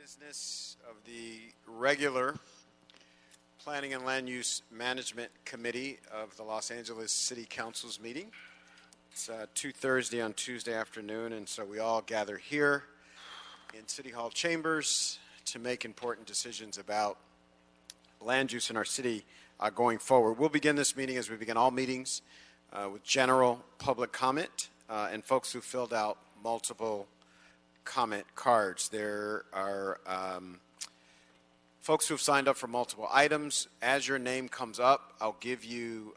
business of the regular Planning and Land Use Management Committee of the Los Angeles City Council's meeting. It's 2:30 on Tuesday afternoon, and so we all gather here in City Hall chambers to make important decisions about land use in our city going forward. We'll begin this meeting, as we begin all meetings, with general public comment and folks who filled out multiple comment cards. There are folks who have signed up for multiple items. As your name comes up, I'll give you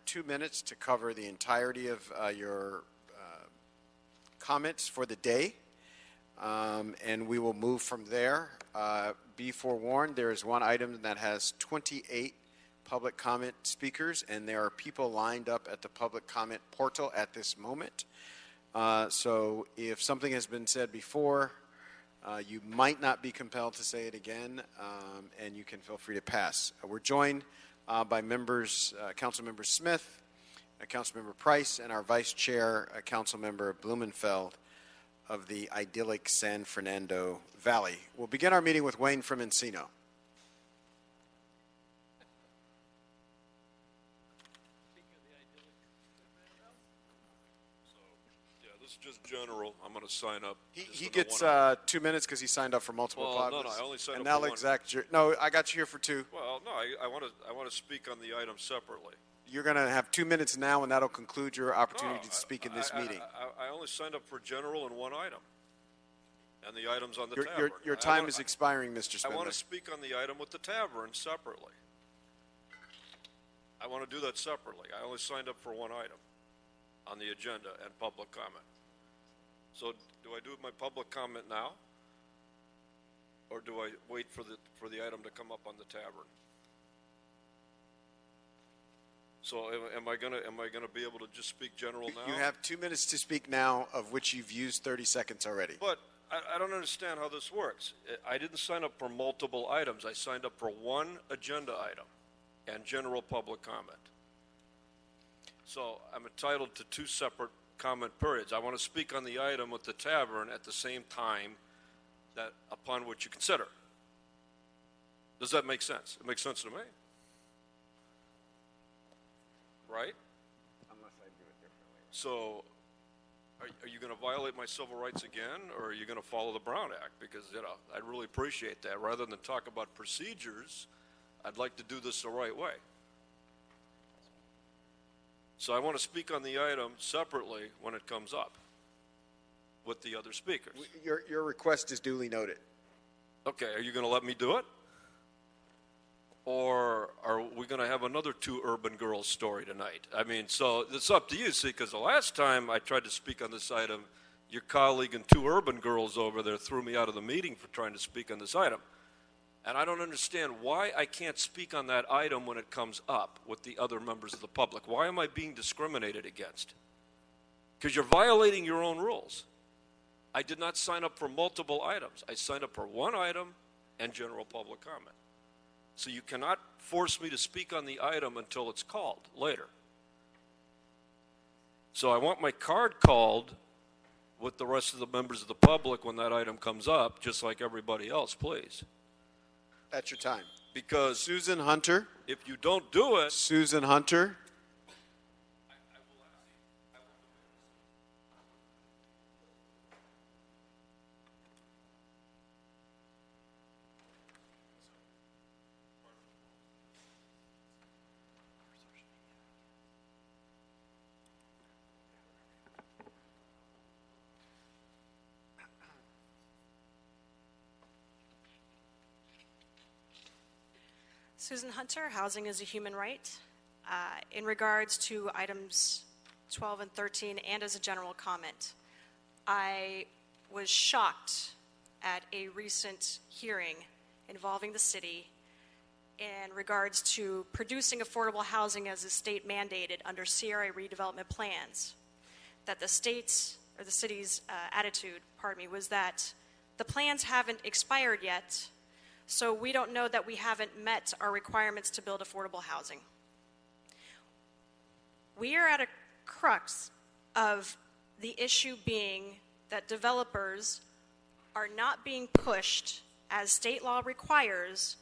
2 minutes to cover the entirety of your comments for the day, and we will move from there. Be forewarned, there is one item that has 28 public comment speakers, and there are people lined up at the public comment portal at this moment. So if something has been said before, you might not be compelled to say it again, and you can feel free to pass. We're joined by members, Councilmember Smith, Councilmember Price, and our Vice Chair, Councilmember Blumenfeld of the idyllic San Fernando Valley. We'll begin our meeting with Wayne from Encino. Just general. I'm going to sign up. He gets 2 minutes because he signed up for multiple No, I only signed and up for one. No, I got you here for two. Well, no, I want to speak on the item separately. You're going to have 2 minutes now, and that'll conclude your opportunity to speak in this meeting. I only signed up for general and one item, and the items on the tavern. Your time is expiring, Mr. Spindler. I want to speak on the item with the tavern separately. I want to do that separately. I only signed up for one item on the agenda and public comment. So do I do my public comment now, or do I wait for the item to come up on the tavern? So am I gonna be able to just speak general now? You have 2 minutes to speak now, of which you've used 30 seconds already. But I don't understand how this works. I didn't sign up for multiple items. I signed up for one agenda item and general public comment. So I'm entitled to two separate comment periods. I want to speak on the item with the tavern at the same time that upon which you consider. Does that make sense? It makes sense to me. Right? Unless I do it differently. So are you going to violate my civil rights again, or are you going to follow the Brown Act? Because, I'd really appreciate that. Rather than talk about procedures, I'd like to do this the right way. So I want to speak on the item separately when it comes up with the other speakers. Your request is duly noted. Okay, are you going to let me do it? Or are we going to have another two urban girls story tonight? I mean, so it's up to you, see, because the last time I tried to speak on this item, your colleague and two urban girls over there threw me out of the meeting for trying to speak on this item. And I don't understand why I can't speak on that item when it comes up with the other members of the public. Why am I being discriminated against? Because you're violating your own rules. I did not sign up for multiple items. I signed up for one item and general public comment. So you cannot force me to speak on the item until it's called later. So I want my card called with the rest of the members of the public when that item comes up, just like everybody else, please. That's your time. Because Susan Hunter. If you don't do it, Susan Hunter. Susan Hunter, Housing is a Human Right. In regards to items 12 and 13, and as a general comment, I was shocked at a recent hearing involving the city in regards to producing affordable housing as a state mandated under CRA redevelopment plans. That the state's, or the city's attitude, was that the plans haven't expired yet, so we don't know that we haven't met our requirements to build affordable housing. We are at a crux of the issue being that developers are not being pushed as state law requires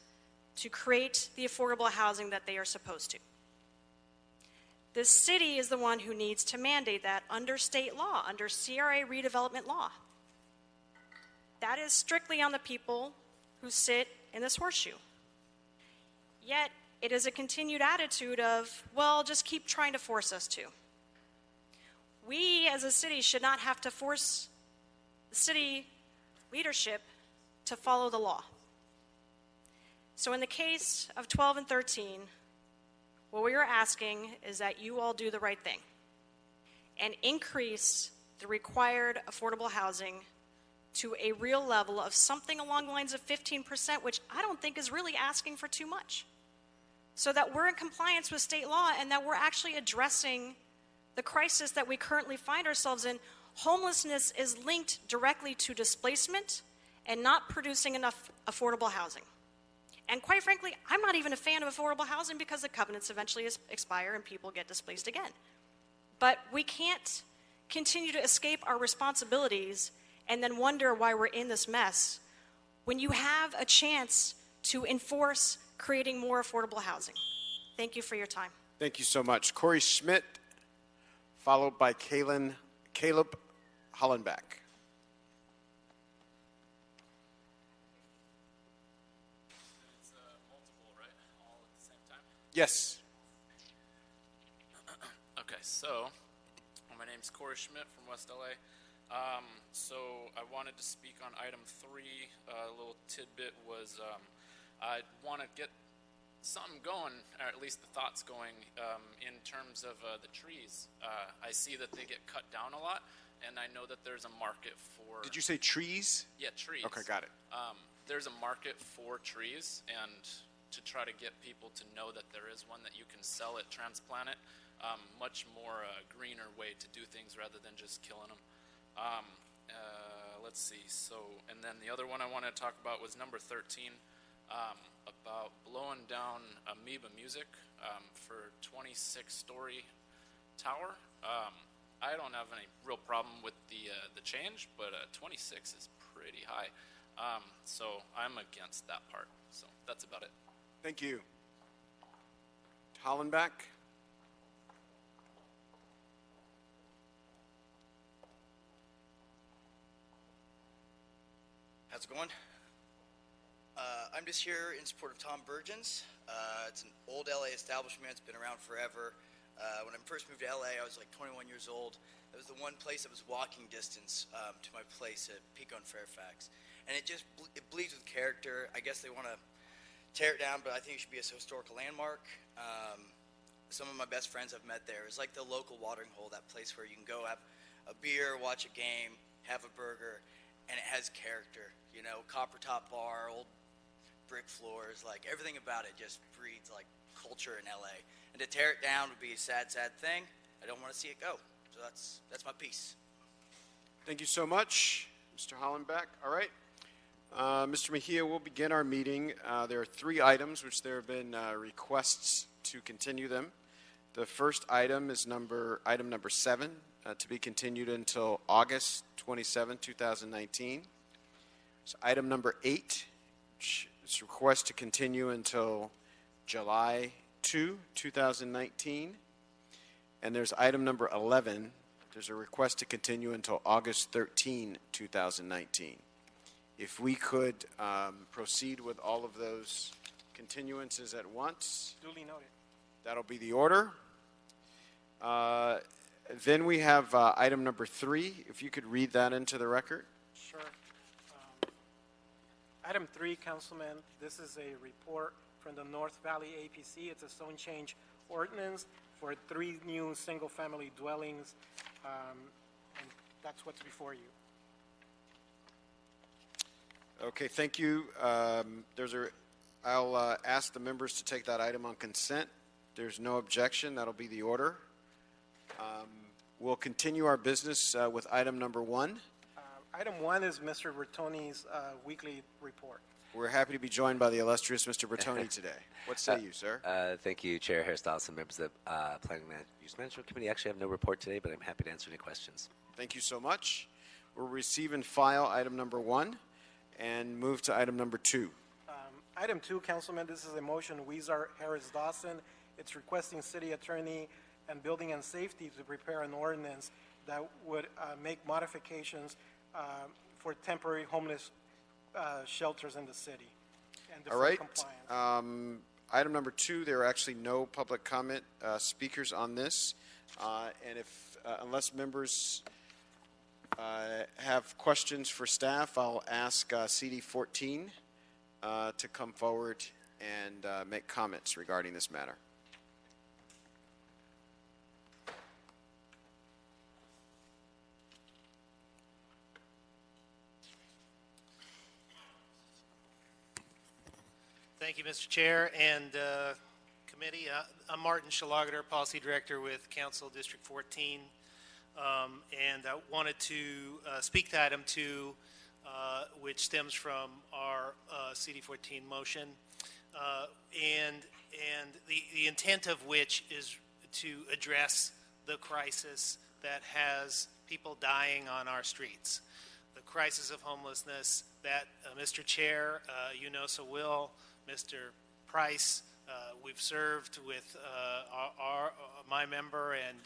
to create the affordable housing that they are supposed to. The city is the one who needs to mandate that under state law, under CRA redevelopment law. That is strictly on the people who sit in this horseshoe. Yet, it is a continued attitude of, well, just keep trying to force us to. We, as a city, should not have to force the city leadership to follow the law. So in the case of 12 and 13, what we are asking is that you all do the right thing and increase the required affordable housing to a real level of something along the lines of 15%, which I don't think is really asking for too much, so that we're in compliance with state law and that we're actually addressing the crisis that we currently find ourselves in. Homelessness is linked directly to displacement and not producing enough affordable housing. And quite frankly, I'm not even a fan of affordable housing because the covenants eventually expire and people get displaced again. But we can't continue to escape our responsibilities and then wonder why we're in this mess when you have a chance to enforce creating more affordable housing. Thank you for your time. Thank you so much. Corey Schmidt, followed by Caleb Hollenbach. It's multiple, right? All at the same time? Yes. Okay, so my name's Corey Schmidt from West LA. So I wanted to speak on item 3. A little tidbit was I want to get something going, or at least the thoughts going, in terms of the trees. I see that they get cut down a lot, and I know that there's a market for... Did you say trees? Yeah, trees. Okay, got it. There's a market for trees, and to try to get people to know that there is one that you can sell it, transplant it, much more greener way to do things rather than just killing them. Let's see. So, and then the other one I want to talk about was number 13, about blowing down Amoeba Music for 26-story tower. I don't have any real problem with the change, but 26 is pretty high. So I'm against that part. So that's about it. Thank you. Hollenbach. How's it going? I'm just here in support of Tom Bergens. It's an old LA establishment. It's been around forever. When I first moved to LA, I was like 21 years old. It was the one place that was walking distance to my place at Pico and Fairfax. And it just it bleeds with character. I guess they want to tear it down, but I think it should be a historical landmark. Some of my best friends I've met there. It's like the local watering hole, that place where you can go have a beer, watch a game, have a burger, and it has character. You know, copper top bar, old brick floors, like everything about it just breeds like culture in LA. And to tear it down would be a sad, sad thing. I don't want to see it go. So that's my piece. Thank you so much, Mr. Hollenbach. All right. Mr. Mejia, we'll begin our meeting. There are 3 items which there have been requests to continue them. The first item is item number 7, to be continued until August 27, 2019. So item number 8 is request to continue until July 2, 2019. And there's item number 11. There's a request to continue until August 13, 2019. If we could proceed with all of those continuances at once. Duly noted. That'll be the order. Then we have item number 3. If you could read that into the record. Sure. Item 3, Councilman, this is a report from the North Valley APC. It's a zone change ordinance for 3 new single-family dwellings, and that's what's before you. Okay, thank you. I'll ask the members to take that item on consent. There's no objection. That'll be the order. We'll continue our business with item number 1. Item 1 is Mr. Bertoni's weekly report. We're happy to be joined by the illustrious Mr. Bertoni today. What say you, sir? Thank you, Chair Hairstyles and members of the Planning and Use Management Committee. Actually, I have no report today, but I'm happy to answer any questions. Thank you so much. We'll receive and file item number 1 and move to item number 2. Item 2, Councilman, this is a motion, Weezer Harris Dawson. It's requesting city attorney and building and safety to prepare an ordinance that would make modifications for temporary homeless shelters in the city. And All defer right. compliance. Item number 2, there are actually no public comment speakers on this. And if, unless members have questions for staff, I'll ask CD 14 to come forward and make comments regarding this matter. Thank you, Mr. Chair and committee. I'm Martin Schlager, Policy Director with Council District 14, and I wanted to speak to item 2, which stems from our CD14 motion, and the intent of which is to address the crisis that has people dying on our streets, the crisis of homelessness that, Mr. Chair, you know so well, Mr. Price, we've served with my member and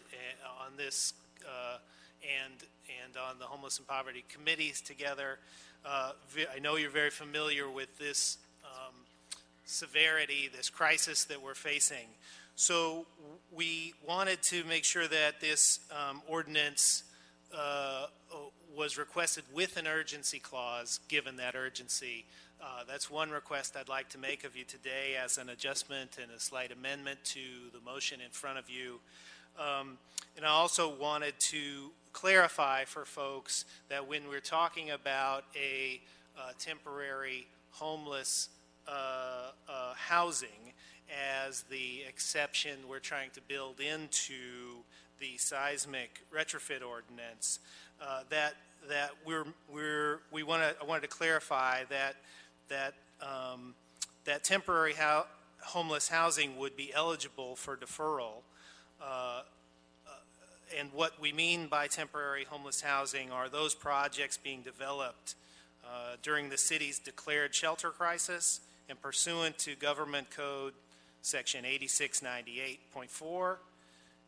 on this and on the homeless and poverty committees together. I know you're very familiar with this severity, this crisis that we're facing. So we wanted to make sure that this ordinance was requested with an urgency clause, given that urgency. That's one request I'd like to make of you today as an adjustment and a slight amendment to the motion in front of you. And I also wanted to clarify for folks that when we're talking about a temporary homeless housing as the exception we're trying to build into the seismic retrofit ordinance, I wanted to clarify that temporary homeless housing would be eligible for deferral. And what we mean by temporary homeless housing are those projects being developed during the city's declared shelter crisis and pursuant to Government Code Section 8698.4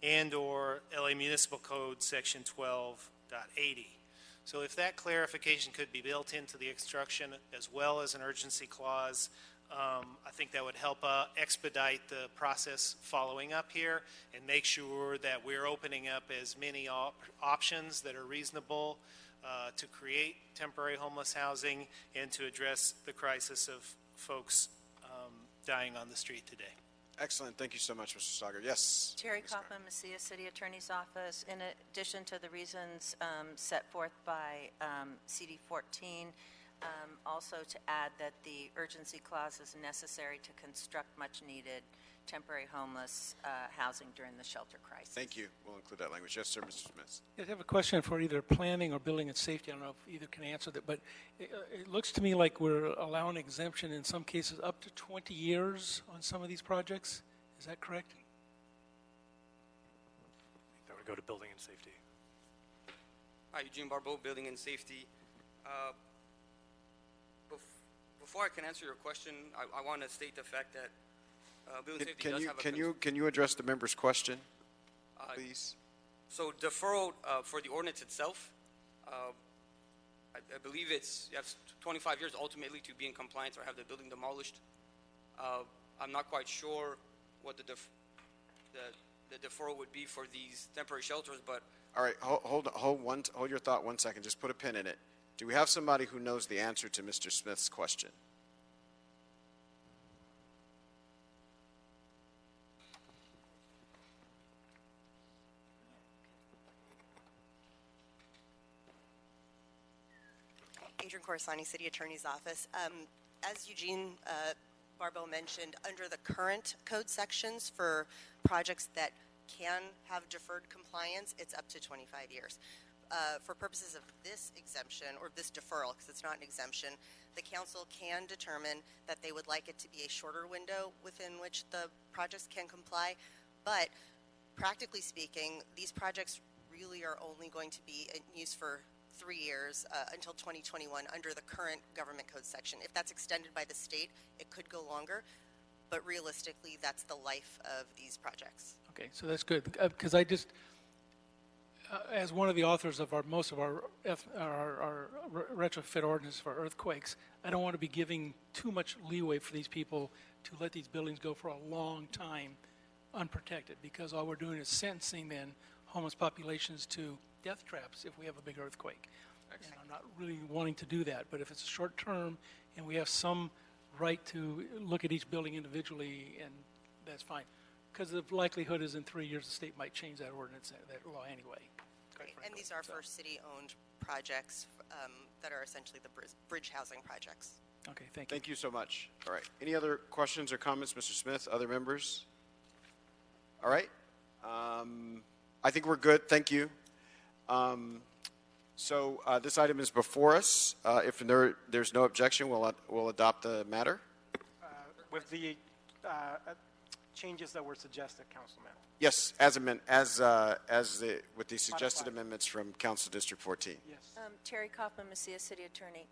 and or LA Municipal Code Section 12.80. So if that clarification could be built into the instruction as well as an urgency clause, I think that would help expedite the process following up here and make sure that we're opening up as many options that are reasonable to create temporary homeless housing and to address the crisis of folks dying on the street today. Excellent. Thank you so much, Mr. Schlager. Yes. Terry Kaufman, Mesilla City Attorney's Office. In addition to the reasons set forth by CD 14, also to add that the urgency clause is necessary to construct much needed temporary homeless housing during the shelter crisis. Thank you. We'll include that language. Yes, sir, Mr. Smith. I have a question for either planning or building and safety. I don't know if either can answer that, but it looks to me like we're allowing exemption in some cases up to 20 years on some of these projects. Is that correct? That would go to building and safety. Hi, Eugene Barbeau, Building and Safety. Before I can answer your question, I want to state the fact that Building Safety does have a... Can you address the member's question, please? So deferral for the ordinance itself, I believe you have 25 years ultimately to be in compliance or have the building demolished. I'm not quite sure what the deferral would be for these temporary shelters, but... All right, hold your thought 1 second. Just put a pin in it. Do we have somebody who knows the answer to Mr. Smith's question? Adrian Corsani, City Attorney's Office. As Eugene Barbeau mentioned, under the current code sections for projects that can have deferred compliance, it's up to 25 years. For purposes of this exemption, or this deferral, because it's not an exemption, the council can determine that they would like it to be a shorter window within which the projects can comply. But practically speaking, these projects really are only going to be in use for 3 years until 2021 under the current government code section. If that's extended by the state, it could go longer, but realistically, that's the life of these projects. Okay, so that's good, because I just, as one of the authors of most of our retrofit ordinance for earthquakes, I don't want to be giving too much leeway for these people to let these buildings go for a long time unprotected, because all we're doing is sentencing then homeless populations to death traps if we have a big earthquake. And I'm not really wanting to do that, but if it's a short term and we have some right to look at each building individually, and that's fine. Because the likelihood is in 3 years the state might change that ordinance, that law anyway. And these are for city-owned projects that are essentially the bridge housing projects. Okay, thank you. Thank you so much. All right. Any other questions or comments, Mr. Smith? Other members? All right. I think we're good. Thank you. So this item is before us. If there's no objection, we'll adopt the matter. With the changes that were suggested, Councilman. Yes, with the suggested amendments from Council District 14. Yes. Terry Kaufman, Mesilla City Attorney.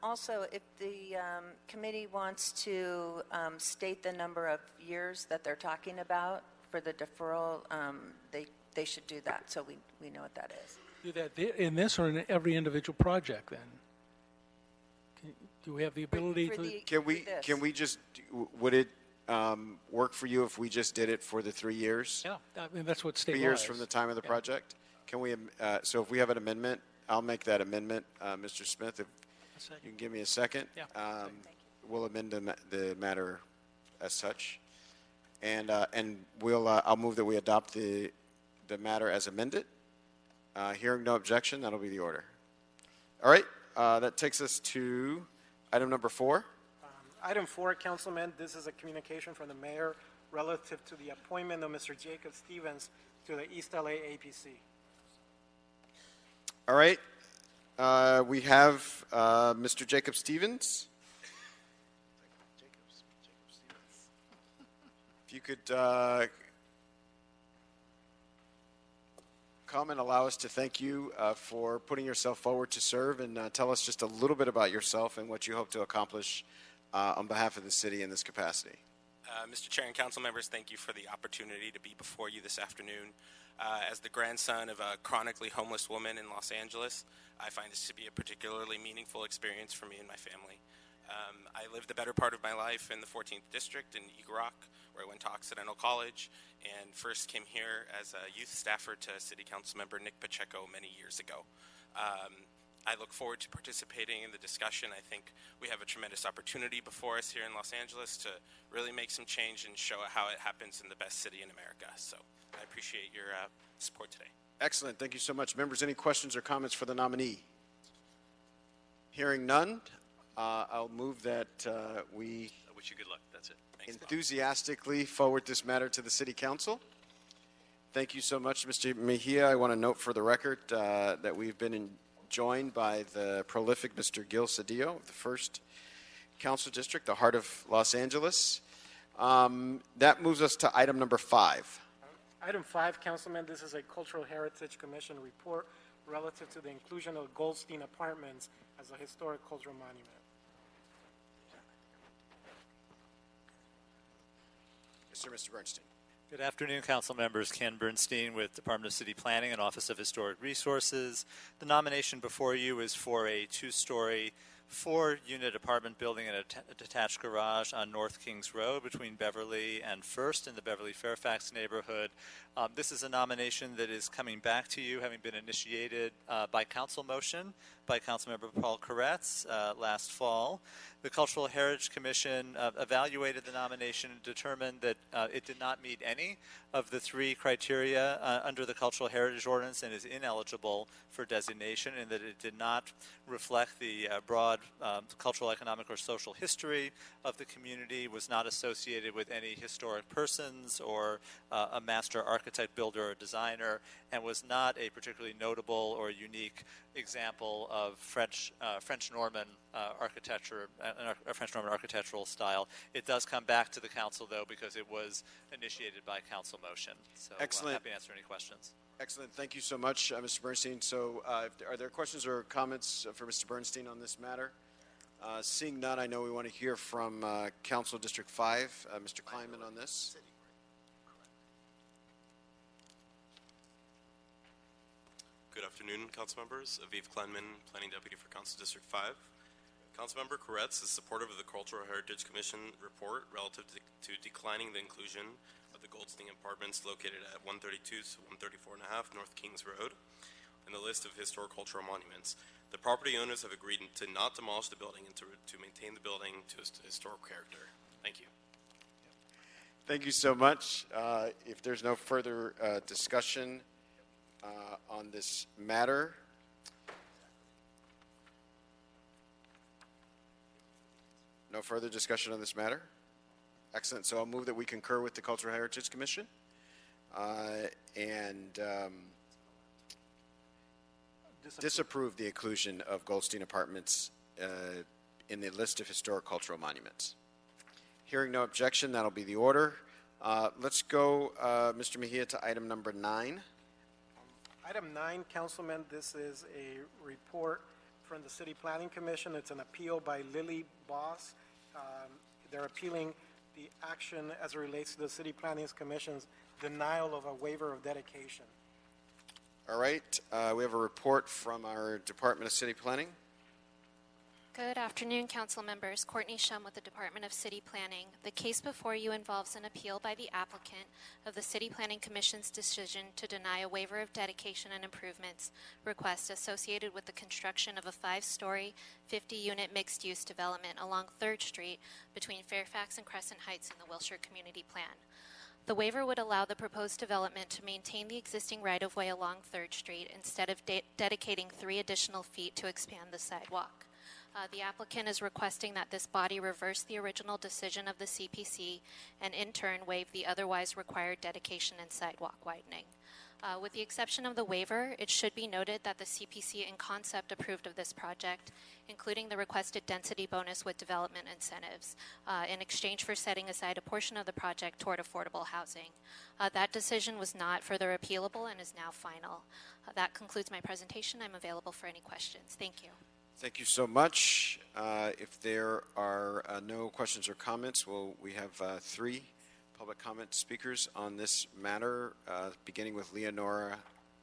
Also, if the committee wants to state the number of years that they're talking about for the deferral, they should do that, so we know what that is. Do that in this or in every individual project, then? Do we have the ability to? Can we just, would it work for you if we just did it for the 3 years? Yeah, I mean, that's what state 3 law years is. from the time of the project? Can we, so if we have an amendment, I'll make that amendment, Mr. Smith, if you can give me a second. Yeah. We'll amend the matter as such. And I'll move that we adopt the matter as amended. Hearing no objection, that'll be the order. All right, that takes us to item number 4. Item 4, Councilman, this is a communication from the mayor relative to the appointment of Mr. Jacob Stevens to the East LA APC. All right, we have Mr. Jacob Stevens. If you could come and allow us to thank you for putting yourself forward to serve, and tell us just a little bit about yourself and what you hope to accomplish on behalf of the city in this capacity. Mr. Chair and council members, thank you for the opportunity to be before you this afternoon. As the grandson of a chronically homeless woman in Los Angeles, I find this to be a particularly meaningful experience for me and my family. I lived the better part of my life in the 14th District in Eagle Rock, where I went to Occidental College, and first came here as a youth staffer to City Council Member Nick Pacheco many years ago. I look forward to participating in the discussion. I think we have a tremendous opportunity before us here in Los Angeles to really make some change and show how it happens in the best city in America. So I appreciate your support today. Excellent. Thank you so much. Members, any questions or comments for the nominee? Hearing none, I'll move that we I wish you good luck. That's it. Thanks. enthusiastically forward this matter to the City Council. Thank you so much, Mr. Mejia. I want to note for the record that we've been joined by the prolific Mr. Gil Cedillo of the 1st Council District, the heart of Los Angeles. That moves us to item number 5. Item 5, Councilman, this is a Cultural Heritage Commission report relative to the inclusion of Goldstein Apartments as a historic cultural monument. Yes, sir, Mr. Bernstein. Good afternoon, council members. Ken Bernstein with Department of City Planning and Office of Historic Resources. The nomination before you is for a 2-story, 4-unit apartment building and a detached garage on North Kings Road between Beverly and First in the Beverly Fairfax neighborhood. This is a nomination that is coming back to you, having been initiated by council motion by Councilmember Paul Koretz last fall. The Cultural Heritage Commission evaluated the nomination and determined that it did not meet any of the 3 criteria under the Cultural Heritage Ordinance and is ineligible for designation, and that it did not reflect the broad cultural, economic, or social history of the community, was not associated with any historic persons or a master architect, builder, or designer, and was not a particularly notable or unique example of French Norman architecture, a French Norman architectural style. It does come back to the council, though, because it was initiated by council motion. So Excellent. I'm happy to answer any questions. Excellent. Thank you so much, Mr. Bernstein. So are there questions or comments for Mr. Bernstein on this matter? Seeing none, I know we want to hear from Council District 5, Mr. Kleinman on this. Good afternoon, council members. Aviv Kleinman, Planning Deputy for Council District 5. Councilmember Koretz is supportive of the Cultural Heritage Commission report relative to declining the inclusion of the Goldstein Apartments located at 132 to 134.5 North Kings Road in the list of historic cultural monuments. The property owners have agreed to not demolish the building and to maintain the building to its historic character. Thank you. Thank you so much. If there's no further discussion on this matter, no further discussion on this matter? Excellent. So I'll move that we concur with the Cultural Heritage Commission and disapprove the inclusion of Goldstein Apartments in the list of historic cultural monuments. Hearing no objection, that'll be the order. Let's go, Mr. Mejia, to item number 9. Item 9, Councilman, this is a report from the City Planning Commission. It's an appeal by Lily Boss. They're appealing the action as it relates to the City Planning Commission's denial of a waiver of dedication. All right. We have a report from our Department of City Planning. Good afternoon, council members. Courtney Shum with the Department of City Planning. The case before you involves an appeal by the applicant of the City Planning Commission's decision to deny a waiver of dedication and improvements request associated with the construction of a 5-story, 50-unit mixed-use development along 3rd Street between Fairfax and Crescent Heights in the Wilshire Community Plan. The waiver would allow the proposed development to maintain the existing right-of-way along 3rd Street instead of dedicating 3 additional feet to expand the sidewalk. The applicant is requesting that this body reverse the original decision of the CPC and in turn waive the otherwise required dedication and sidewalk widening. With the exception of the waiver, it should be noted that the CPC in concept approved of this project, including the requested density bonus with development incentives, in exchange for setting aside a portion of the project toward affordable housing. That decision was not further appealable and is now final. That concludes my presentation. I'm available for any questions. Thank you. Thank you so much. If there are no questions or comments, we have 3 public comment speakers on this matter, beginning with Leonard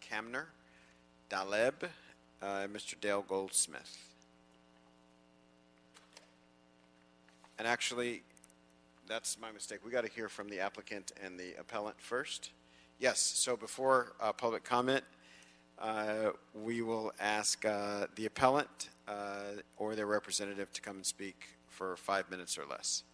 Campner, Daleb, Mr. Dale Goldsmith. And actually, that's my mistake. We got to hear from the applicant and the appellant first. Yes, so before public comment, we will ask the appellant or their representative to come and speak for 5 minutes or less.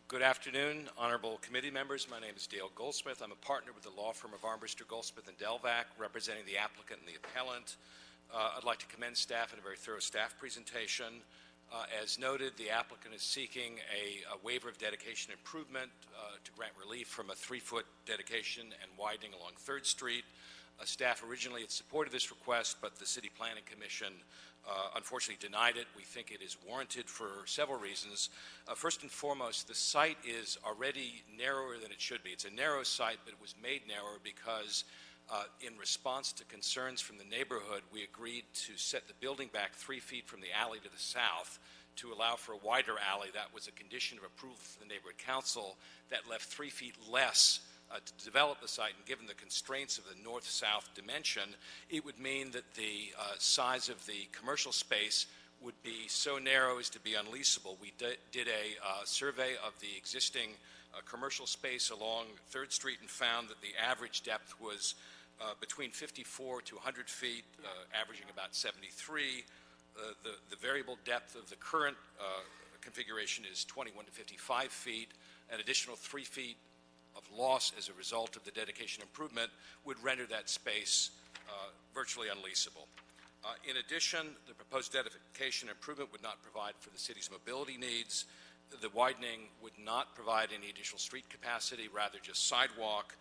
Good afternoon, honorable committee members. My name is Dale Goldsmith. I'm a partner with the law firm of Armbruster, Goldsmith & Delvac, representing the applicant and the appellant. I'd like to commend staff in a very thorough staff presentation. As noted, the applicant is seeking a waiver of dedication improvement to grant relief from a 3-foot dedication and widening along 3rd Street. Staff originally had supported this request, but the City Planning Commission unfortunately denied it. We think it is warranted for several reasons. First and foremost, the site is already narrower than it should be. It's a narrow site, but it was made narrower because in response to concerns from the neighborhood, we agreed to set the building back 3 feet from the alley to the south to allow for a wider alley. That was a condition of approval from the neighborhood council that left 3 feet less to develop the site, and given the constraints of the north-south dimension, it would mean that the size of the commercial space would be so narrow as to be unleasable. We did a survey of the existing commercial space along 3rd Street and found that the average depth was between 54 to 100 feet, averaging about 73. The variable depth of the current configuration is 21 to 55 feet. An additional 3 feet of loss as a result of the dedication improvement would render that space virtually unleasable. In addition, the proposed dedication improvement would not provide for the city's mobility needs. The widening would not provide any additional street capacity, rather just sidewalk.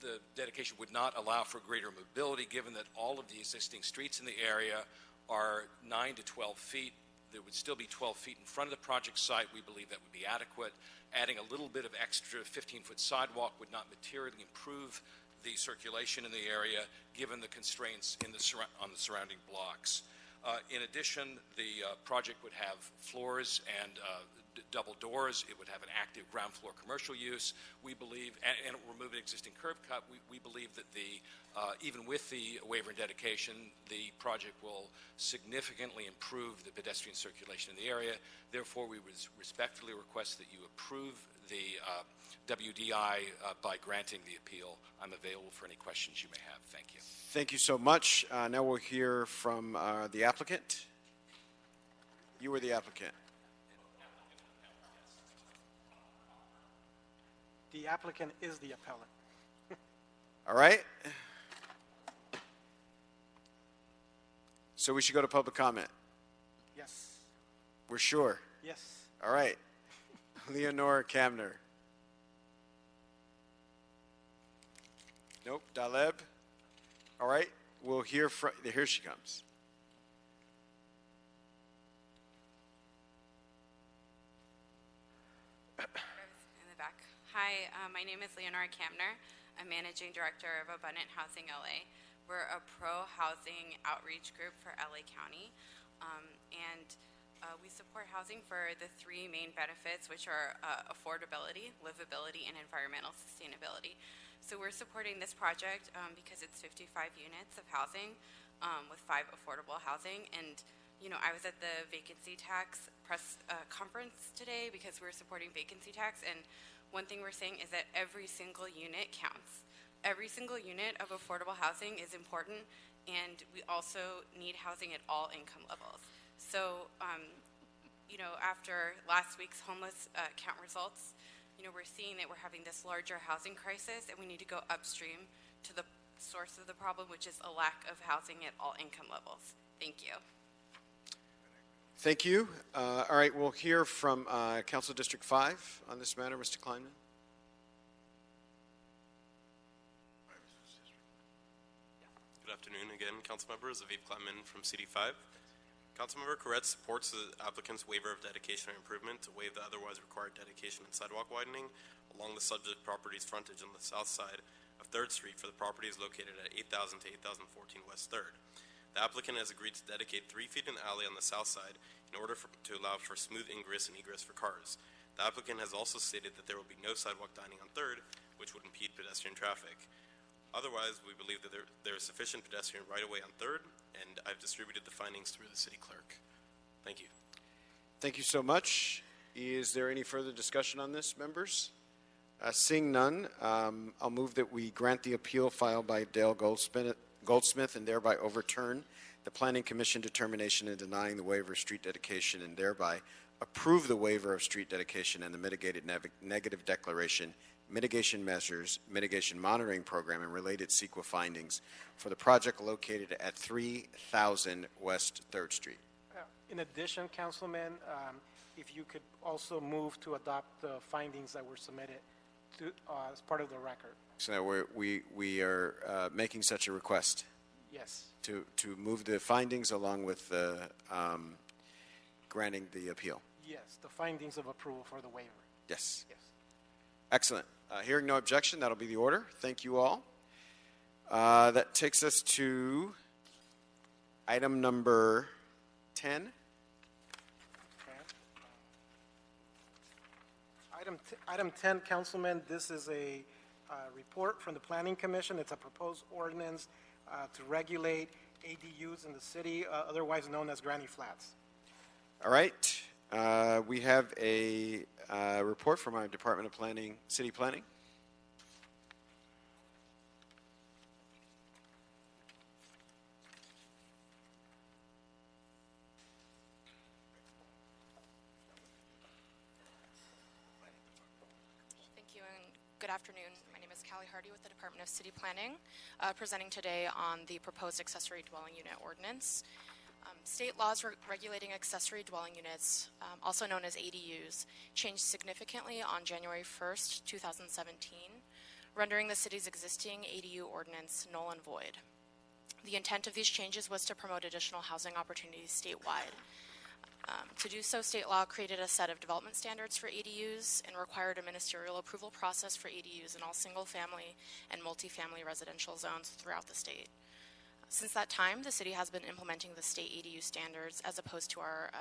the dedication would not allow for greater mobility, given that all of the existing streets in the area are 9 to 12 feet. There would still be 12 feet in front of the project site. We believe that would be adequate. Adding a little bit of extra 15-foot sidewalk would not materially improve the circulation in the area, given the constraints in on the surrounding blocks. In addition, the project would have floors and double doors. It would have an active ground floor commercial use. We believe, and it will remove an existing curb cut. We believe that even with the waiver and dedication, the project will significantly improve the pedestrian circulation in the area. Therefore, we would respectfully request that you approve the WDI by granting the appeal. I'm available for any questions you may have. Thank you. Thank you so much. Now we'll hear from the applicant. You were the applicant. The applicant is the appellant. All right. So we should go to public comment. Yes. We're sure. Yes. All right. Leonard Campner. Nope. Daleb. All right. We'll hear from. Here she comes. In the back. Hi, my name is Leonard Campner. I'm Managing Director of Abundant Housing LA. We're a pro-housing outreach group for LA County, and we support housing for the three main benefits, which are affordability, livability, and environmental sustainability. So we're supporting this project because it's 55 units of housing with 5 affordable housing. And, you know, I was at the vacancy tax press conference today because we're supporting vacancy tax. And one thing we're saying is that every single unit counts. Every single unit of affordable housing is important, and we also need housing at all income levels. So, you know, after last week's homeless count results, you know, we're seeing that we're having this larger housing crisis, and we need to go upstream to the source of the problem, which is a lack of housing at all income levels. Thank you. Thank you. All right, we'll hear from Council District 5 on this matter. Mr. Kleinman. Good afternoon again, council members. Aviv Kleinman from CD5. Councilmember Koretz supports the applicant's waiver of dedication and improvement to waive the otherwise required dedication and sidewalk widening along the subject property's frontage on the south side of 3rd Street for the properties located at 8,000 to 8,014 West 3rd. The applicant has agreed to dedicate 3 feet in the alley on the south side in order to allow for smooth ingress and egress for cars. The applicant has also stated that there will be no sidewalk dining on 3rd, which would impede pedestrian traffic. Otherwise, we believe that there is sufficient pedestrian right-of-way on 3rd, and I've distributed the findings through the city clerk. Thank you. Thank you so much. Is there any further discussion on this, members? Seeing none, I'll move that we grant the appeal filed by Dale Goldsmith and thereby overturn the Planning Commission determination in denying the waiver of street dedication and thereby approve the waiver of street dedication and the mitigated negative declaration, mitigation measures, mitigation monitoring program, and related CEQA findings for the project located at 3,000 West 3rd Street. In addition, Councilman, if you could also move to adopt the findings that were submitted to, as part of the record. So we are making such a request. Yes. To move the findings along with the granting the appeal. Yes, the findings of approval for the waiver. Yes. Yes. Excellent. Hearing no objection, that'll be the order. Thank you all. That takes us to item number 10. Okay. Item 10, Councilman, this is a report from the Planning Commission. It's a proposed ordinance to regulate ADUs in the city, otherwise known as granny flats. All right. We have a report from our Department of Planning, City Planning. Thank you and good afternoon. My name is Callie Hardy with the Department of City Planning, presenting today on the proposed accessory dwelling unit ordinance. State laws regulating accessory dwelling units, also known as ADUs, changed significantly on January 1st, 2017. rendering the city's existing ADU ordinance null and void. The intent of these changes was to promote additional housing opportunities statewide. To do so, state law created a set of development standards for ADUs and required a ministerial approval process for ADUs in all single-family and multifamily residential zones throughout the state. Since that time, the city has been implementing the state ADU standards as opposed to our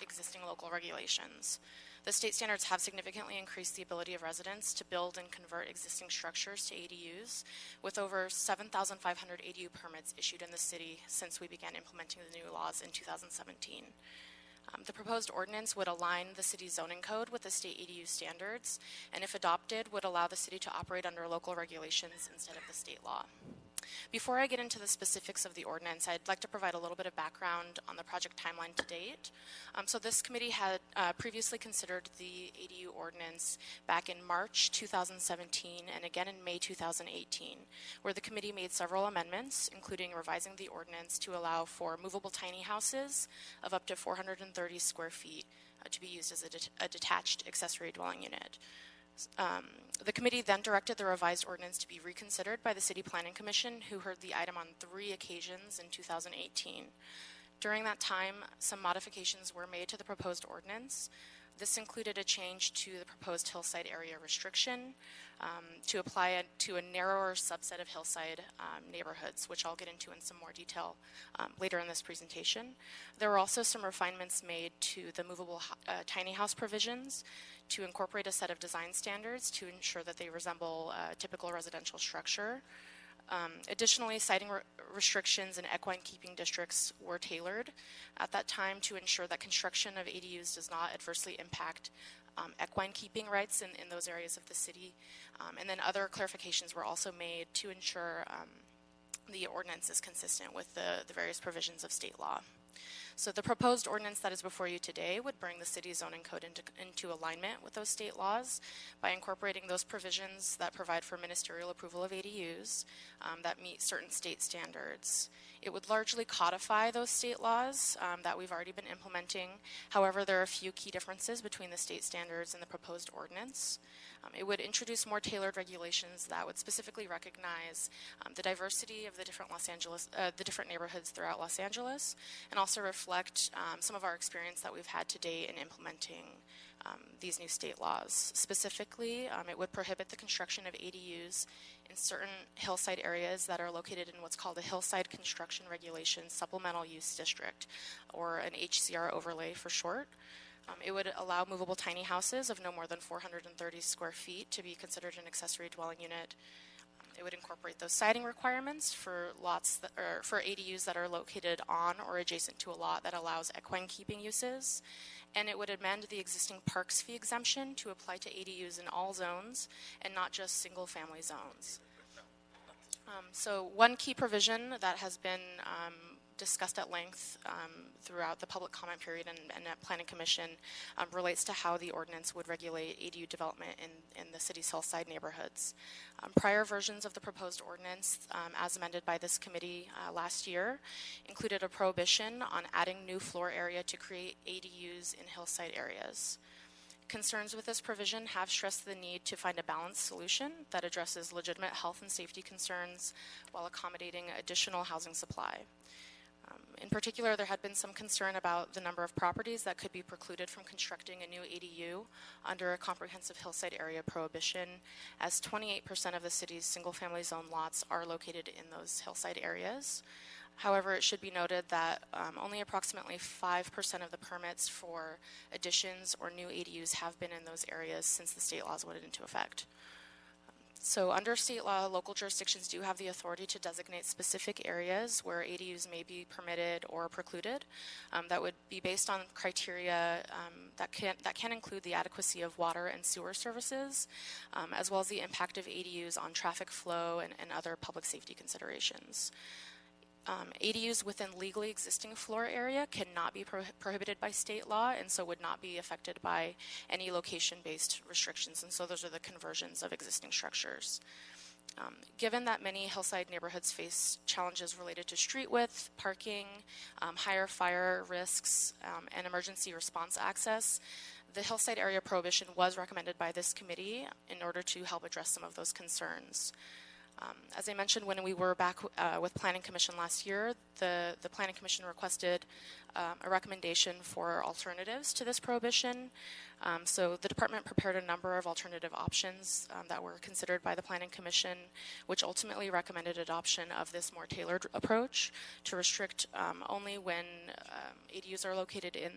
existing local regulations. The state standards have significantly increased the ability of residents to build and convert existing structures to ADUs, with over 7,500 ADU permits issued in the city since we began implementing the new laws in 2017. The proposed ordinance would align the city's zoning code with the state ADU standards, and if adopted, would allow the city to operate under local regulations instead of the state law. Before I get into the specifics of the ordinance, I'd like to provide a little bit of background on the project timeline to date. So this committee had previously considered the ADU ordinance back in March 2017 and again in May 2018, where the committee made several amendments, including revising the ordinance to allow for movable tiny houses of up to 430 square feet to be used as a detached accessory dwelling unit. The committee then directed the revised ordinance to be reconsidered by the City Planning Commission, who heard the item on 3 occasions in 2018. During that time, some modifications were made to the proposed ordinance. This included a change to the proposed Hillside area restriction to apply it to a narrower subset of Hillside neighborhoods, which I'll get into in some more detail later in this presentation. There were also some refinements made to the movable tiny house provisions to incorporate a set of design standards to ensure that they resemble a typical residential structure. Additionally, siting restrictions in equine keeping districts were tailored at that time to ensure that construction of ADUs does not adversely impact equine keeping rights in those areas of the city. And then other clarifications were also made to ensure the ordinance is consistent with the various provisions of state law. So the proposed ordinance that is before you today would bring the city's zoning code into alignment with those state laws by incorporating those provisions that provide for ministerial approval of ADUs that meet certain state standards. It would largely codify those state laws that we've already been implementing. However, there are a few key differences between the state standards and the proposed ordinance. It would introduce more tailored regulations that would specifically recognize the diversity of the different neighborhoods throughout Los Angeles, and also reflect some of our experience that we've had to date in implementing these new state laws. Specifically, it would prohibit the construction of ADUs in certain hillside areas that are located in what's called a Hillside Construction Regulations Supplemental Use District, or an HCR overlay for short. It would allow movable tiny houses of no more than 430 square feet to be considered an accessory dwelling unit. It would incorporate those siding requirements for for ADUs that are located on or adjacent to a lot that allows equine keeping uses. And it would amend the existing parks fee exemption to apply to ADUs in all zones and not just single family zones. So one key provision that has been discussed at length throughout the public comment period and at Planning Commission relates to how the ordinance would regulate ADU development in the city's hillside neighborhoods. Prior versions of the proposed ordinance, as amended by this committee last year, included a prohibition on adding new floor area to create ADUs in hillside areas. Concerns with this provision have stressed the need to find a balanced solution that addresses legitimate health and safety concerns while accommodating additional housing supply. In particular, there had been some concern about the number of properties that could be precluded from constructing a new ADU under a comprehensive hillside area prohibition, as 28% of the city's single-family zone lots are located in those hillside areas. However, it should be noted that only approximately 5% of the permits for additions or new ADUs have been in those areas since the state laws went into effect. So under state law, local jurisdictions do have the authority to designate specific areas where ADUs may be permitted or precluded. That would be based on criteria that can include the adequacy of water and sewer services, as well as the impact of ADUs on traffic flow and other public safety considerations. ADUs within legally existing floor area cannot be prohibited by state law, and so would not be affected by any location-based restrictions, and so those are the conversions of existing structures. Given that many Hillside neighborhoods face challenges related to street width, parking, higher fire risks, and emergency response access, the Hillside area prohibition was recommended by this committee in order to help address some of those concerns. As I mentioned, when we were back with Planning Commission last year, the Planning Commission requested a recommendation for alternatives to this prohibition. So the department prepared a number of alternative options that were considered by the Planning Commission, which ultimately recommended adoption of this more tailored approach to restrict only when ADUs are located in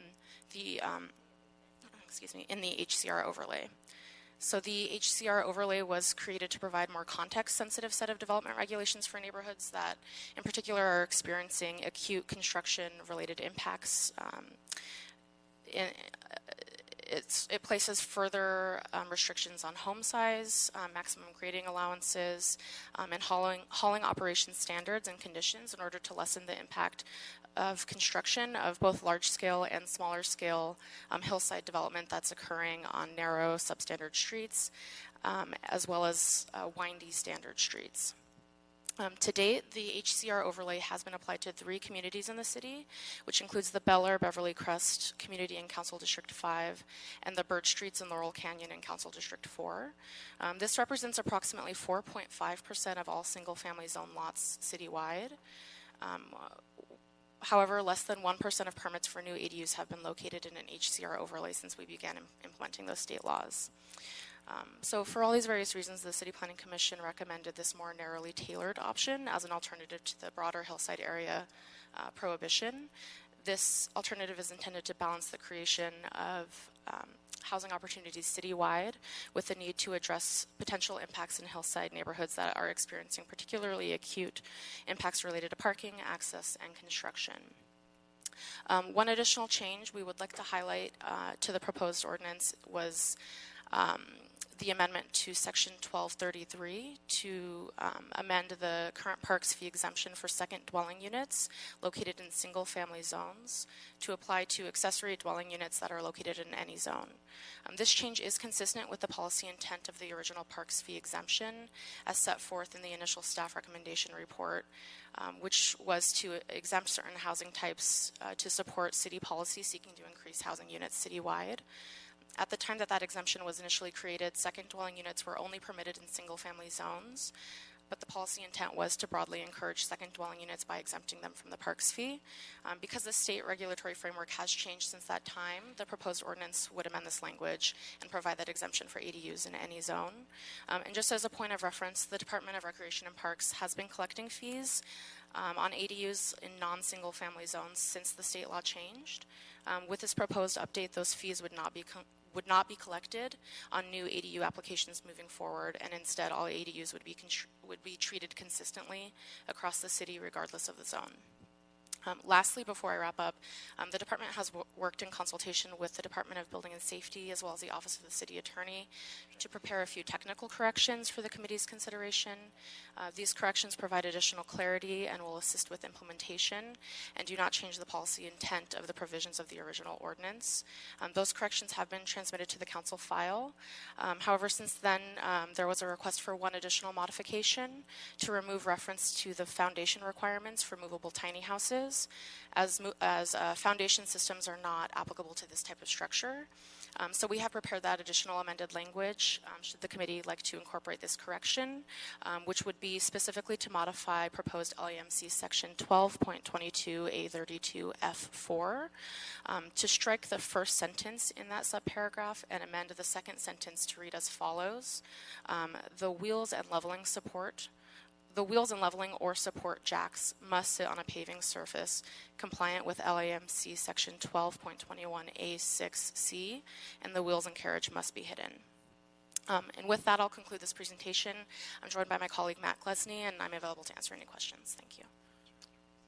the in the HCR overlay. So the HCR overlay was created to provide more context-sensitive set of development regulations for neighborhoods that, in particular, are experiencing acute construction-related impacts. It places further restrictions on home size, maximum grading allowances, and hauling operation standards and conditions in order to lessen the impact of construction of both large-scale and smaller-scale hillside development that's occurring on narrow substandard streets, as well as windy standard streets. To date, the HCR overlay has been applied to 3 communities in the city, which includes the Bel Air Beverly Crest community in Council District 5 and the Birch Streets in Laurel Canyon in Council District 4. This represents approximately 4.5% of all single-family zone lots citywide. However, less than 1% of permits for new ADUs have been located in an HCR overlay since we began implementing those state laws. So for all these various reasons, the City Planning Commission recommended this more narrowly tailored option as an alternative to the broader Hillside area prohibition. This alternative is intended to balance the creation of housing opportunities citywide with the need to address potential impacts in Hillside neighborhoods that are experiencing particularly acute impacts related to parking, access, and construction. One additional change we would like to highlight to the proposed ordinance was the amendment to Section 1233 to amend the current parks fee exemption for second dwelling units located in single-family zones to apply to accessory dwelling units that are located in any zone. This change is consistent with the policy intent of the original parks fee exemption as set forth in the initial staff recommendation report, which was to exempt certain housing types to support city policy seeking to increase housing units citywide. At the time that that exemption was initially created, second dwelling units were only permitted in single-family zones, but the policy intent was to broadly encourage second dwelling units by exempting them from the parks fee. Because the state regulatory framework has changed since that time, the proposed ordinance would amend this language and provide that exemption for ADUs in any zone. And just as a point of reference, the Department of Recreation and Parks has been collecting fees on ADUs in non-single family zones since the state law changed. With this proposed update, those fees would not be collected on new ADU applications moving forward, and instead all ADUs would be treated consistently across the city regardless of the zone. Lastly, before I wrap up, the department has worked in consultation with the Department of Building and Safety as well as the Office of the City Attorney to prepare a few technical corrections for the committee's consideration. These corrections provide additional clarity and will assist with implementation and do not change the policy intent of the provisions of the original ordinance. Those corrections have been transmitted to the council file. However, since then, there was a request for one additional modification to remove reference to the foundation requirements for movable tiny houses, as foundation systems are not applicable to this type of structure. So we have prepared that additional amended language should the committee like to incorporate this correction, which would be specifically to modify proposed LAMC section 12.22A32F4 to strike the first sentence in that subparagraph and amend the second sentence to read as follows. The wheels and leveling or support jacks must sit on a paving surface compliant with LAMC section 12.21A6C, and the wheels and carriage must be hidden. And with that, I'll conclude this presentation. I'm joined by my colleague Matt Glesney, and I'm available to answer any questions. Thank you.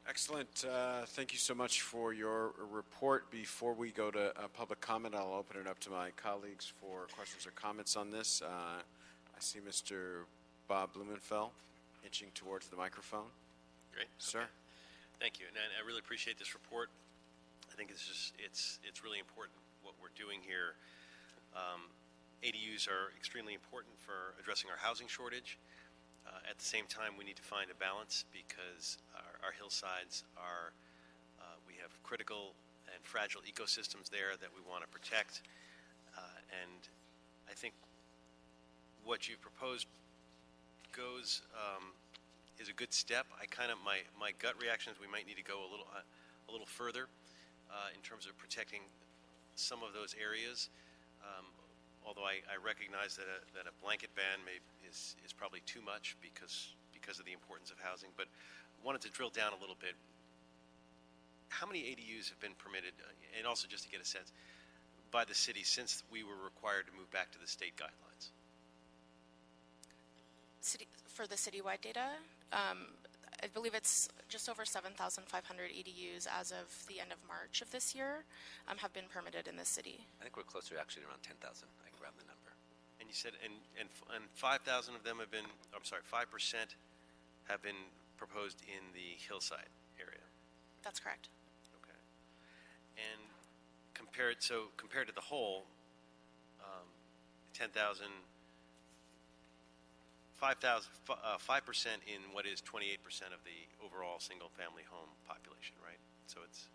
Excellent. Thank you so much for your report. Before we go to public comment, I'll open it up to my colleagues for questions or comments on this. I see Mr. Bob Blumenfeld inching towards the microphone. Great. Sir. Okay. Thank you. And I really appreciate this report. I think it's really important what we're doing here. ADUs are extremely important for addressing our housing shortage. At the same time, we need to find a balance because our hillsides are, we have critical and fragile ecosystems there that we want to protect. And I think what you've proposed is a good step. My gut reaction is we might need to go a little further in terms of protecting some of those areas. Although I recognize that a blanket ban is probably too much because of the importance of housing. But wanted to drill down a little bit. How many ADUs have been permitted, and also just to get a sense, by the city since we were required to move back to the state guidelines? For the citywide data, I believe it's just over 7,500 ADUs as of the end of March of this year have been permitted in the city. I think we're closer actually around 10,000. I can round the number. And you said, and 5,000 of them have been, 5% have been proposed in the Hillside area. That's correct. Okay. And compared to the whole, 10,000, 5% in what is 28% of the overall single-family home population, right? So it's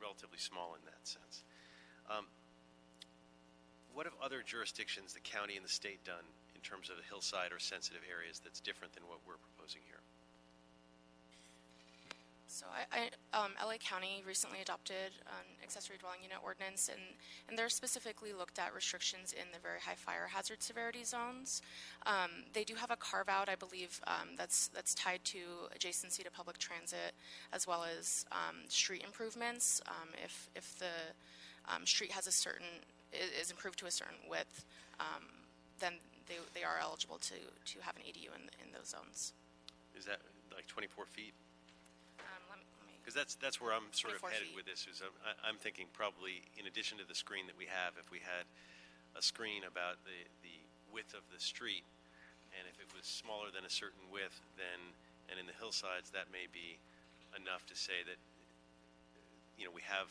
relatively small in that sense. What have other jurisdictions, the county and the state, done in terms of the hillside or sensitive areas that's different than what we're proposing here? So LA County recently adopted an accessory dwelling unit ordinance, and they're specifically looked at restrictions in the very high fire hazard severity zones. They do have a carve out, I believe, that's tied to adjacency to public transit as well as street improvements. If the street has is improved to a certain width, then they are eligible to have an ADU in those zones. Is that like 24 feet? Because that's where I'm sort of headed with this. I'm thinking probably in addition to the screen that we have, if we had a screen about the width of the street, and if it was smaller than a certain width, and in the hillsides, that may be enough to say that we have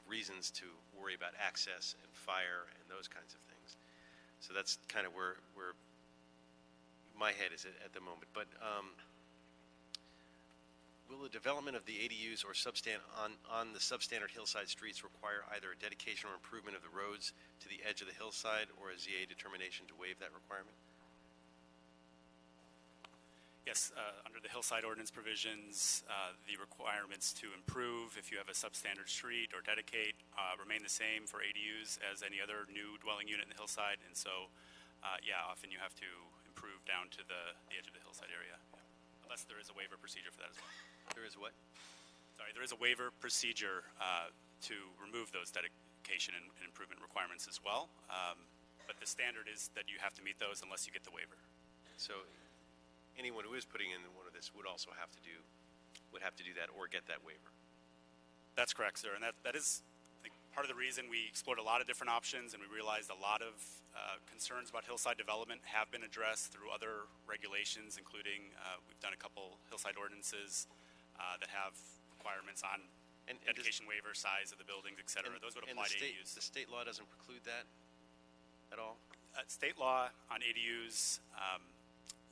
reasons to worry about access and fire and those kinds of things. So that's kind of where my head is at the moment. But will the development of the ADUs or on the substandard hillside streets require either a dedication or improvement of the roads to the edge of the hillside, or a ZA determination to waive that requirement? Yes, under the hillside ordinance provisions, the requirements to improve if you have a substandard street or dedicate remain the same for ADUs as any other new dwelling unit in the hillside. And so, often you have to improve down to the edge of the hillside area, unless there is a waiver procedure for that as well. There is what? Sorry, there is a waiver procedure to remove those dedication and improvement requirements as well. But the standard is that you have to meet those unless you get the waiver. So anyone who is putting in one of this would also have to do that or get that waiver. That's correct, sir. And that is, I think, part of the reason we explored a lot of different options, and we realized a lot of concerns about hillside development have been addressed through other regulations, including we've done a couple hillside ordinances that have requirements on dedication waiver, size of the buildings, et cetera. Those would apply to ADUs. The state law doesn't preclude that at all? State law on ADUs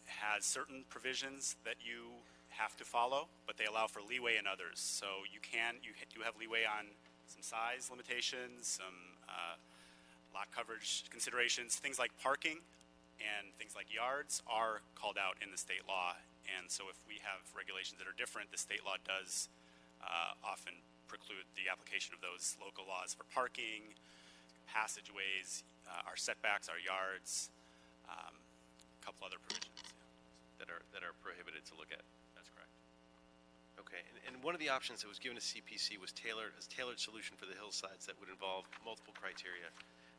has certain provisions that you have to follow, but they allow for leeway in others. So you do have leeway on some size limitations, some lot coverage considerations. Things like parking and things like yards are called out in the state law. And so if we have regulations that are different, the state law does often preclude the application of those local laws for parking, passageways, our setbacks, our yards, a couple other provisions that are prohibited to look at. That's correct. Okay, and one of the options that was given to CPC was tailored solution for the hillsides that would involve multiple criteria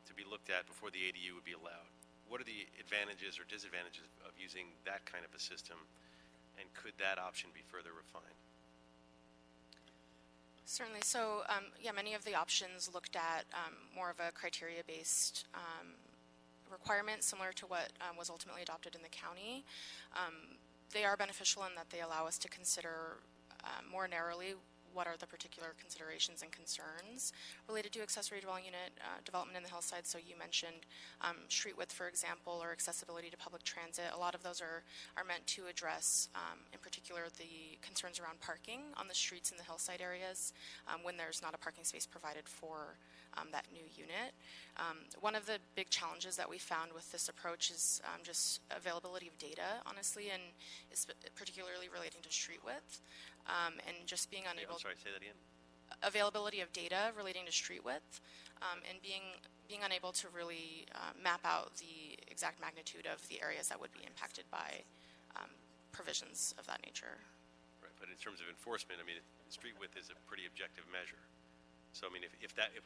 to be looked at before the ADU would be allowed. What are the advantages or disadvantages of using that kind of a system, and could that option be further refined? Certainly. So, many of the options looked at more of a criteria-based requirement, similar to what was ultimately adopted in the county. They are beneficial in that they allow us to consider more narrowly what are the particular considerations and concerns related to accessory dwelling unit development in the hillside. So you mentioned street width, for example, or accessibility to public transit. A lot of those are meant to address, in particular, the concerns around parking on the streets in the hillside areas when there's not a parking space provided for that new unit. One of the big challenges that we found with this approach is just availability of data, honestly, and particularly relating to street width, and just being unable. I'm sorry, say that again. Availability of data relating to street width, and being unable to really map out the exact magnitude of the areas that would be impacted by provisions of that nature. Right, but in terms of enforcement, I mean, street width is a pretty objective measure. So I mean, if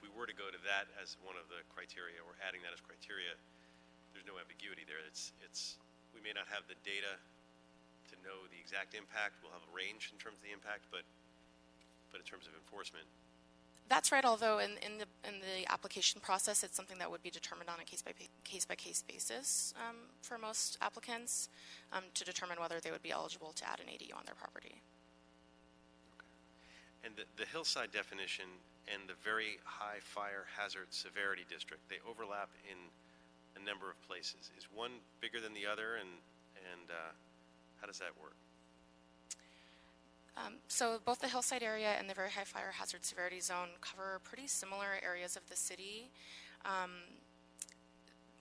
we were to go to that as one of the criteria, or adding that as criteria, there's no ambiguity there. We may not have the data to know the exact impact. We'll have a range in terms of the impact, but in terms of enforcement. That's right. Although in the application process, it's something that would be determined on a case by case basis for most applicants to determine whether they would be eligible to add an ADU on their property. And the hillside definition and the very high fire hazard severity district, they overlap in a number of places. Is one bigger than the other, and how does that work? So both the hillside area and the very high fire hazard severity zone cover pretty similar areas of the city.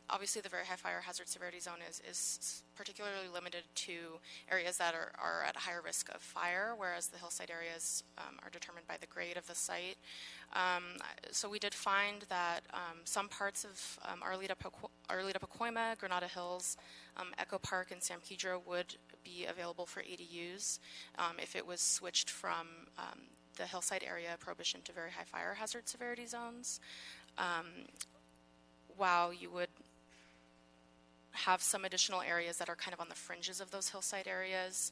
Obviously, the very high fire hazard severity zone is particularly limited to areas that are at a higher risk of fire, whereas the hillside areas are determined by the grade of the site. So we did find that some parts of Arleta, Pacoima, Granada Hills, Echo Park, and San Pedro would be available for ADUs if it was switched from the hillside area prohibition to very high fire hazard severity zones. While you would have some additional areas that are kind of on the fringes of those hillside areas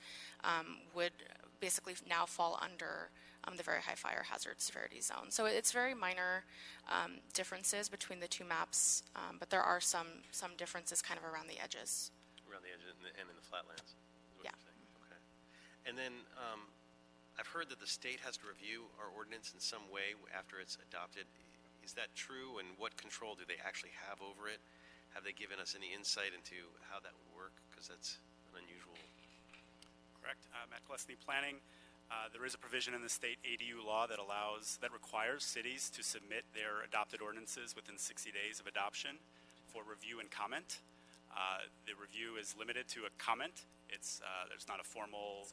would basically now fall under the very high fire hazard severity zone. So it's very minor differences between the two maps, but there are some differences kind of around the edges. Around the edges and in the flatlands. Yeah. Okay. And then I've heard that the state has to review our ordinance in some way after it's adopted. Is that true, and what control do they actually have over it? Have they given us any insight into how that would work? Because that's an unusual. Correct. At Gillespie Planning, there is a provision in the state ADU law that requires cities to submit their adopted ordinances within 60 days of adoption for review and comment. The review is limited to a comment. There's not a formal,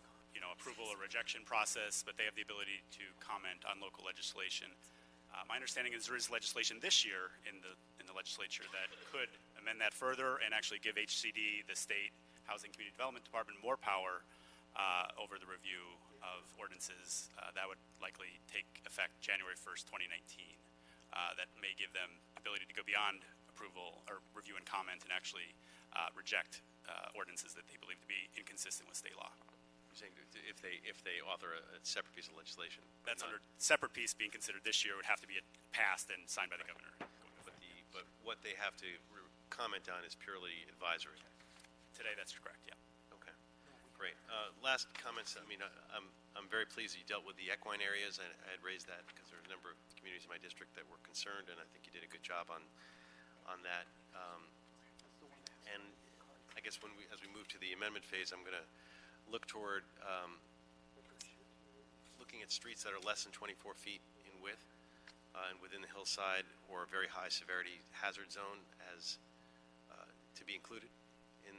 approval or rejection process, but they have the ability to comment on local legislation. My understanding is there is legislation this year in the legislature that could amend that further and actually give HCD, the state Housing Community Development Department, more power over the review of ordinances. That would likely take effect January 1st, 2019. That may give them ability to go beyond approval or review and comment and actually reject ordinances that they believe to be inconsistent with state law. You're saying if they author a separate piece of legislation? That's under separate piece being considered this year would have to be passed and signed by the governor. But what they have to comment on is purely advisory. Today, that's correct. Yeah. Okay. Great. Last comments. I mean, I'm very pleased that you dealt with the equine areas. I had raised that because there are a number of communities in my district that were concerned, and I think you did a good job on that. And I guess as we move to the amendment phase, I'm going to look toward looking at streets that are less than 24 feet in width and within the hillside or very high severity hazard zone as to be included in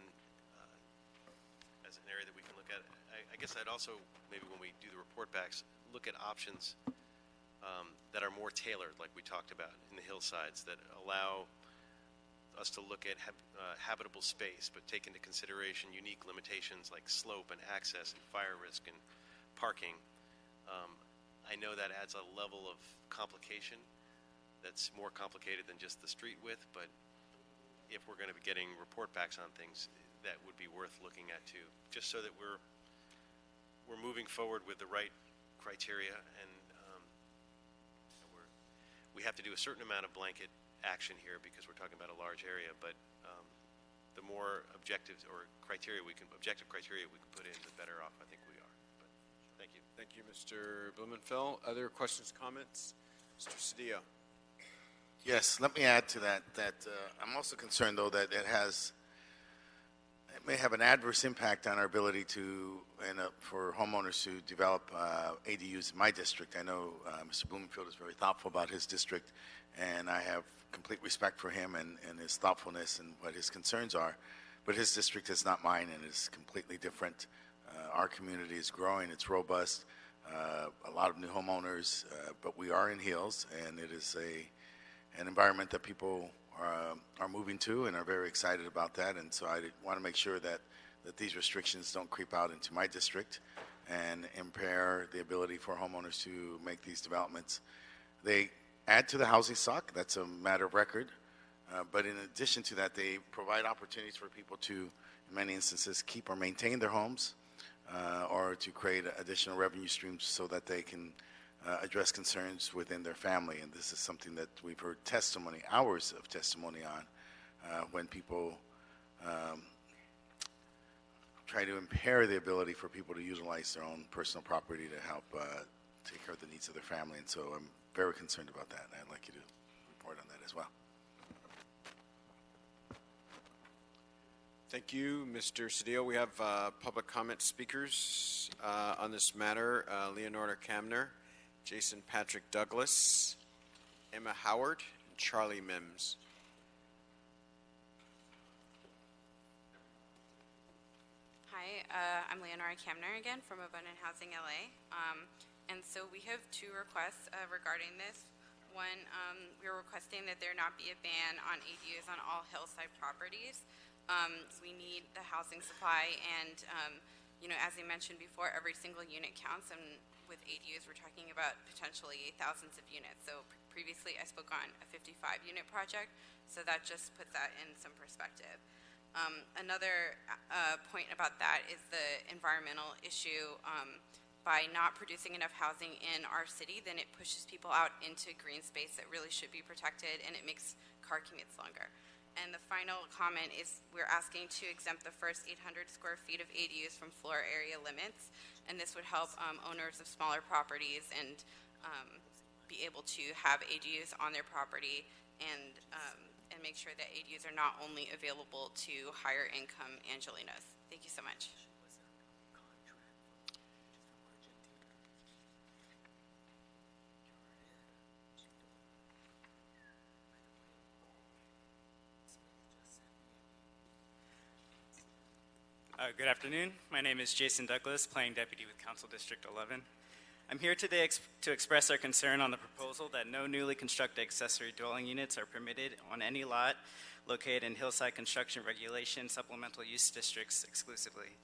as an area that we can look at. I guess I'd also, maybe when we do the report backs, look at options that are more tailored, like we talked about in the hillsides, that allow us to look at habitable space, but take into consideration unique limitations like slope and access and fire risk and parking. I know that adds a level of complication that's more complicated than just the street width, but if we're going to be getting report backs on things, that would be worth looking at too, just so that we're moving forward with the right criteria, and we have to do a certain amount of blanket action here because we're talking about a large area, but the more objective criteria we can put in, the better off I think we are. But thank you. Thank you, Mr. Blumenfeld. Other questions, comments? Mr. Cedillo. Yes, let me add to that, I'm also concerned, though, that it may have an adverse impact on our ability to, for homeowners to develop ADUs in my district. I know Mr. Blumenfeld is very thoughtful about his district, and I have complete respect for him and his thoughtfulness and what his concerns are. But his district is not mine, and it's completely different. Our community is growing, it's robust, a lot of new homeowners, but we are in Hills, and it is an environment that people are moving to and are very excited about that. And so I want to make sure that these restrictions don't creep out into my district and impair the ability for homeowners to make these developments. They add to the housing stock, that's a matter of record, but in addition to that, they provide opportunities for people to, in many instances, keep or maintain their homes, or to create additional revenue streams so that they can address concerns within their family. And this is something that we've heard testimony, hours of testimony on, when people try to impair the ability for people to utilize their own personal property to help take care of the needs of their family. And so I'm very concerned about that, and I'd like you to report on that as well. Thank you, Mr. Cedillo. We have public comment speakers on this matter. Leonard Campner, Jason Patrick Douglas, Emma Howard, and Charlie Mims. Hi, I'm Leonard Campner again from Abundant Housing LA. And so we have two requests regarding this. One, we're requesting that there not be a ban on ADUs on all Hillside properties. We need the housing supply, and as I mentioned before, every single unit counts, and with ADUs we're talking about potentially thousands of units. So previously I spoke on a 55-unit project, so that just puts that in some perspective. Another point about that is the environmental issue. By not producing enough housing in our city, then it pushes people out into green space that really should be protected, and it makes car commutes longer. And the final comment is we're asking to exempt the first 800 square feet of ADUs from floor area limits, and this would help owners of smaller properties and be able to have ADUs on their property and make sure that ADUs are not only available to higher income Angelinos. Thank you so much. Good afternoon. My name is Jason Douglas, playing deputy with Council District 11. I'm here today to express our concern on the proposal that no newly constructed accessory dwelling units are permitted on any lot located in Hillside Construction Regulation Supplemental Use Districts exclusively.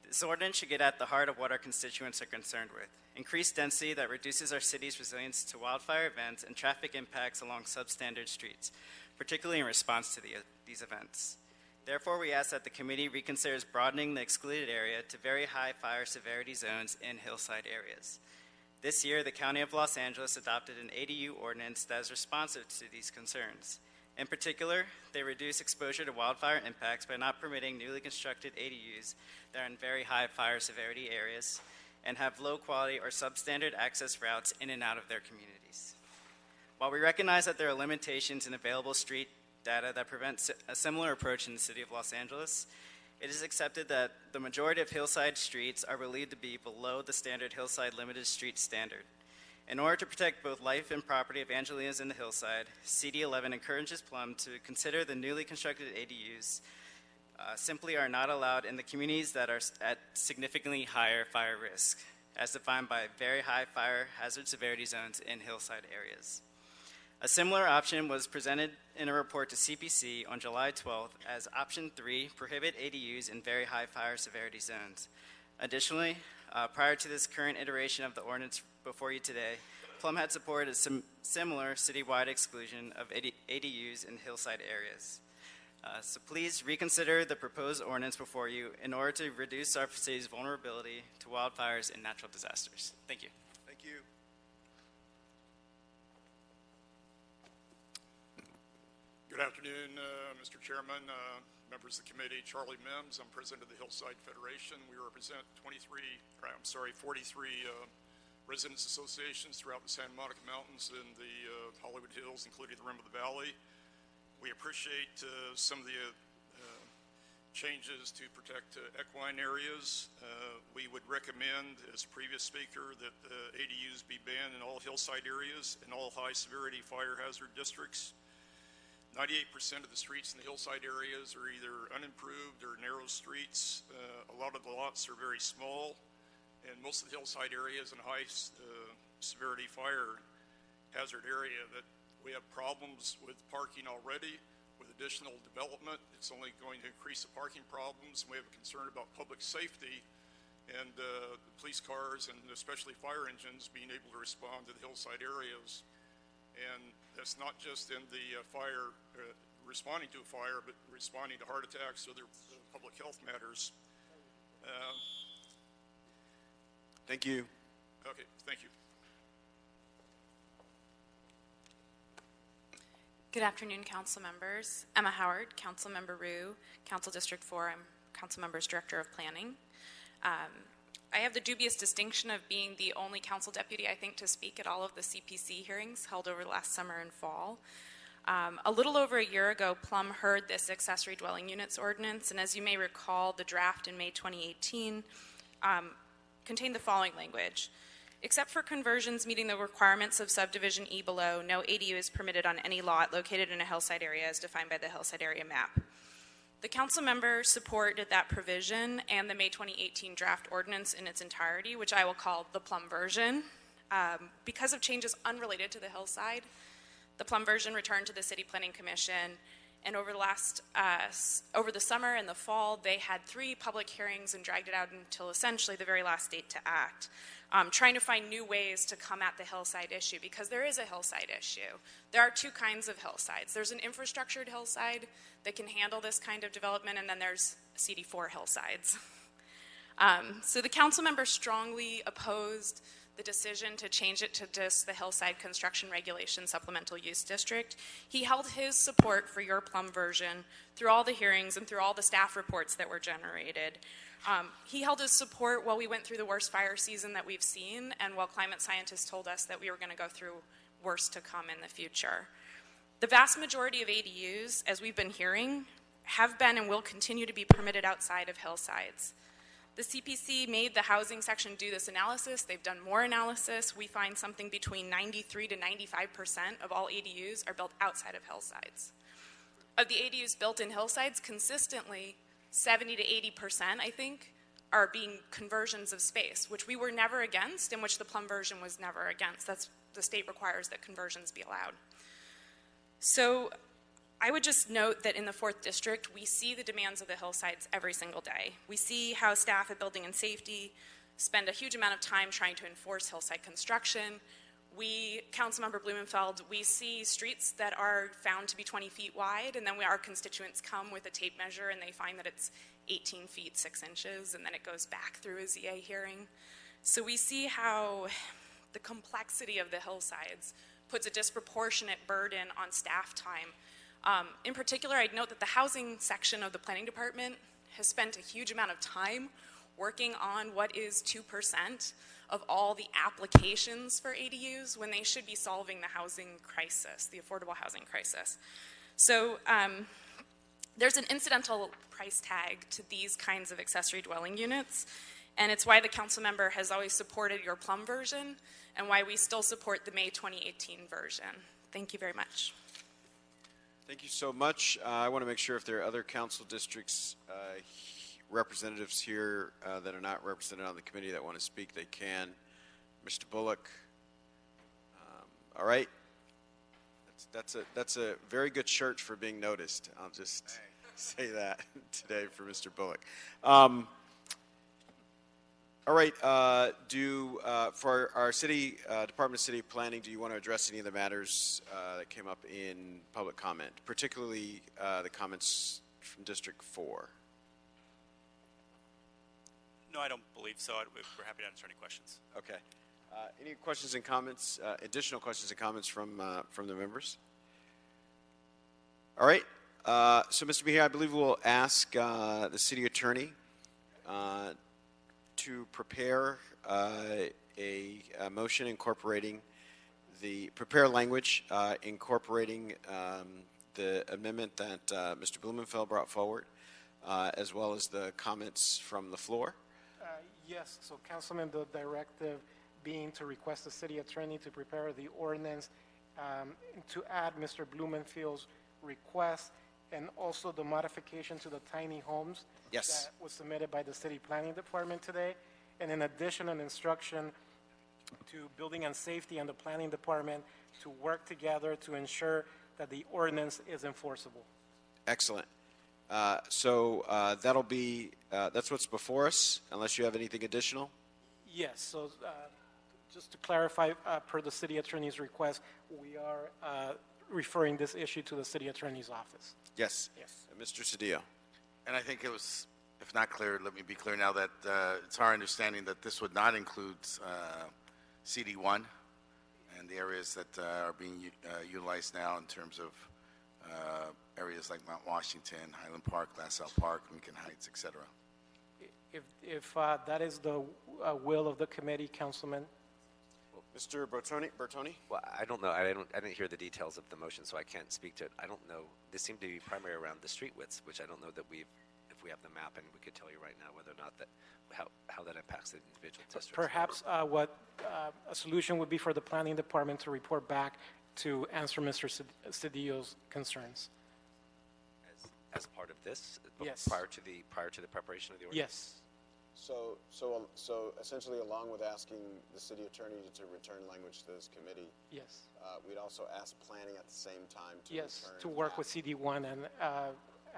This ordinance should get at the heart of what our constituents are concerned with: increased density that reduces our city's resilience to wildfire events and traffic impacts along substandard streets, particularly in response to these events. Therefore, we ask that the committee reconsiders broadening the excluded area to very high fire severity zones in hillside areas. This year, the County of Los Angeles adopted an ADU ordinance that is responsive to these concerns. In particular, they reduce exposure to wildfire impacts by not permitting newly constructed ADUs that are in very high fire severity areas and have low quality or substandard access routes in and out of their communities. While we recognize that there are limitations in available street data that prevent a similar approach in the city of Los Angeles, it is accepted that the majority of hillside streets are believed to be below the standard hillside limited street standard. In order to protect both life and property of Angelinos in the hillside, CD11 encourages Plum to consider the newly constructed ADUs simply are not allowed in the communities that are at significantly higher fire risk, as defined by very high fire hazard severity zones in hillside areas. A similar option was presented in a report to CPC on July 12th as Option 3, prohibit ADUs in very high fire severity zones. Additionally, prior to this current iteration of the ordinance before you today, Plum had supported a similar citywide exclusion of ADUs in hillside areas. So please reconsider the proposed ordinance before you in order to reduce our city's vulnerability to wildfires and natural disasters. Thank you. Thank you. Good afternoon, Mr. Chairman, members of the committee. Charlie Mims, I'm president of the Hillside Federation. We represent 43 residents associations throughout the Santa Monica Mountains and the Hollywood Hills, including the rim of the valley. We appreciate some of the changes to protect equine areas. We would recommend, as previous speaker, that ADUs be banned in all hillside areas and all high-severity fire hazard districts. 98% of the streets in the hillside areas are either unimproved or narrow streets. A lot of the lots are very small, and most of the hillside areas in high-severity fire hazard area that we have problems with parking already. With additional development, it's only going to increase the parking problems. We have a concern about public safety and the police cars and especially fire engines being able to respond to the hillside areas. And that's not just in the fire, responding to a fire, but responding to heart attacks, other public health matters. Thank you. Okay, thank you. Good afternoon, council members. Emma Howard, Council Member Rue, Council District 4. I'm Council Member's Director of Planning. I have the dubious distinction of being the only council deputy, I think, to speak at all of the CPC hearings held over last summer and fall. A little over a year ago, Plum heard this accessory dwelling units ordinance, and as you may recall, the draft in May 2018 contained the following language. Except for conversions meeting the requirements of subdivision E below, no ADU is permitted on any lot located in a hillside area as defined by the hillside area map. The council member supported that provision and the May 2018 draft ordinance in its entirety, which I will call the Plum version. Because of changes unrelated to the hillside, the Plum version returned to the City Planning Commission, and over the summer and the fall, they had 3 public hearings and dragged it out until essentially the very last date to act, trying to find new ways to come at the hillside issue, because there is a hillside issue. There are 2 kinds of hillsides. There's an infrastructured hillside that can handle this kind of development, and then there's CD4 hillsides. So the council member strongly opposed the decision to change it to just the Hillside Construction Regulation Supplemental Use District. He held his support for your Plum version through all the hearings and through all the staff reports that were generated. He held his support while we went through the worst fire season that we've seen, and while climate scientists told us that we were going to go through worse to come in the future. The vast majority of ADUs, as we've been hearing, have been and will continue to be permitted outside of hillsides. The CPC made the housing section do this analysis. They've done more analysis. We find something between 93 to 95% of all ADUs are built outside of hillsides. Of the ADUs built in hillsides, consistently 70 to 80%, I think, are being conversions of space, which we were never against and which the Plum version was never against. That's the state requires that conversions be allowed. So I would just note that in the 4th District, we see the demands of the hillsides every single day. We see how staff at Building and Safety spend a huge amount of time trying to enforce hillside construction. We, Councilmember Blumenfeld, we see streets that are found to be 20 feet wide, and then our constituents come with a tape measure and they find that it's 18 feet 6 inches, and then it goes back through a ZA hearing. So we see how the complexity of the hillsides puts a disproportionate burden on staff time. In particular, I'd note that the housing section of the planning department has spent a huge amount of time working on what is 2% of all the applications for ADUs when they should be solving the housing crisis, the affordable housing crisis. So there's an incidental price tag to these kinds of accessory dwelling units, and it's why the council member has always supported your Plum version and why we still support the May 2018 version. Thank you very much. Thank you so much. I want to make sure if there are other council districts representatives here that are not represented on the committee that want to speak, they can. Mr. Bullock. All right. That's a very good shirt for being noticed. I'll just say that today for Mr. Bullock. All right. For our city Department of City Planning, do you want to address any of the matters that came up in public comment, particularly the comments from District 4? No, I don't believe so. We're happy to answer any questions. Okay. Any questions and comments? Additional questions and comments from the members? All right. So, Mr. Mejia, I believe we'll ask the city attorney to prepare a motion incorporating prepare language incorporating the amendment that Mr. Blumenfeld brought forward, as well as the comments from the floor. Yes, so Councilman, the directive being to request the city attorney to prepare the ordinance to add Mr. Blumenfield's request and also the modification to the tiny homes that was submitted by the city planning department today. And in addition, an instruction to building and safety and the planning department to work together to ensure that the ordinance is enforceable. Excellent. So that'll be, that's what's before us, unless you have anything additional? Yes, so just to clarify, per the city attorney's request, we are referring this issue to the city attorney's office. Yes. Yes. Mr. Cedillo. And I think it was, if not clear, let me be clear now that it's our understanding that this would not include CD1 and the areas that are being utilized now in terms of areas like Mount Washington, Highland Park, LaSalle Park, Lincoln Heights, etc. If that is the will of the committee, Councilman. Mr. Bertoni? Well, I don't know. I didn't hear the details of the motion, so I can't speak to it. I don't know. This seemed to be primarily around the street widths, which I don't know that if we have the map, and we could tell you right now whether or not that how that impacts the individual districts. Perhaps what a solution would be for the planning department to report back to answer Mr. Cedillo's concerns. As part of this, yes. Prior to the preparation of the ordinance. Yes. So essentially, along with asking the city attorney to return language to this committee, yes, we'd also ask planning at the same time to yes, return to work with CD1 and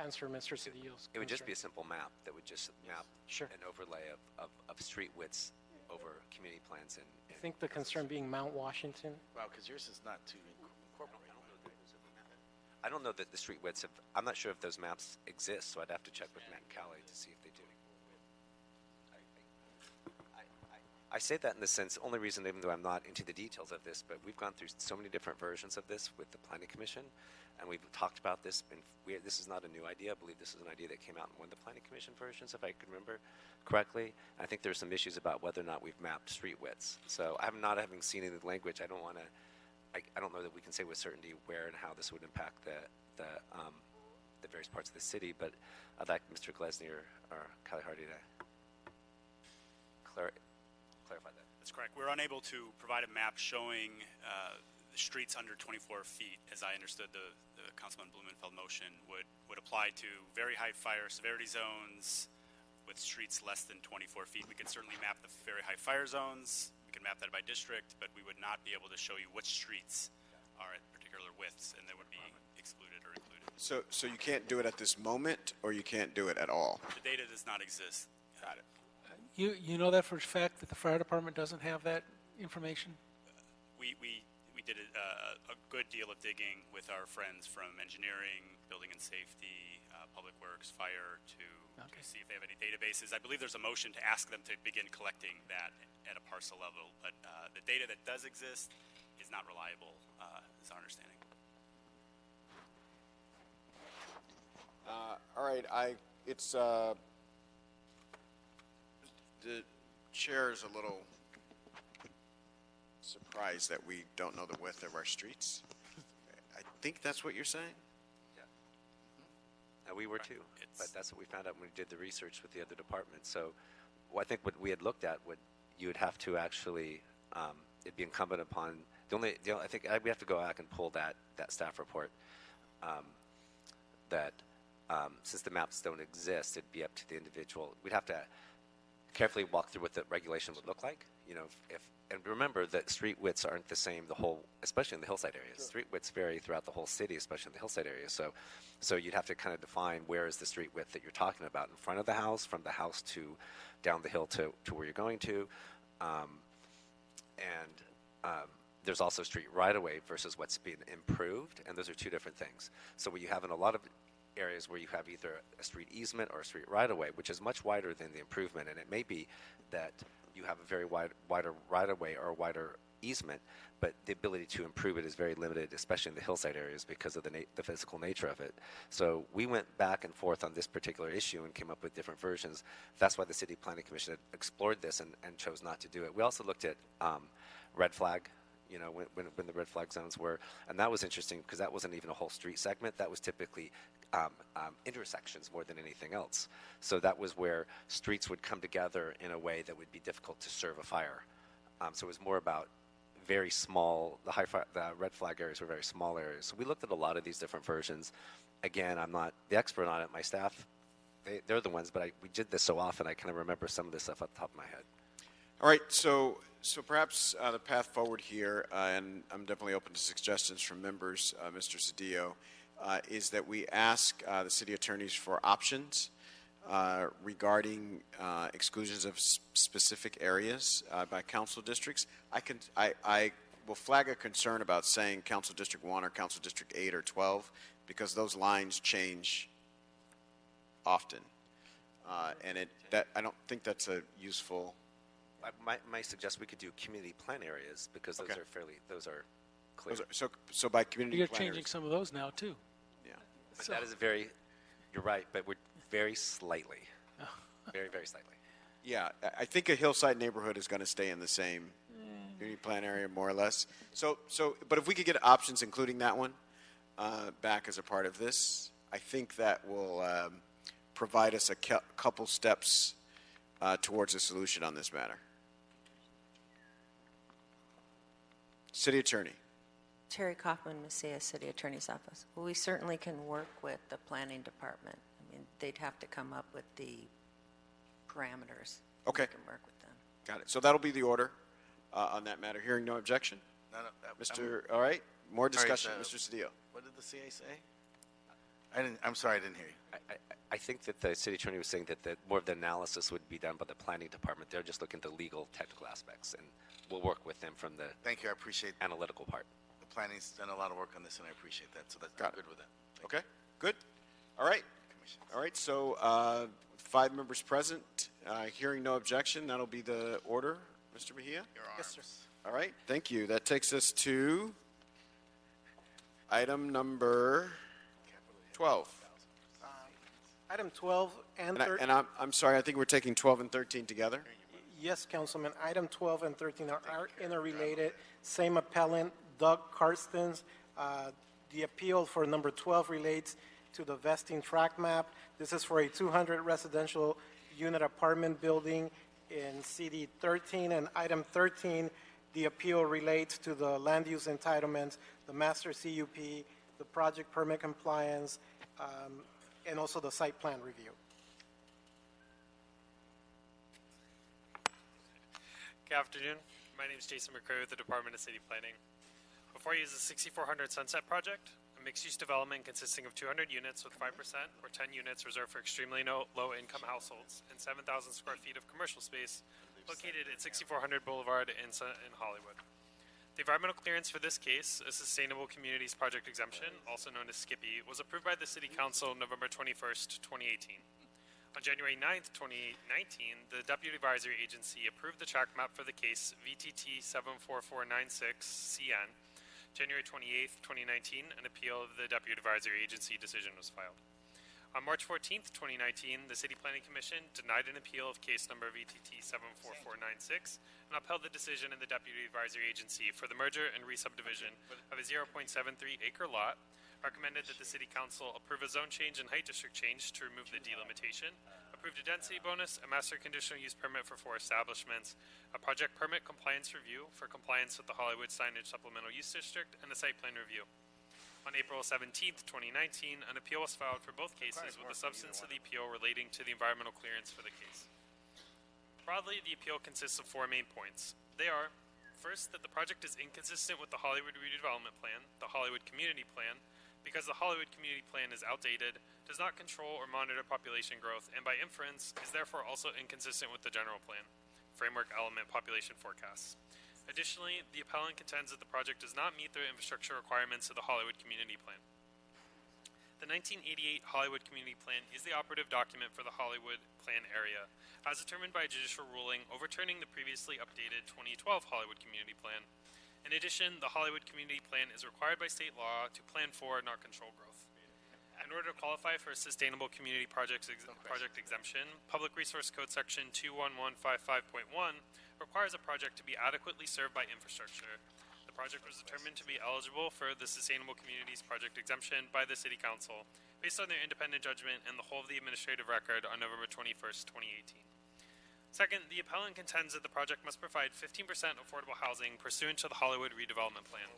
answer Mr. Cedillo's. It would just be a simple map that would just map an overlay of street widths over community plans. And I think the concern being Mount Washington. Wow, because yours is not too incorporated. I don't know that the street widths have. I'm not sure if those maps exist, so I'd have to check with Matt and Callie to see if they do. I say that in the sense, only reason, even though I'm not into the details of this, but we've gone through so many different versions of this with the Planning Commission, and we've talked about this, and this is not a new idea. I believe this is an idea that came out in one of the Planning Commission versions, if I can remember correctly. I think there's some issues about whether or not we've mapped street widths. So I'm not having seen any language. I don't want to, I don't know that we can say with certainty where and how this would impact the various parts of the city, but I'd like Mr. Glesney or Callie Hardy to clarify that. That's correct. We're unable to provide a map showing the streets under 24 feet, as I understood the Councilman Blumenfeld motion would apply to very high fire severity zones with streets less than 24 feet. We could certainly map the very high fire zones. We can map that by district, but we would not be able to show you which streets are at particular widths, and they would be excluded or included. So you can't do it at this moment, or you can't do it at all? The data does not exist. Got it. You know that for a fact that the fire department doesn't have that information? We did a good deal of digging with our friends from engineering, building and safety, public works, fire to see if they have any databases. I believe there's a motion to ask them to begin collecting that at a parcel level, but the data that does exist is not reliable, is our understanding. All right, the chair is a little surprised that we don't know the width of our streets. I think that's what you're saying? Yeah. We were too, but that's what we found out when we did the research with the other departments. So I think what we had looked at, you would have to actually, it'd be incumbent upon, I think we have to go back and pull that staff report that since the maps don't exist, it'd be up to the individual. We'd have to carefully walk through what the regulation would look like. And remember that street widths aren't the same especially in the hillside areas. Sure. Street widths vary throughout the whole city, especially in the hillside areas. So you'd have to kind of define where is the street width that you're talking about, in front of the house, from the house to down the hill to where you're going to. There's also street right-of-way versus what's being improved, and those are two different things. So what you have in a lot of areas where you have either a street easement or a street right-of-way, which is much wider than the improvement, and it may be that you have a very wider right-of-way or a wider easement, but the ability to improve it is very limited, especially in the hillside areas because of the physical nature of it. So we went back and forth on this particular issue and came up with different versions. That's why the City Planning Commission had explored this and chose not to do it. We also looked at red flag, you know, when the red flag zones were, and that was interesting because that wasn't even a whole street segment. That was typically intersections more than anything else. So that was where streets would come together in a way that would be difficult to serve a fire. So it was more about very small, the red flag areas were very small areas. So we looked at a lot of these different versions. Again, I'm not the expert on it. My staff, they're the ones, but we did this so often, I kind of remember some of this stuff off the top of my head. All right, so perhaps the path forward here, and I'm definitely open to suggestions from members, Mr. Cedillo, is that we ask the city attorneys for options regarding exclusions of specific areas by council districts. I will flag a concern about saying Council District 1 or Council District 8 or 12 because those lines change often. And I don't think that's a useful... I might suggest we could do community plan areas because those are clear. So by community You're plan changing areas. some of those now too. Yeah. But that is you're right, but we're very slightly. Very, very slightly. Yeah, I think a hillside neighborhood is going to stay in the same community plan area, more or less. But if we could get options, including that one, back as a part of this, I think that will provide us a couple steps towards a solution on this matter. City Attorney. Terry Kaufman, Messiah City Attorney's Office. Well, we certainly can work with the planning department. I mean, they'd have to come up with the parameters. Okay. We can work with them. Got it. So that'll be the order on that matter. Hearing no objection? No, Mr. All right. More discussion. Mr. Cedillo. What did the CA say? I'm sorry, I didn't hear you. I think that the city attorney was saying that more of the analysis would be done by the planning department. They're just looking at the legal, technical aspects, and we'll work with them from the Thank you, I appreciate analytical part. The planning's done a lot of work on this, and I appreciate that, so I'm good with that. Okay. Good. All right. All right. So 5 members present. Hearing no objection, that'll be the order. Mr. Mejia? Yes, sir. All right. Thank you. That takes us to item number 12. Item 12 and 13. And I'm sorry, I think we're taking 12 and 13 together. Yes, Councilman. Item 12 and 13 are interrelated. Same appellant, Doug Karstens. The appeal for number 12 relates to the vesting tract map. This is for a 200 residential unit apartment building in CD 13. And item 13, the appeal relates to the land use entitlements, the master CUP, the project permit compliance, and also the site plan review. Good afternoon. My name is Jason McCray with the Department of City Planning. Before you is the 6400 Sunset Project, a mixed-use development consisting of 200 units with 5% or 10 units reserved for extremely low-income households and 7,000 square feet of commercial space located at 6400 Boulevard in Hollywood. The environmental clearance for this case, a Sustainable Communities Project Exemption, also known as SCIPPY, was approved by the City Council November 21st, 2018. On January 9th, 2019, the Deputy Advisory Agency approved the tract map for the case VTT 74496-CN. January 28th, 2019, an appeal of the Deputy Advisory Agency decision was filed. On March 14th, 2019, the City Planning Commission denied an appeal of case number VTT 74496 and upheld the decision in the Deputy Advisory Agency for the merger and re-subdivision of a 0.73-acre lot, recommended that the City Council approve a zone change and height district change to remove the delimitation, approved a density bonus, a master conditional use permit for 4 establishments, a project permit compliance review for compliance with the Hollywood Signage Supplemental Use District, and a site plan review. On April 17th, 2019, an appeal was filed for both cases with the substance of the appeal relating to the environmental clearance for the case. Broadly, the appeal consists of 4 main points. They are, first, that the project is inconsistent with the Hollywood Redevelopment Plan, the Hollywood Community Plan, because the Hollywood Community Plan is outdated, does not control or monitor population growth, and by inference, is therefore also inconsistent with the General Plan, Framework Element Population Forecasts. Additionally, the appellant contends that the project does not meet the infrastructure requirements of the Hollywood Community Plan. The 1988 Hollywood Community Plan is the operative document for the Hollywood Plan area, as determined by a judicial ruling overturning the previously updated 2012 Hollywood Community Plan. In addition, the Hollywood Community Plan is required by state law to plan for, not control, growth. In order to qualify for a Sustainable Community Project exemption, Public Resource Code Section 21155.1 requires a project to be adequately served by infrastructure. The project was determined to be eligible for the Sustainable Communities Project exemption by the City Council, based on their independent judgment and the whole of the administrative record on November 21st, 2018. Second, the appellant contends that the project must provide 15% affordable housing pursuant to the Hollywood Redevelopment Plan.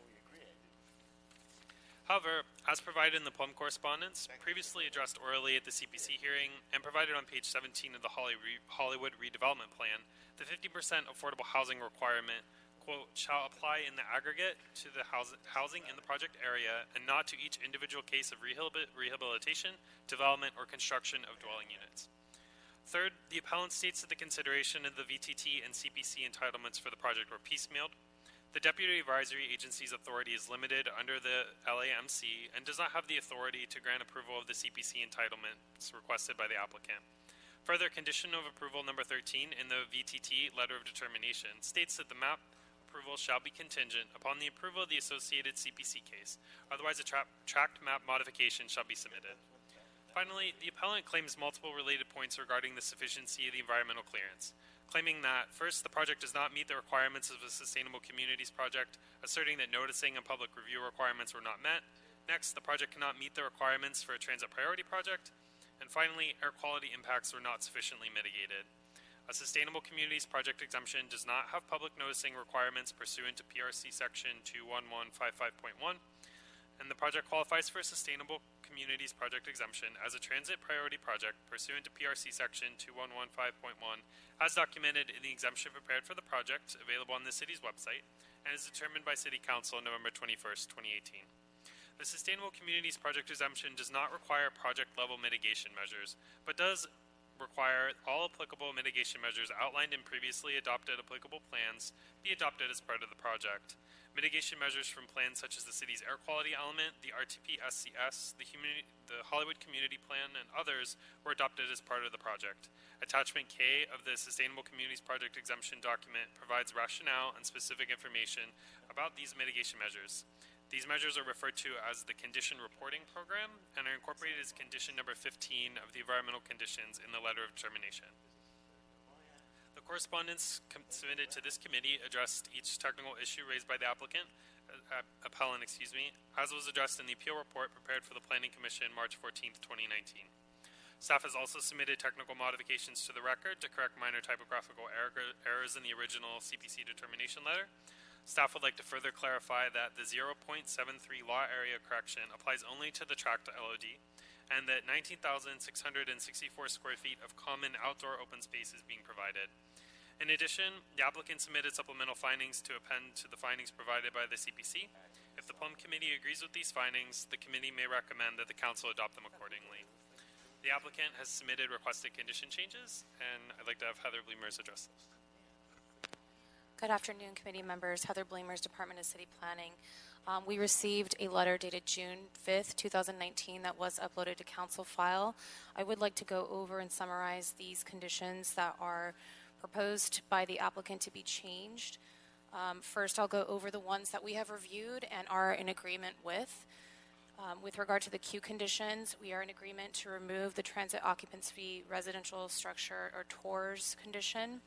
However, as provided in the Plum correspondence, previously addressed orally at the CPC hearing, and provided on page 17 of the Hollywood Redevelopment Plan, the 50% affordable housing requirement, quote, shall apply in the aggregate to the housing in the project area and not to each individual case of rehabilitation, development, or construction of dwelling units. Third, the appellant states that the consideration of the VTT and CPC entitlements for the project were piecemealed. The Deputy Advisory Agency's authority is limited under the LAMC and does not have the authority to grant approval of the CPC entitlements requested by the applicant. Further, condition of approval number 13 in the VTT letter of determination states that the map approval shall be contingent upon the approval of the associated CPC case. Otherwise, a tract map modification shall be submitted. Finally, the appellant claims multiple related points regarding the sufficiency of the environmental clearance, claiming that, first, the project does not meet the requirements of a Sustainable Communities project, asserting that noticing and public review requirements were not met. Next, the project cannot meet the requirements for a transit priority project. And finally, air quality impacts were not sufficiently mitigated. A Sustainable Communities project exemption does not have public noticing requirements pursuant to PRC Section 21155.1, and the project qualifies for a Sustainable Communities project exemption as a transit priority project pursuant to PRC Section 2115.1, as documented in the exemption prepared for the project available on the city's website and is determined by City Council on November 21st, 2018. The Sustainable Communities project exemption does not require project-level mitigation measures, but does require all applicable mitigation measures outlined in previously adopted applicable plans be adopted as part of the project. Mitigation measures from plans such as the city's air quality element, the RTP SCS, the Hollywood Community Plan, and others were adopted as part of the project. Attachment K of the Sustainable Communities Project exemption document provides rationale and specific information about these mitigation measures. These measures are referred to as the Condition Reporting Program and are incorporated as condition number 15 of the environmental conditions in the letter of determination. The correspondence submitted to this committee addressed each technical issue raised by the appellant, as was addressed in the appeal report prepared for the Planning Commission March 14th, 2019. Staff has also submitted technical modifications to the record to correct minor typographical errors in the original CPC determination letter. Staff would like to further clarify that the 0.73 law area correction applies only to the tract LOD, and that 19,664 square feet of common outdoor open space is being provided. In addition, the applicant submitted supplemental findings to append to the findings provided by the CPC. If the Plum Committee agrees with these findings, the committee may recommend that the council adopt them accordingly. The applicant has submitted requested condition changes, and I'd like to have Heather Bleemers address those. Good afternoon, committee members. Heather Bleemers, Department of City Planning. We received a letter dated June 5th, 2019 that was uploaded to council file. I would like to go over and summarize these conditions that are proposed by the applicant to be changed. First, I'll go over the ones that we have reviewed and are in agreement with. With regard to the Q conditions, we are in agreement to remove the transit occupancy residential structure or TORS condition.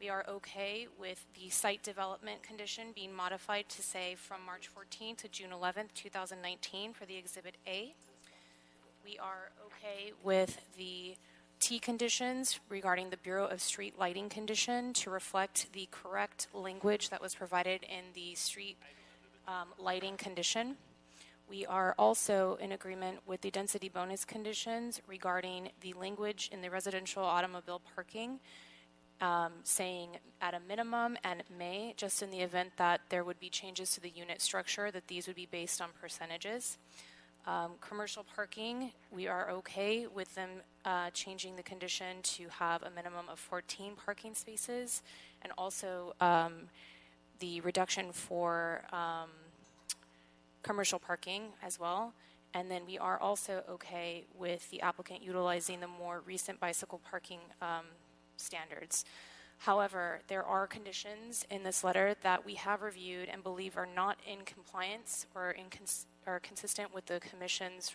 We are okay with the site development condition being modified to say from March 14th to June 11th, 2019 for the Exhibit A. We are okay with the T conditions regarding the Bureau of Street Lighting condition to reflect the correct language that was provided in the street lighting condition. We are also in agreement with the density bonus conditions regarding the language in the residential automobile parking saying at a minimum and may, just in the event that there would be changes to the unit structure, that these would be based on percentages. Commercial parking, we are okay with them changing the condition to have a minimum of 14 parking spaces, and also the reduction for commercial parking as well. And then we are also okay with the applicant utilizing the more recent bicycle parking standards. However, there are conditions in this letter that we have reviewed and believe are not in compliance or are consistent with the Commission's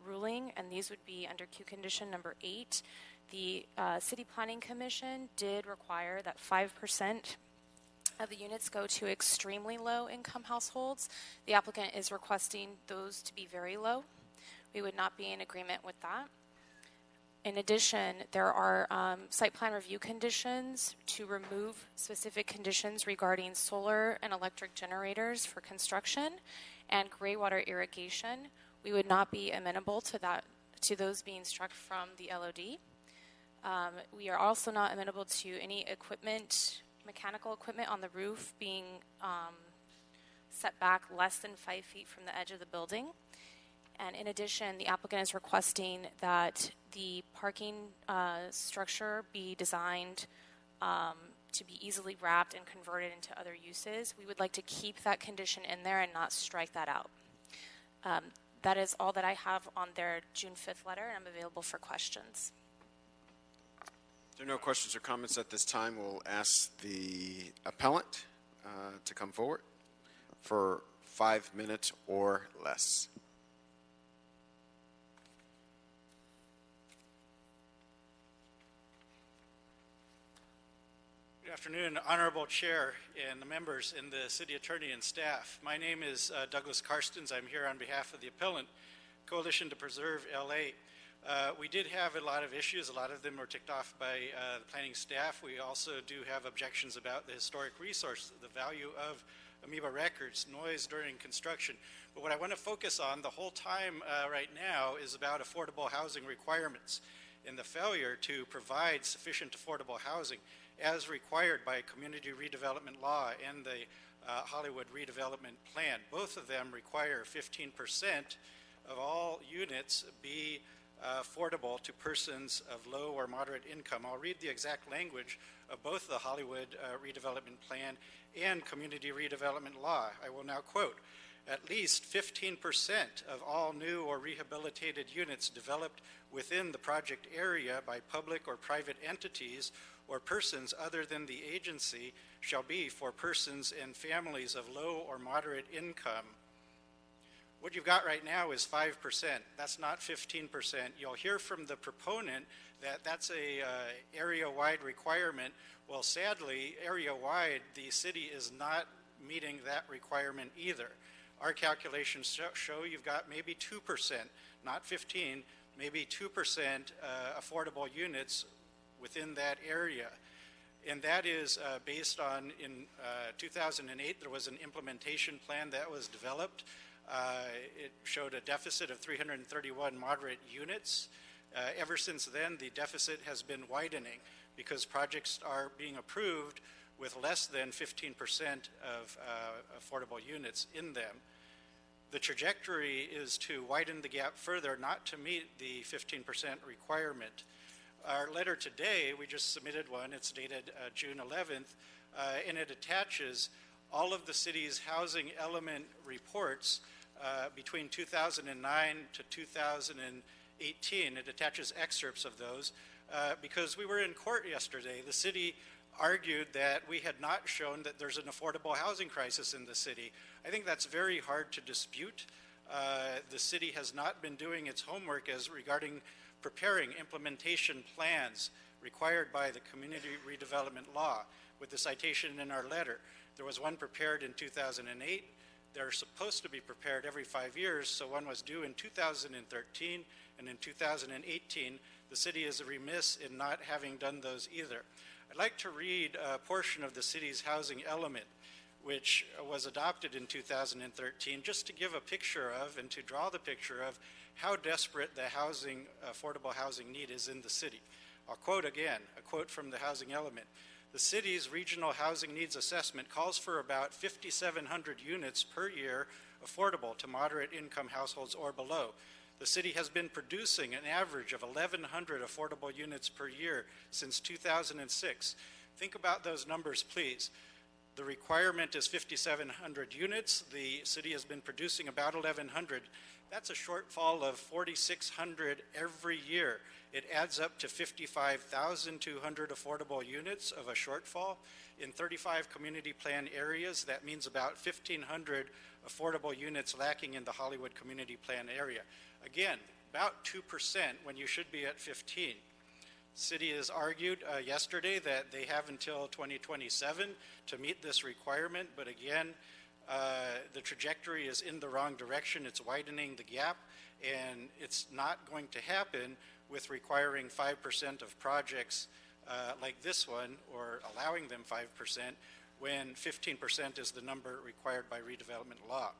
ruling, and these would be under Q condition number 8. The City Planning Commission did require that 5% of the units go to extremely low income households. The applicant is requesting those to be very low. We would not be in agreement with that. In addition, there are site plan review conditions to remove specific conditions regarding solar and electric generators for construction and gray water irrigation. We would not be amenable to that, to those being struck from the LOD. We are also not amenable to any equipment, mechanical equipment on the roof being set back less than 5 feet from the edge of the building. And in addition, the applicant is requesting that the parking structure be designed to be easily wrapped and converted into other uses. We would like to keep that condition in there and not strike that out. That is all that I have on their June 5th letter, and I'm available for questions. If there are no questions or comments at this time, we'll ask the appellant to come forward for 5 minutes or less. Good afternoon, Honorable Chair and the members and the City Attorney and staff. My name is Douglas Karstens. I'm here on behalf of the appellant, Coalition to Preserve LA. We did have a lot of issues. A lot of them were ticked off by the planning staff. We also do have objections about the historic resource, the value of amoeba records, noise during construction. But what I want to focus on the whole time right now is about affordable housing requirements and the failure to provide sufficient affordable housing as required by Community Redevelopment Law and the Hollywood Redevelopment Plan. Both of them require 15% of all units be affordable to persons of low or moderate income. I'll read the exact language of both the Hollywood Redevelopment Plan and Community Redevelopment Law. I will now quote, "At least 15% of all new or rehabilitated units developed within the project area by public or private entities or persons other than the agency shall be for persons and families of low or moderate income." What you've got right now is 5%. That's not 15%. You'll hear from the proponent that that's a area-wide requirement. Well, sadly, area-wide, the city is not meeting that requirement either. Our calculations show you've got maybe 2%, not 15, maybe 2% affordable units within that area. And that is based on, in 2008, there was an implementation plan that was developed. It showed a deficit of 331 moderate units. Ever since then, the deficit has been widening because projects are being approved with less than 15% of affordable units in them. The trajectory is to widen the gap further, not to meet the 15% requirement. Our letter today, we just submitted one, it's dated June 11th, and it attaches all of the city's housing element reports between 2009 to 2018. It attaches excerpts of those because we were in court yesterday. The city argued that we had not shown that there's an affordable housing crisis in the city. I think that's very hard to dispute. The city has not been doing its homework as regarding preparing implementation plans required by the Community Redevelopment Law with the citation in our letter. There was one prepared in 2008. They're supposed to be prepared every 5 years, so one was due in 2013, and in 2018, the city is remiss in not having done those either. I'd like to read a portion of the city's housing element, which was adopted in 2013, just to give a picture of and to draw the picture of how desperate the affordable housing need is in the city. I'll quote again, a quote from the housing element. "The city's regional housing needs assessment calls for about 5,700 units per year affordable to moderate income households or below. The city has been producing an average of 1,100 affordable units per year since 2006. Think about those numbers, please. The requirement is 5,700 units. The city has been producing about 1,100. That's a shortfall of 4,600 every year. It adds up to 55,200 affordable units of a shortfall. In 35 community plan areas, that means about 1,500 affordable units lacking in the Hollywood community plan area. Again, about 2% when you should be at 15. City has argued yesterday that they have until 2027 to meet this requirement, but again, the trajectory is in the wrong direction. It's widening the gap, and it's not going to happen with requiring 5% of projects like this one, or allowing them 5%, when 15% is the number required by redevelopment law.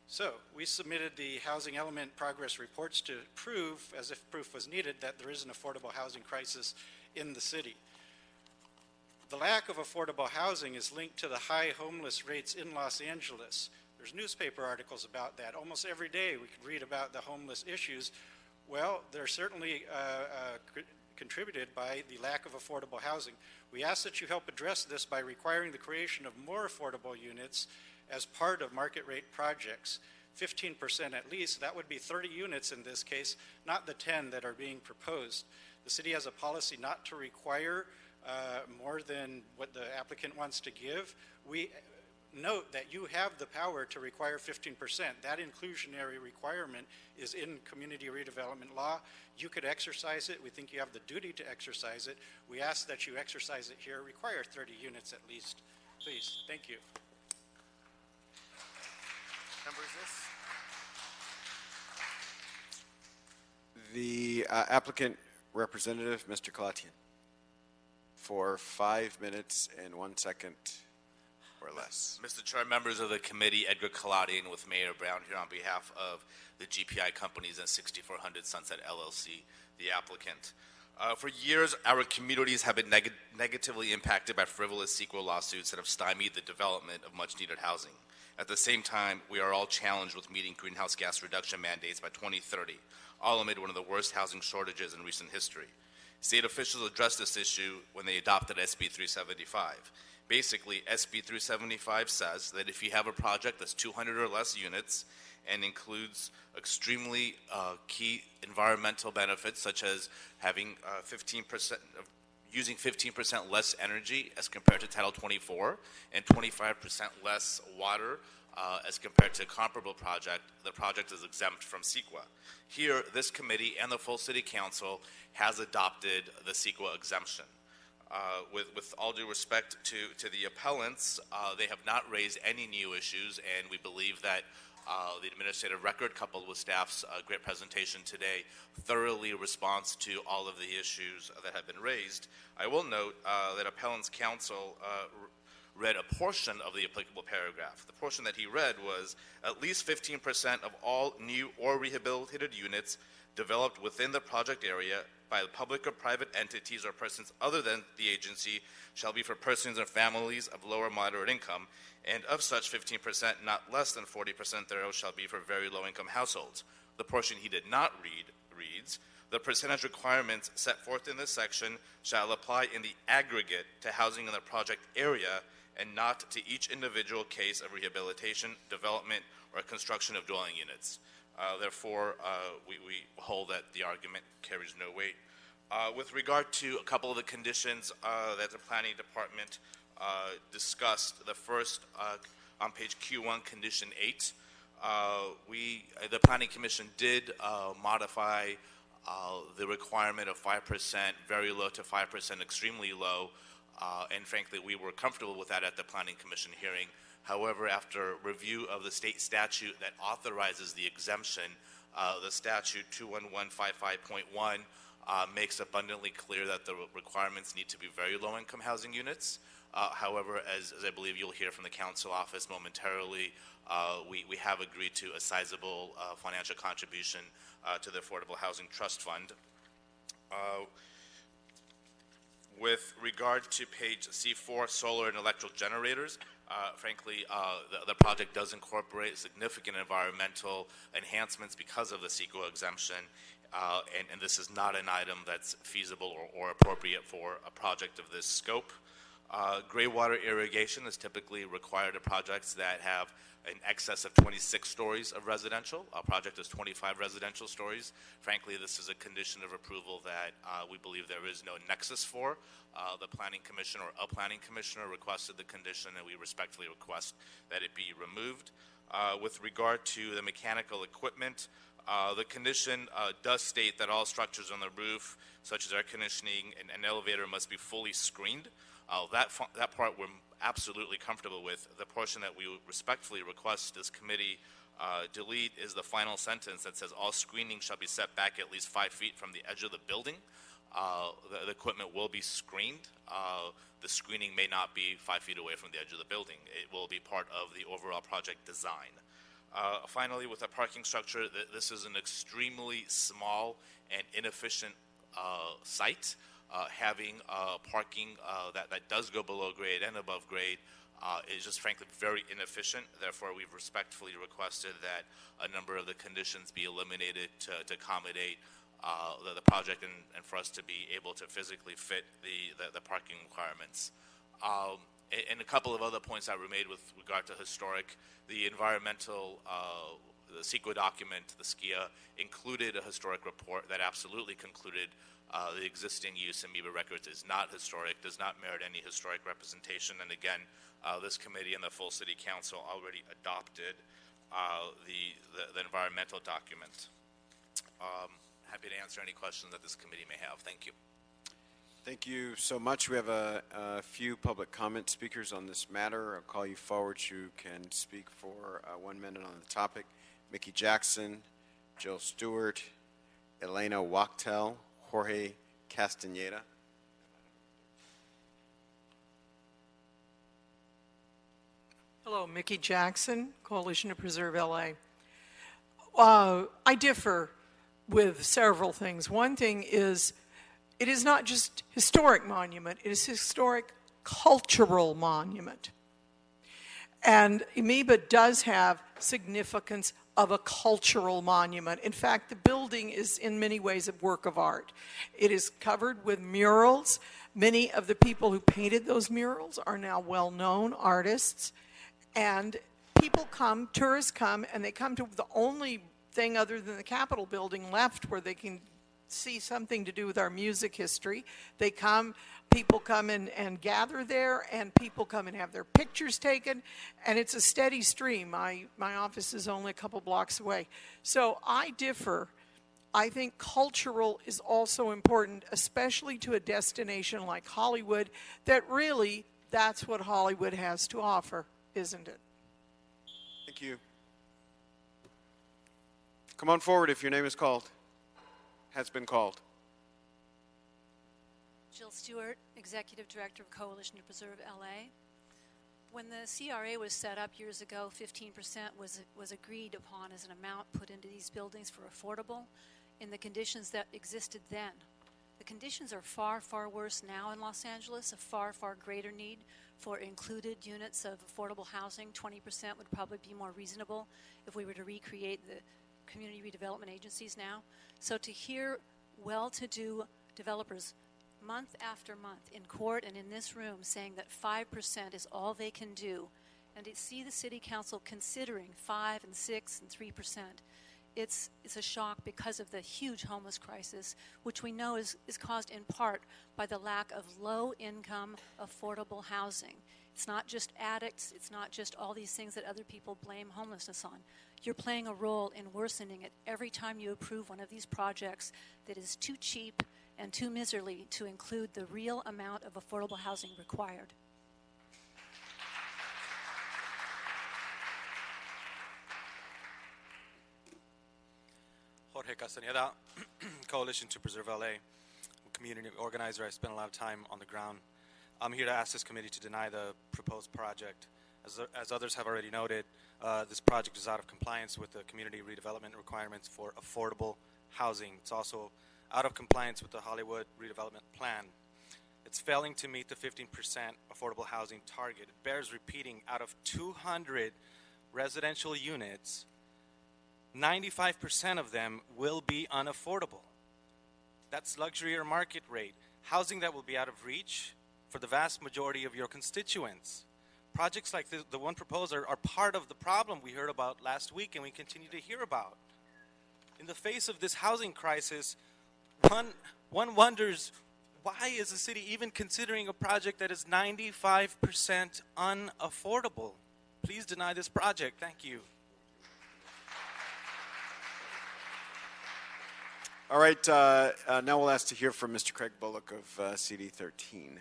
So we submitted the housing element progress reports to prove, as if proof was needed, that there is an affordable housing crisis in the city. The lack of affordable housing is linked to the high homeless rates in Los Angeles. There's newspaper articles about that. Almost every day we could read about the homeless issues. Well, they're certainly contributed by the lack of affordable housing. We ask that you help address this by requiring the creation of more affordable units as part of market rate projects. 15% at least, that would be 30 units in this case, not the 10 that are being proposed. The city has a policy not to require more than what the applicant wants to give. We note that you have the power to require 15%. That inclusionary requirement is in community redevelopment law. You could exercise it. We think you have the duty to exercise it. We ask that you exercise it here. Require 30 units at least. Please, thank you. Number is this? The applicant representative, Mr. Kalatian, for 5 minutes and 1 second or less. Mr. Chair, members of the committee, Edgar Kalatian with Mayor Brown here on behalf of the GPI companies and 6400 Sunset LLC, the applicant. For years, our communities have been negatively impacted by frivolous CEQA lawsuits that have stymied the development of much-needed housing. At the same time, we are all challenged with meeting greenhouse gas reduction mandates by 2030, all amid one of the worst housing shortages in recent history. State officials addressed this issue when they adopted SB 375. Basically, SB 375 says that if you have a project that's 200 or less units and includes extremely key environmental benefits, such as having 15% of using 15% less energy as compared to Title 24 and 25% less water as compared to a comparable project, the project is exempt from CEQA. Here, this committee and the full City Council has adopted the CEQA exemption. With all due respect to the appellants, they have not raised any new issues, and we believe that the administrative record, coupled with staff's great presentation today, thoroughly responds to all of the issues that have been raised. I will note that appellant's counsel read a portion of the applicable paragraph. The portion that he read was, at least 15% of all new or rehabilitated units developed within the project area by the public or private entities or persons other than the agency shall be for persons and families of low or moderate income, and of such 15%, not less than 40% thereof shall be for very low-income households. The portion he did not read reads, the percentage requirements set forth in this section shall apply in the aggregate to housing in the project area and not to each individual case of rehabilitation, development, or construction of dwelling units. Therefore, we hold that the argument carries no weight. With regard to a couple of the conditions that the Planning Department discussed, the first on page Q1, Condition 8, the Planning Commission did modify the requirement of 5%, very low to 5%, extremely low, and frankly, we were comfortable with that at the Planning Commission hearing. However, after review of the state statute that authorizes the exemption, the statute 21155.1 makes abundantly clear that the requirements need to be very low-income housing units. However, as I believe you'll hear from the council office momentarily, we have agreed to a sizable financial contribution to the Affordable Housing Trust Fund. With regard to page C4, solar and electric generators, frankly, the project does incorporate significant environmental enhancements because of the CEQA exemption, and this is not an item that's feasible or appropriate for a project of this scope. Gray water irrigation is typically required to projects that have in excess of 26 stories of residential. Our project is 25 residential stories. Frankly, this is a condition of approval that we believe there is no nexus for. The Planning Commission or a Planning Commissioner requested the condition, and we respectfully request that it be removed. With regard to the mechanical equipment, the condition does state that all structures on the roof, such as air conditioning and an elevator, must be fully screened. That part we're absolutely comfortable with. The portion that we respectfully request this committee delete is the final sentence that says all screening shall be set back at least 5 feet from the edge of the building. The equipment will be screened. The screening may not be 5 feet away from the edge of the building. It will be part of the overall project design. Finally, with the parking structure, this is an extremely small and inefficient site. Having parking that does go below grade and above grade is just frankly very inefficient. Therefore, we've respectfully requested that a number of the conditions be eliminated to accommodate the project and for us to be able to physically fit the parking requirements. And a couple of other points that were made with regard to historic, the environmental, the CEQA document, the SKIA, included a historic report that absolutely concluded the existing use in MEBA records is not historic, does not merit any historic representation. And again, this committee and the full city council already adopted the environmental document. Happy to answer any questions that this committee may have. Thank you. Thank you so much. We have a few public comment speakers on this matter. I'll call you forward. You can speak for 1 minute on the topic. Mickey Jackson, Jill Stewart, Elena Wachtel, Jorge Castaneda. Hello, Mickey Jackson, Coalition to Preserve LA. I differ with several things. One thing is, it is not just historic monument, it is historic cultural monument. And MEBA does have significance of a cultural monument. In fact, the building is in many ways a work of art. It is covered with murals. Many of the people who painted those murals are now well-known artists. And people come, tourists come, and they come to the only thing other than the Capitol building left where they can see something to do with our music history. They come, people come and gather there, and people come and have their pictures taken, and it's a steady stream. My office is only a couple blocks away. So I differ. I think cultural is also important, especially to a destination like Hollywood, that really, that's what Hollywood has to offer, isn't it? Thank you. Come on forward if your name is called. Has been called. Jill Stewart, Executive Director of Coalition to Preserve LA. When the CRA was set up years ago, 15% was agreed upon as an amount put into these buildings for affordable in the conditions that existed then. The conditions are far, far worse now in Los Angeles, a far, far greater need for included units of affordable housing. 20% would probably be more reasonable if we were to recreate the community redevelopment agencies now. So to hear well-to-do developers month after month in court and in this room saying that 5% is all they can do, and to see the city council considering 5 and 6 and 3%, it's a shock because of the huge homeless crisis, which we know is caused in part by the lack of low-income, affordable housing. It's not just addicts, it's not just all these things that other people blame homelessness on. You're playing a role in worsening it every time you approve one of these projects that is too cheap and too miserly to include the real amount of affordable housing required. Jorge Castaneda, Coalition to Preserve LA. I'm a community organizer. I spent a lot of time on the ground. I'm here to ask this committee to deny the proposed project. As others have already noted, this project is out of compliance with the community redevelopment requirements for affordable housing. It's also out of compliance with the Hollywood redevelopment plan. It's failing to meet the 15% affordable housing target. It bears repeating, out of 200 residential units, 95% of them will be unaffordable. That's luxury or market rate. Housing that will be out of reach for the vast majority of your constituents. Projects like the one proposed are part of the problem we heard about last week and we continue to hear about. In the face of this housing crisis, one wonders, why is the city even considering a project that is 95% unaffordable? Please deny this project. Thank you. All right, now we'll ask to hear from Mr. Craig Bullock of CD 13.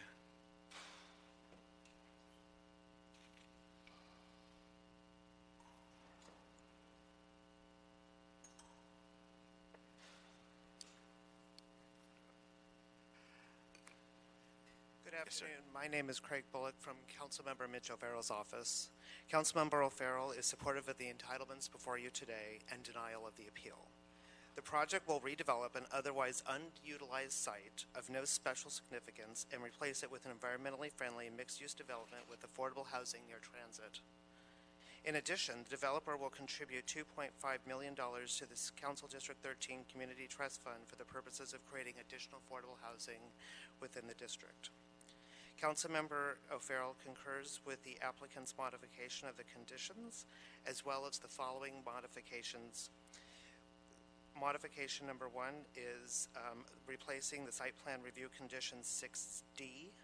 Good afternoon. My name is Craig Bullock from Councilmember Mitch O'Farrell's office. Councilmember O'Farrell is supportive of the entitlements before you today and denial of the appeal. The project will redevelop an otherwise unutilized site of no special significance and replace it with an environmentally friendly mixed-use development with affordable housing near transit. In addition, the developer will contribute $2.5 million to the Council District 13 Community Trust Fund for the purposes of creating additional affordable housing within the district. Councilmember O'Farrell concurs with the applicant's modification of the conditions, as well as the following modifications. Modification number 1 is replacing the site plan review condition 6D,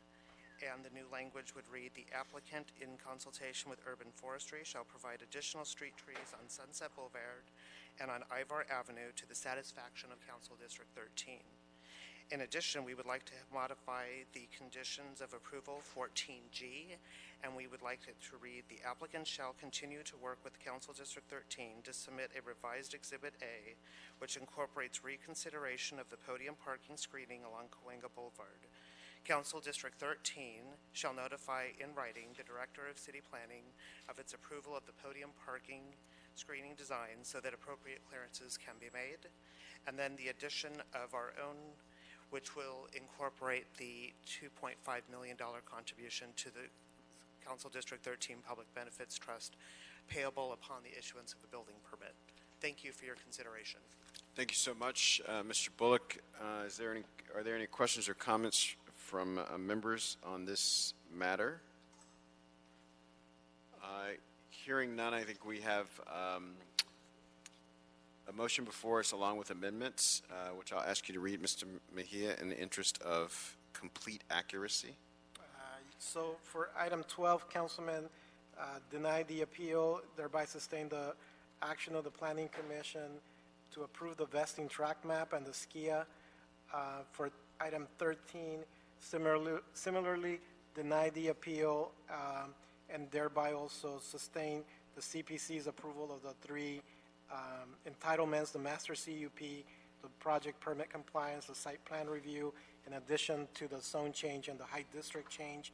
and the new language would read, the applicant in consultation with Urban Forestry shall provide additional street trees on Sunset Boulevard and on Ivar Avenue to the satisfaction of Council District 13. In addition, we would like to modify the conditions of approval 14G, and we would like it to read, the applicant shall continue to work with Council District 13 to submit a revised Exhibit A, which incorporates reconsideration of the podium parking screening along Cahuenga Boulevard. Council District 13 shall notify in writing the Director of City Planning of its approval of the podium parking screening design so that appropriate clearances can be made. And then the addition of our own, which will incorporate the $2.5 million contribution to the Council District 13 Public Benefits Trust payable upon the issuance of a building permit. Thank you for your consideration. Thank you so much, Mr. Bullock. Are there any questions or comments from members on this matter? Hearing none, I think we have a motion before us along with amendments, which I'll ask you to read, Mr. Mejia, in the interest of complete accuracy. So for item 12, Councilman, deny the appeal, thereby sustain the action of the Planning Commission to approve the vesting track map and the SKIA. For item 13, similarly deny the appeal and thereby also sustain the CPC's approval of the 3 entitlements, the master CUP, the project permit compliance, the site plan review, in addition to the zone change and the height district change.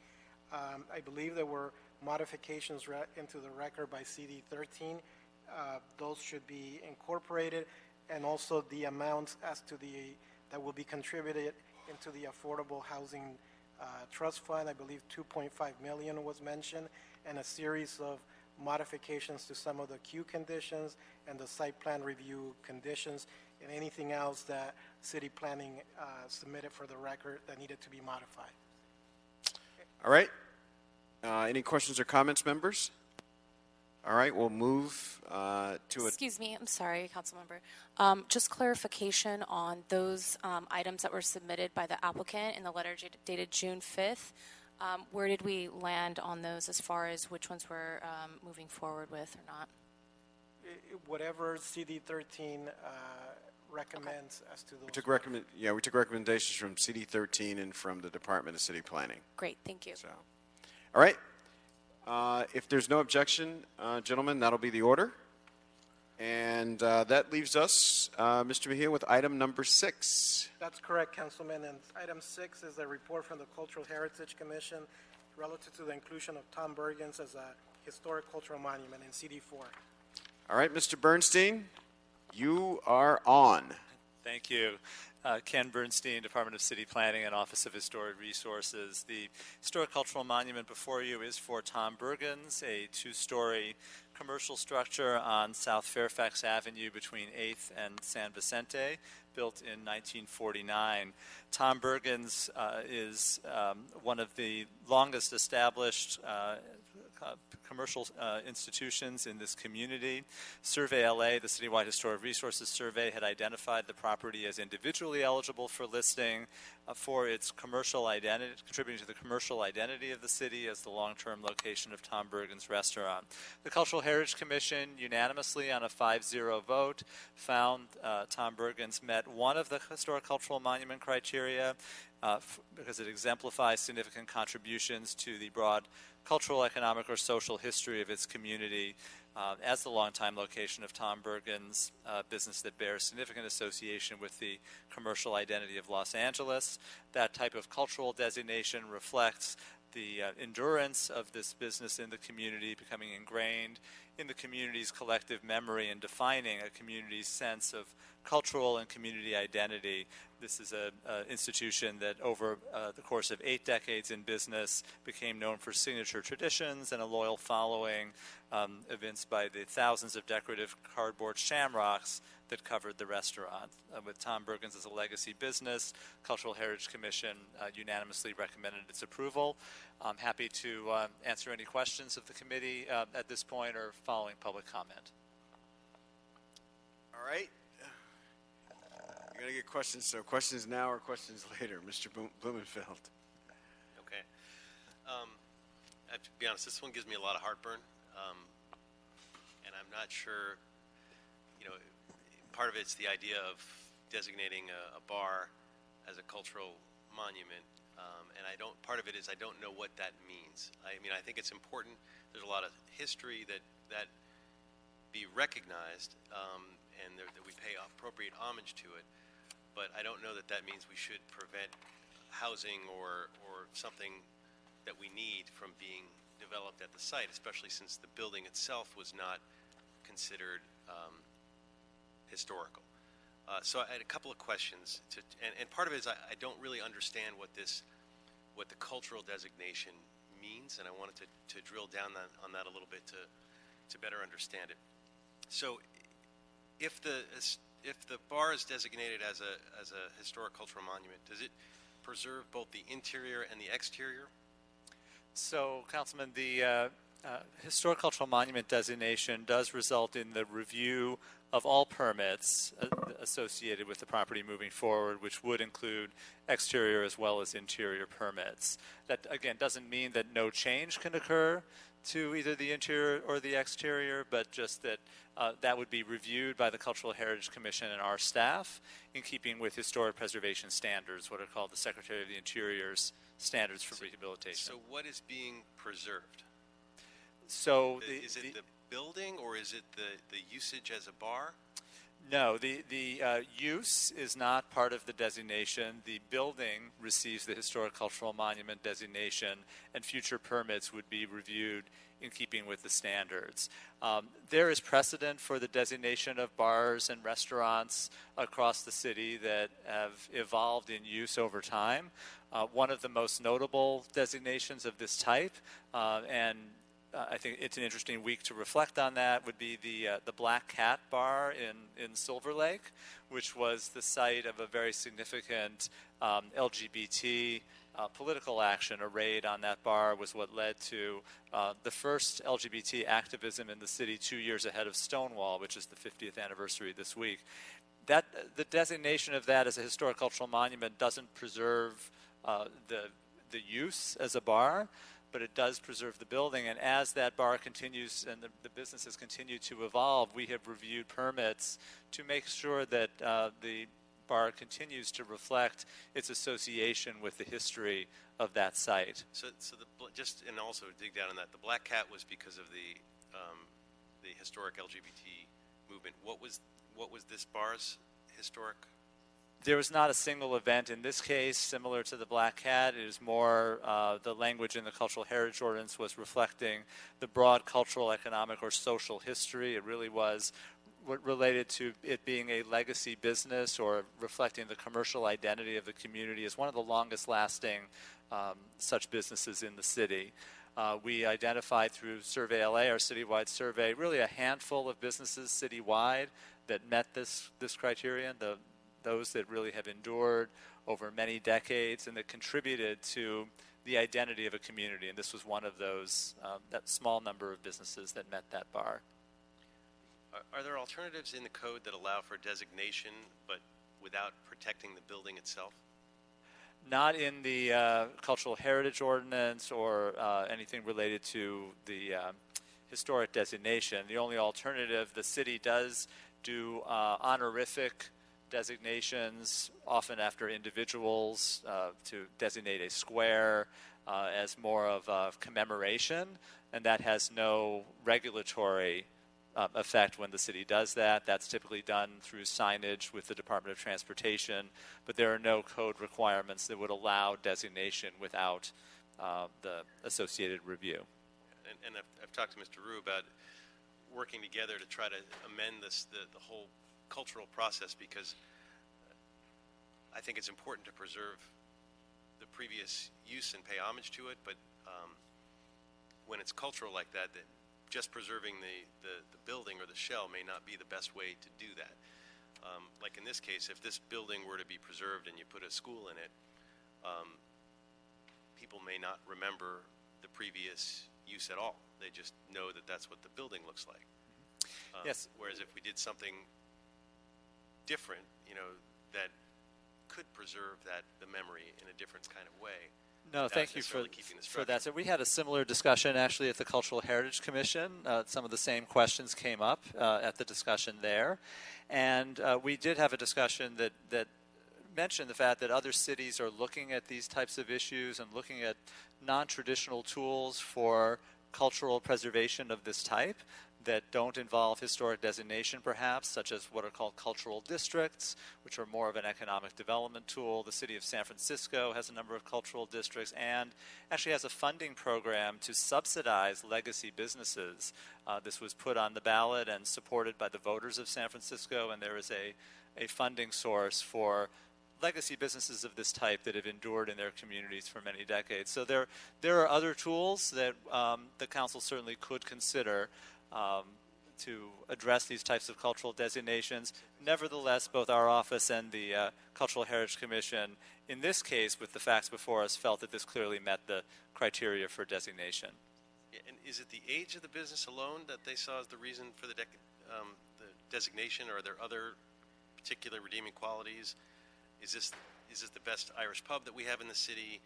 I believe there were modifications into the record by CD 13. Those should be incorporated, and also the amounts as to that will be contributed into the Affordable Housing Trust Fund. I believe 2.5 million was mentioned, and a series of modifications to some of the Q conditions and the site plan review conditions, and anything else that city planning submitted for the record that needed to be modified. All right. Any questions or comments, members? All right, we'll move to a... Excuse me, I'm sorry, Councilmember. Just clarification on those items that were submitted by the applicant in the letter dated June 5th. Where did we land on those as far as which ones we're moving forward with or not? Whatever CD 13 recommends as to those. We took recommendations from CD 13 and from the Department of City Planning. Great, thank you. So, all right. If there's no objection, gentlemen, that'll be the order. And that leaves us, Mr. Mejia, with item number 6. That's correct, Councilman. And item 6 is a report from the Cultural Heritage Commission relative to the inclusion of Tom Bergens as a historic cultural monument in CD 4. All right, Mr. Bernstein, you are on. Thank you. Ken Bernstein, Department of City Planning and Office of Historic Resources. The historic cultural monument before you is for Tom Bergens, a two-story commercial structure on South Fairfax Avenue between 8th and San Vicente, built in 1949. Tom Bergens is one of the longest established commercial institutions in this community. Survey LA, the Citywide Historic Resources Survey, had identified the property as individually eligible for listing for its commercial identity, contributing to the commercial identity of the city as the long-term location of Tom Bergens Restaurant. The Cultural Heritage Commission unanimously on a 5-0 vote found Tom Bergens met one of the historic cultural monument criteria because it exemplifies significant contributions to the broad cultural, economic, or social history of its community as the longtime location of Tom Bergens, business that bears significant association with the commercial identity of Los Angeles. That type of cultural designation reflects the endurance of this business in the community, becoming ingrained in the community's collective memory and defining a community's sense of cultural and community identity. This is an institution that over the course of 8 decades in business became known for signature traditions and a loyal following, evinced by the thousands of decorative cardboard shamrocks that covered the restaurant. With Tom Bergens as a legacy business, Cultural Heritage Commission unanimously recommended its approval. I'm happy to answer any questions of the committee at this point or following public comment. All right. You're going to get questions, so questions now or questions later. Mr. Blumenfeld. Okay. I have to be honest, this one gives me a lot of heartburn, and I'm not sure, part of it's the idea of designating a bar as a cultural monument, and part of it is I don't know what that means. I think it's important. There's a lot of history that be recognized, and that we pay appropriate homage to it. But I don't know that means we should prevent housing or something that we need from being developed at the site, especially since the building itself was not considered historical. So I had a couple of questions, and part of it is I don't really understand what the cultural designation means, and I wanted to drill down on that a little bit to better understand it. So if the bar is designated as a historic cultural monument, does it preserve both the interior and the exterior? So, Councilman, the historic cultural monument designation does result in the review of all permits associated with the property moving forward, which would include exterior as well as interior permits. That, again, doesn't mean that no change can occur to either the interior or the exterior, but just that that would be reviewed by the Cultural Heritage Commission and our staff in keeping with historic preservation standards, what are called the Secretary of the Interior's standards for rehabilitation. So what is being preserved? So is it the building or is it the usage as a bar? No, the use is not part of the designation. The building receives the Historic Cultural Monument designation, and future permits would be reviewed in keeping with the standards. There is precedent for the designation of bars and restaurants across the city that have evolved in use over time. One of the most notable designations of this type, and I think it's an interesting week to reflect on that, would be the Black Cat Bar in Silver Lake, which was the site of a very significant LGBT political action. A raid on that bar was what led to the first LGBT activism in the city 2 years ahead of Stonewall, which is the 50th anniversary this week. The designation of that as a historic cultural monument doesn't preserve the use as a bar, but it does preserve the building. And as that bar continues and the businesses continue to evolve, we have reviewed permits to make sure that the bar continues to reflect its association with the history of that site. So and also dig down on that. The Black Cat was because of the historic LGBT movement. What was this bar's historic? There was not a single event in this case similar to the Black Cat. It is more the language in the Cultural Heritage Ordinance was reflecting the broad cultural, economic, or social history. It really was related to it being a legacy business or reflecting the commercial identity of the community is one of the longest lasting such businesses in the city. We identified through Survey LA, our citywide survey, really a handful of businesses citywide that met this criterion, those that really have endured over many decades and that contributed to the identity of a community. And this was one of those, that small number of businesses that met that bar. Are there alternatives in the code that allow for designation but without protecting the building itself? Not in the cultural heritage ordinance or anything related to the historic designation. The only alternative, the city does do honorific designations, often after individuals, to designate a square as more of a commemoration, and that has no regulatory effect when the city does that. That's typically done through signage with the Department of Transportation, but there are no code requirements that would allow designation without the associated review. And I've talked to Mr. Rue about working together to try to amend the whole cultural process, because I think it's important to preserve the previous use and pay homage to it, but when it's cultural like that, just preserving the building or the shell may not be the best way to do that. Like in this case, if this building were to be preserved and you put a school in it, people may not remember the previous use at all. They just know that that's what the building looks like. Yes. Whereas if we did something different, that could preserve the memory in a different kind of way. No, thank you for that. So we had a similar discussion actually at the Cultural Heritage Commission. Some of the same questions came up at the discussion there. And we did have a discussion that mentioned the fact that other cities are looking at these types of issues and looking at non-traditional tools for cultural preservation of this type that don't involve historic designation, perhaps, such as what are called cultural districts, which are more of an economic development tool. The city of San Francisco has a number of cultural districts and actually has a funding program to subsidize legacy businesses. This was put on the ballot and supported by the voters of San Francisco, and there is a funding source for legacy businesses of this type that have endured in their communities for many decades. So there are other tools that the council certainly could consider to address these types of cultural designations. Nevertheless, both our office and the Cultural Heritage Commission, in this case, with the facts before us, felt that this clearly met the criteria for designation. Yeah, and is it the age of the business alone that they saw as the reason for the designation, or are there other particular redeeming qualities? Is this the best Irish pub that we have in the city?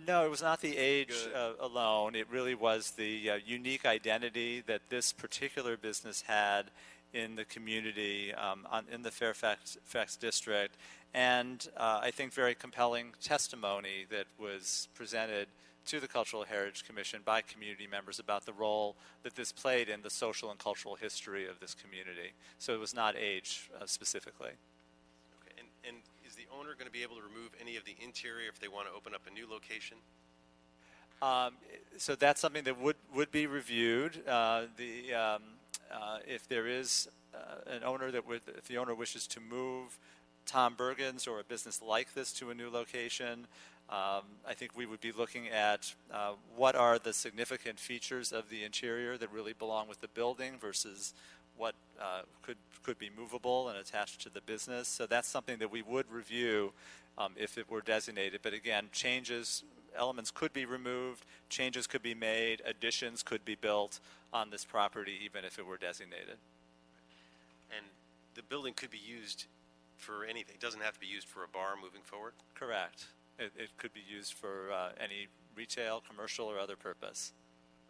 No, it was not the age alone. It really was the unique identity that this particular business had in the community, in the Fairfax district, and I think very compelling testimony that was presented to the Cultural Heritage Commission by community members about the role that this played in the social and cultural history of this community. So it was not age specifically. Okay, and is the owner going to be able to remove any of the interior if they want to open up a new location? So that's something that would be reviewed. If there is an owner if the owner wishes to move Tom Bergens or a business like this to a new location, I think we would be looking at what are the significant features of the interior that really belong with the building versus what could be movable and attached to the business. So that's something that we would review if it were designated. But again, elements could be removed, changes could be made, additions could be built on this property even if it were designated. And the building could be used for anything. It doesn't have to be used for a bar moving forward? Correct. It could be used for any retail, commercial, or other purpose.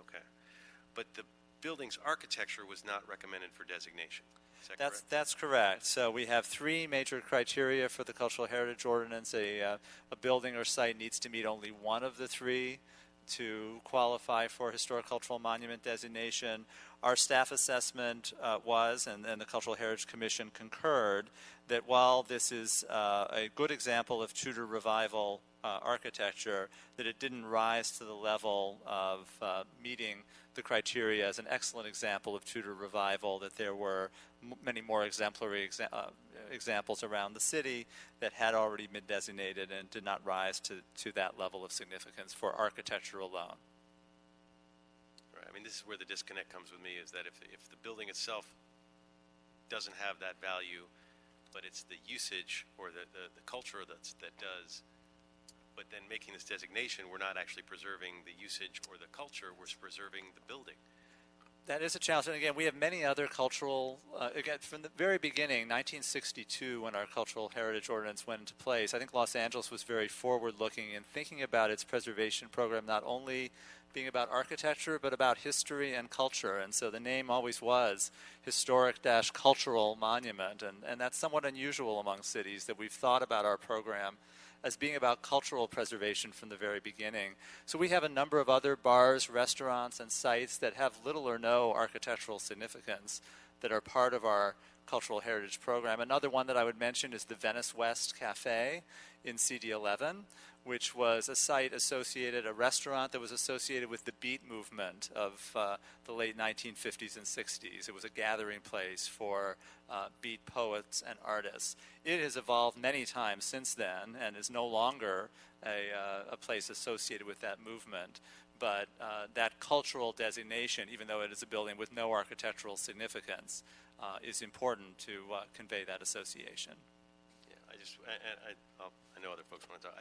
Okay. But the building's architecture was not recommended for designation. Is that correct? That's correct. So we have three major criteria for the Cultural Heritage Ordinance. A building or site needs to meet only one of the three to qualify for Historic Cultural Monument designation. Our staff assessment was, and the Cultural Heritage Commission concurred, that while this is a good example of Tudor Revival architecture, that it didn't rise to the level of meeting the criteria as an excellent example of Tudor revival, that there were many more exemplary examples around the city that had already been designated and did not rise to that level of significance for architecture alone. Right. I mean, this is where the disconnect comes with me, is that if the building itself doesn't have that value, but it's the usage or the culture that does, but then making this designation, we're not actually preserving the usage or the culture, we're preserving the building. That is a challenge. And again, we have many other cultural, again, from the very beginning, 1962, when our Cultural Heritage Ordinance went into place, I think Los Angeles was very forward-looking in thinking about its preservation program, not only being about architecture, but about history and culture. And so the name always was Historic-Cultural Monument. And that's somewhat unusual among cities, that we've thought about our program as being about cultural preservation from the very beginning. So we have a number of other bars, restaurants, and sites that have little or no architectural significance that are part of our cultural heritage program. Another one that I would mention is the Venice West Cafe in CD11, which was a site associated, a restaurant that was associated with the Beat movement of the late 1950s and 60s. It was a gathering place for Beat poets and artists. It has evolved many times since then and is no longer a place associated with that movement. But that cultural designation, even though it is a building with no architectural significance, is important to convey that association. I know other folks want to talk.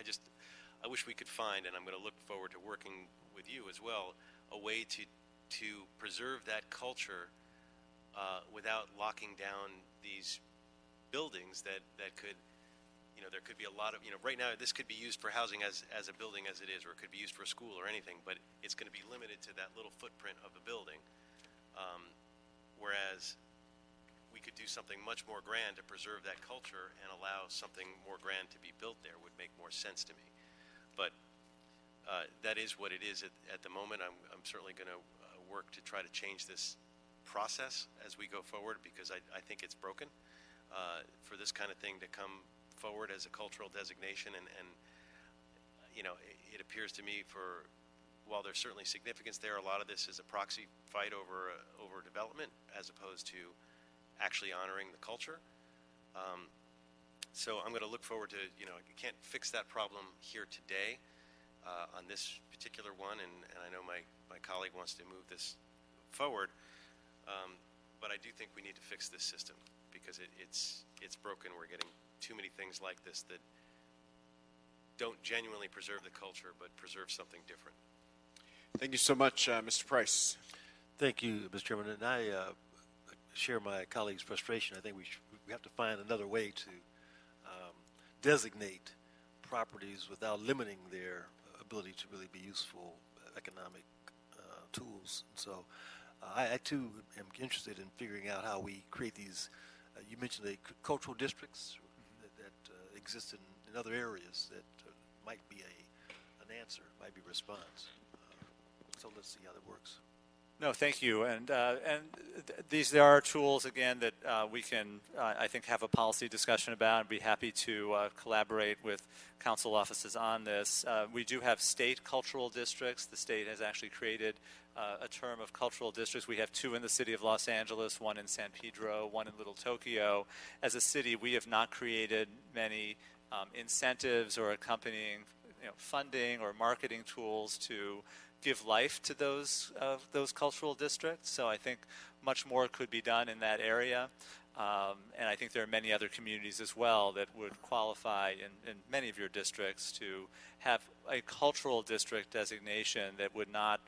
I wish we could find, and I'm going to look forward to working with you as well, a way to preserve that culture without locking down these buildings that could, there could be a lot of, right now this could be used for housing as a building as it is, or it could be used for a school or anything, but it's going to be limited to that little footprint of the building. Whereas we could do something much more grand to preserve that culture and allow something more grand to be built there would make more sense to me. But that is what it is at the moment. I'm certainly going to work to try to change this process as we go forward, because I think it's broken for this kind of thing to come forward as a cultural designation. And it appears to me, while there's certainly significance there, a lot of this is a proxy fight over development as opposed to actually honoring the culture. So I'm going to look forward to, you can't fix that problem here today on this particular one, and I know my colleague wants to move this forward, but I do think we need to fix this system because it's broken. We're getting too many things like this that don't genuinely preserve the culture, but preserve something different. Thank you so much, Mr. Price. Thank you, Mr. Chairman, and I share my colleague's frustration. I think we have to find another way to designate properties without limiting their ability to really be useful economic tools. So I too am interested in figuring out how we create these, you mentioned the cultural districts that exist in other areas that might be an answer, might be a response. So let's see how that works. No, thank you. And there are tools, again, that we can, I think, have a policy discussion about and be happy to collaborate with council offices on this. We do have state cultural districts. The state has actually created a term of cultural districts. We have two in the city of Los Angeles, one in San Pedro, one in Little Tokyo. As a city, we have not created many incentives or accompanying funding or marketing tools to give life to those cultural districts. So I think much more could be done in that area. And I think there are many other communities as well that would qualify in many of your districts to have a cultural district designation that would not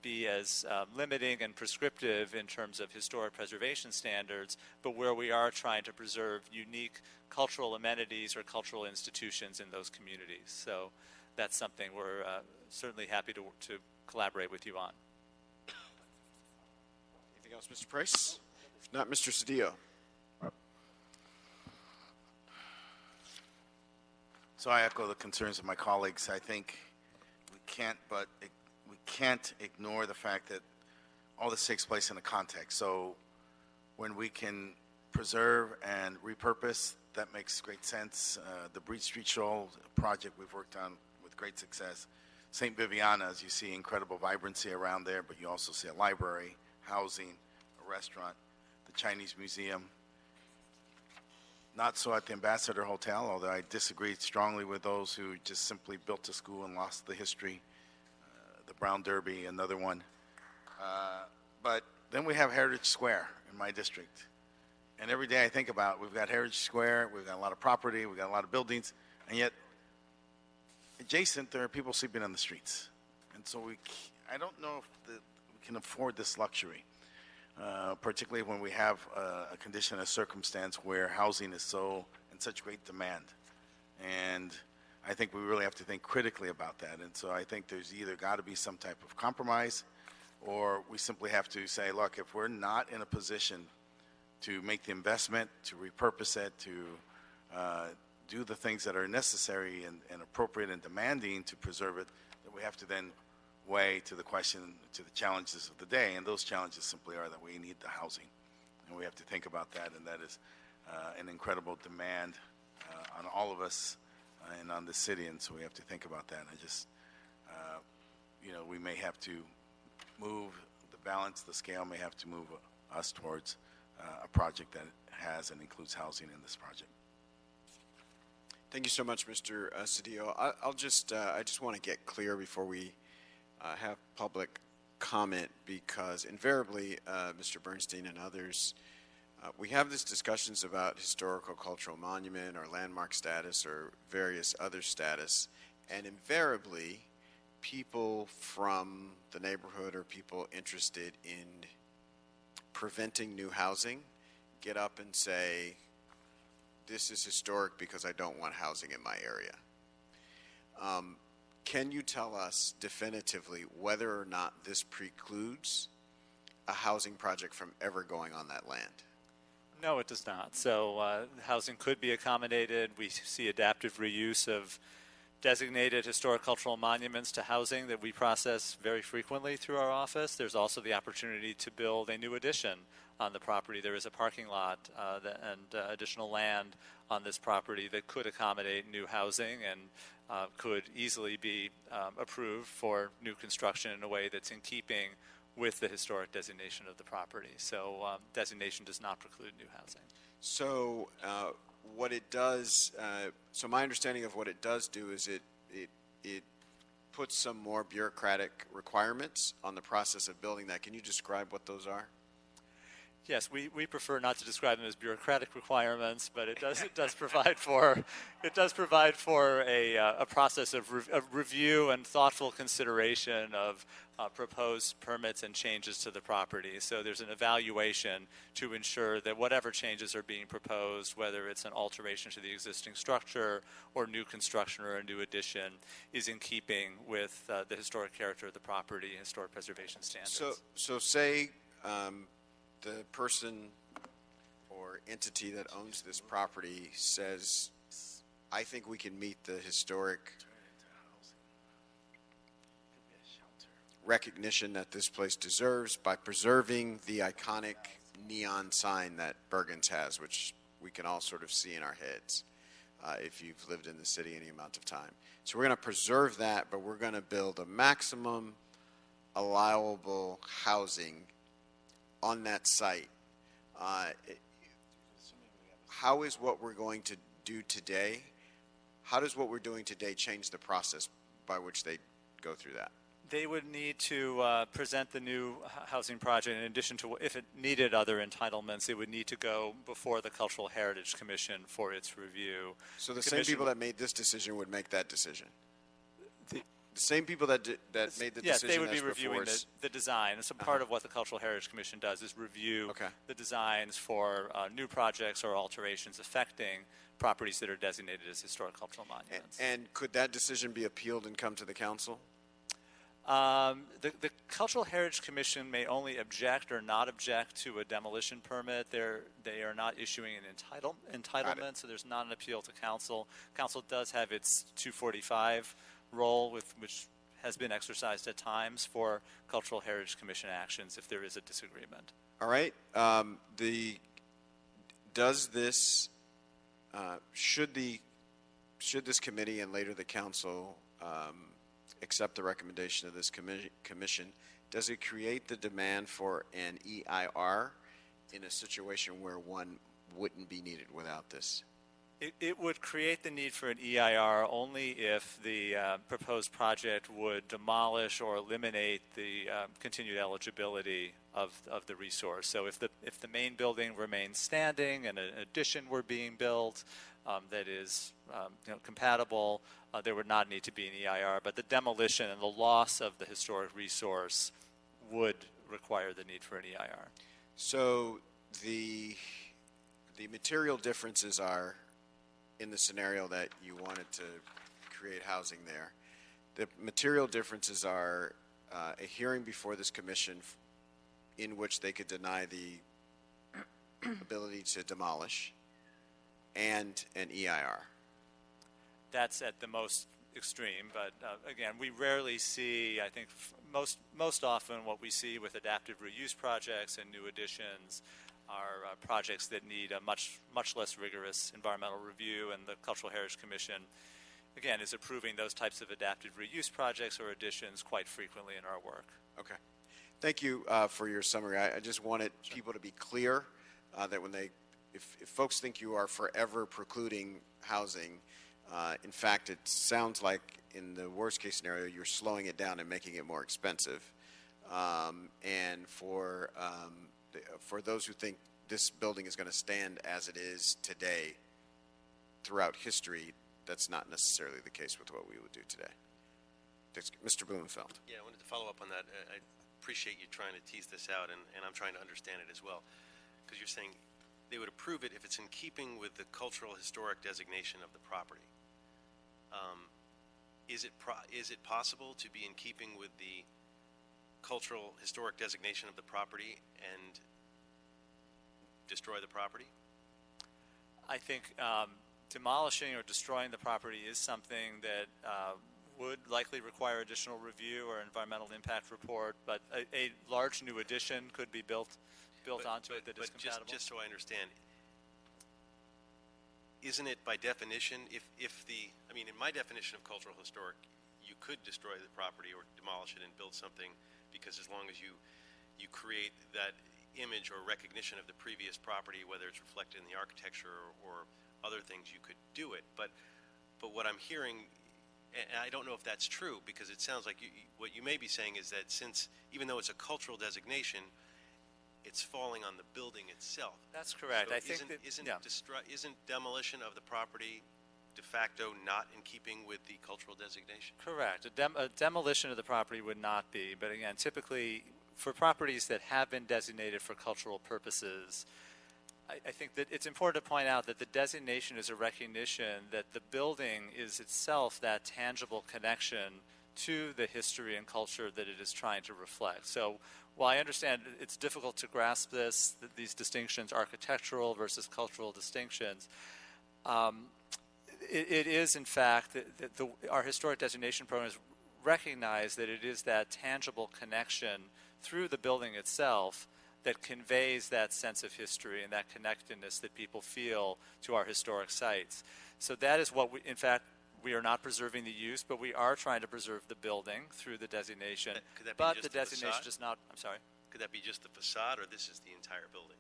be as limiting and prescriptive in terms of historic preservation standards, but where we are trying to preserve unique cultural amenities or cultural institutions in those communities. So that's something we're certainly happy to collaborate with you on. Anything else, Mr. Price? If not, Mr. Cedillo. So I echo the concerns of my colleagues. I think we can't ignore the fact that all this takes place in a context. So when we can preserve and repurpose, that makes great sense. The Breed Street Shoal project we've worked on with great success. St. Viviana, as you see, incredible vibrancy around there, but you also see a library, housing, a restaurant, the Chinese Museum. Not so at the Ambassador Hotel, although I disagree strongly with those who just simply built a school and lost the history. The Brown Derby, another one. But then we have Heritage Square in my district. And every day I think about, we've got Heritage Square, we've got a lot of property, we've got a lot of buildings, and yet adjacent there are people sleeping on the streets. And so I don't know if we can afford this luxury. Particularly when we have a condition, a circumstance where housing is in such great demand. And I think we really have to think critically about that. And so I think there's either got to be some type of compromise, or we simply have to say, look, if we're not in a position to make the investment, to repurpose it, to do the things that are necessary and appropriate and demanding to preserve it, that we have to then way to the question, to the challenges of the day, and those challenges simply are that we need the housing, and we have to think about that, and that is an incredible demand on all of us and on the city, and so we have to think about that. I just, we may have to move the balance, the scale may have to move us towards a project that has and includes housing in this project. Thank you so much, Mr. Cedillo. I just want to get clear before we have public comment, because invariably, Mr. Bernstein and others, we have these discussions about historical cultural monument or landmark status or various other status, and invariably people from the neighborhood or people interested in preventing new housing get up and say, this is historic because I don't want housing in my area. Can you tell us definitively whether or not this precludes a housing project from ever going on that land? No, it does not. So housing could be accommodated. We see adaptive reuse of designated historic cultural monuments to housing that we process very frequently through our office. There's also the opportunity to build a new addition on the property. There is a parking lot and additional land on this property that could accommodate new housing and could easily be approved for new construction in a way that's in keeping with the historic designation of the property. So designation does not preclude new housing. So what it does, so my understanding of what it does do is it puts some more bureaucratic requirements on the process of building that. Can you describe what those are? Yes, we prefer not to describe them as bureaucratic requirements, but it does provide for a process of review and thoughtful consideration of proposed permits and changes to the property. So there's an evaluation to ensure that whatever changes are being proposed, whether it's an alteration to the existing structure or new construction or a new addition, is in keeping with the historic character of the property, historic preservation standards. So say the person or entity that owns this property says, I think we can meet the historic recognition that this place deserves by preserving the iconic neon sign that Bergens has, which we can all sort of see in our heads if you've lived in the city any amount of time. So we're going to preserve that, but we're going to build a maximum allowable housing on that site. How is what we're going to do today, how does what we're doing today change the process by which they go through that? They would need to present the new housing project in addition to, if it needed other entitlements, it would need to go before the Cultural Heritage Commission for its review. So the same people that made this decision would make that decision? The same people that made the decision. Yes, they would be reviewing the design. And so part of what the Cultural Heritage Commission does is review the designs for new projects or alterations affecting properties that are designated as historic cultural monuments. And could that decision be appealed and come to the council? The Cultural Heritage Commission may only object or not object to a demolition permit. They are not issuing an entitlement, so there's not an appeal to council. Council does have its 245 role, which has been exercised at times for Cultural Heritage Commission actions if there is a disagreement. All right. does this, should this committee and later the council accept the recommendation of this commission, does it create the demand for an EIR in a situation where one wouldn't be needed without this? It would create the need for an EIR only if the proposed project would demolish or eliminate the continued eligibility of the resource. So if the main building remains standing and an addition were being built that is compatible, there would not need to be an EIR. But the demolition and the loss of the historic resource would require the need for an EIR. So the material differences are, in the scenario that you wanted to create housing there, the material differences are a hearing before this commission in which they could deny the ability to demolish and an EIR. That's at the most extreme, but again, we rarely see, I think most often what we see with adaptive reuse projects and new additions are projects that need a much less rigorous environmental review, and the Cultural Heritage Commission, again, is approving those types of adaptive reuse projects or additions quite frequently in our work. Okay. Thank you for your summary. I just wanted people to be clear that when if folks think you are forever precluding housing, in fact, it sounds like in the worst case scenario, you're slowing it down and making it more expensive. And for those who think this building is going to stand as it is today throughout history, that's not necessarily the case with what we would do today. Mr. Blumenfeld. Yeah, I wanted to follow up on that. I appreciate you trying to tease this out, and I'm trying to understand it as well. Because you're saying they would approve it if it's in keeping with the cultural historic designation of the property. Is it possible to be in keeping with the cultural historic designation of the property and destroy the property? I think demolishing or destroying the property is something that would likely require additional review or environmental impact report, but a large new addition could be built onto it that is compatible. Just so I understand, isn't it by definition, in my definition of cultural historic, you could destroy the property or demolish it and build something, because as long as you create that image or recognition of the previous property, whether it's reflected in the architecture or other things, you could do it. But what I'm hearing, and I don't know if that's true, because it sounds like what you may be saying is that since, even though it's a cultural designation, it's falling on the building itself. That's correct. So I think isn't demolition of the property de facto not in keeping with the cultural designation? Correct. A demolition of the property would not be, but again, typically for properties that have been designated for cultural purposes, I think that it's important to point out that the designation is a recognition that the building is itself that tangible connection to the history and culture that it is trying to reflect. So while I understand it's difficult to grasp these distinctions, architectural versus cultural distinctions, it is in fact that our historic designation programs recognize that it is that tangible connection through the building itself that conveys that sense of history and that connectedness that people feel to our historic sites. So that is what we are not preserving the use, but we are trying to preserve the building through the designation. Could that be but just the designation facade? does not, I'm sorry? Could that be just the facade, or this is the entire building?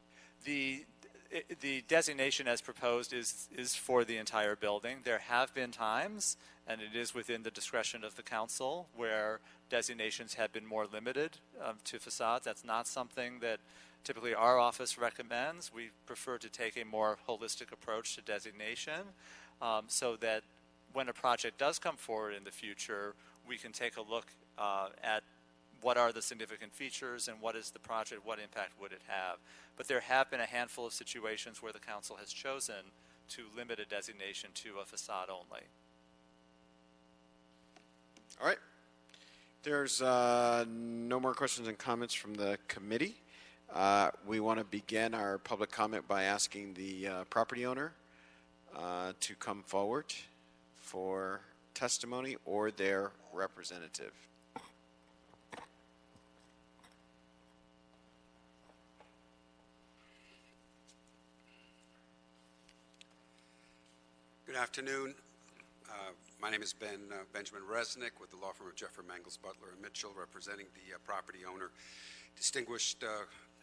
The designation as proposed is for the entire building. There have been times, and it is within the discretion of the council, where designations have been more limited to facades. That's not something that typically our office recommends. We prefer to take a more holistic approach to designation so that when a project does come forward in the future, we can take a look at what are the significant features and what is the project, what impact would it have. But there have been a handful of situations where the council has chosen to limit a designation to a facade only. All right. There's no more questions and comments from the committee. We want to begin our public comment by asking the property owner to come forward for testimony or their representative. Good afternoon. My name is Benjamin Resnick with the law firm of Jeffrey Mangles, Butler & Mitchell, representing the property owner. Distinguished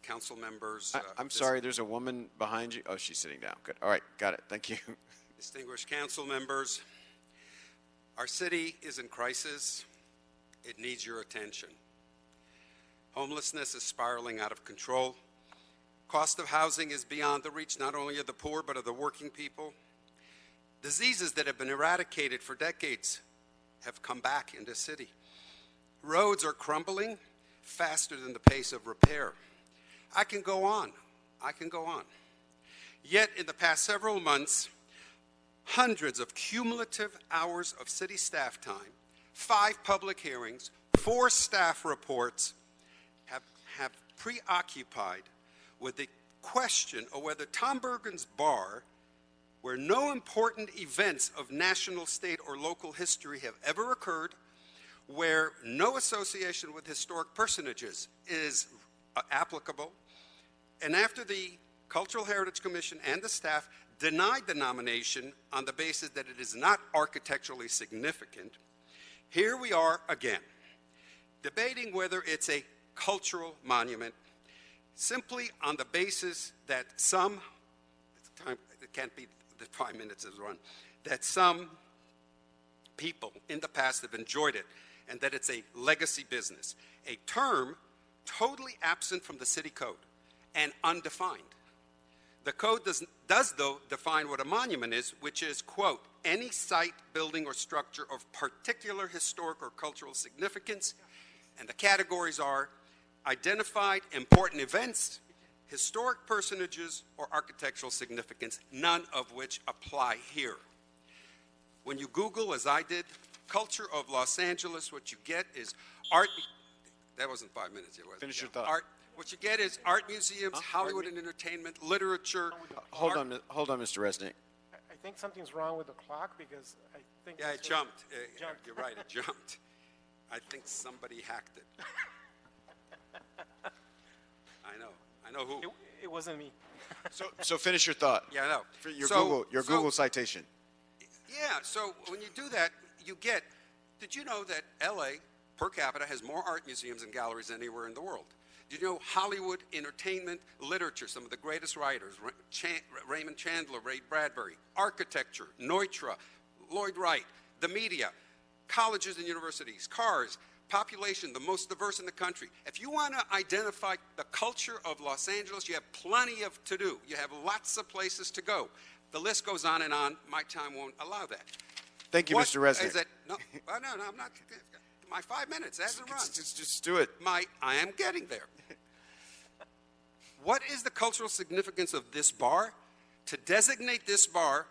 council members. I'm sorry, there's a woman behind you. Oh, she's sitting down. Good. All right, got it. Thank you. Distinguished council members, our city is in crisis. It needs your attention. Homelessness is spiraling out of control. Cost of housing is beyond the reach not only of the poor but of the working people. Diseases that have been eradicated for decades have come back into the city. Roads are crumbling faster than the pace of repair. I can go on. Yet in the past several months, hundreds of cumulative hours of city staff time, 5 public hearings, 4 staff reports have preoccupied with the question of whether Tom Bergens Bar, where no important events of national, state, or local history have ever occurred, where no association with historic personages is applicable, and after the Cultural Heritage Commission and the staff denied the nomination on the basis that it is not architecturally significant, here we are again, debating whether it's a cultural monument simply on the basis that it can't be the 5 minutes is run, that some people in the past have enjoyed it and that it's a legacy business, a term totally absent from the city code and undefined. The code does though define what a monument is, which is, quote, any site, building, or structure of particular historic or cultural significance, and the categories are identified important events, historic personages, or architectural significance, none of which apply here. When you Google, as I did, culture of Los Angeles, what you get is art. That wasn't 5 minutes. It was. Finish your thought. Art. What you get is art museums, Hollywood and entertainment, literature. Hold on, Mr. Resnick. I think something's wrong with the clock because I think... Yeah, it jumped. You're right, it jumped. I think somebody hacked it. I know who. It wasn't me. So finish your thought. Yeah, I know. Your Google citation. Yeah, so when you do that, you get, did you know that LA per capita has more art museums and galleries than anywhere in the world? Did you know Hollywood, entertainment, literature, some of the greatest writers, Raymond Chandler, Ray Bradbury, architecture, Neutra, Lloyd Wright, the media, colleges and universities, cars, population, the most diverse in the country. If you want to identify the culture of Los Angeles, you have plenty to do. You have lots of places to go. The list goes on and on. My time won't allow that. Thank you, Mr. Resnick. No, I'm not. My 5 minutes hasn't run. Just do it. I am getting there. What is the cultural significance of this bar? To designate this bar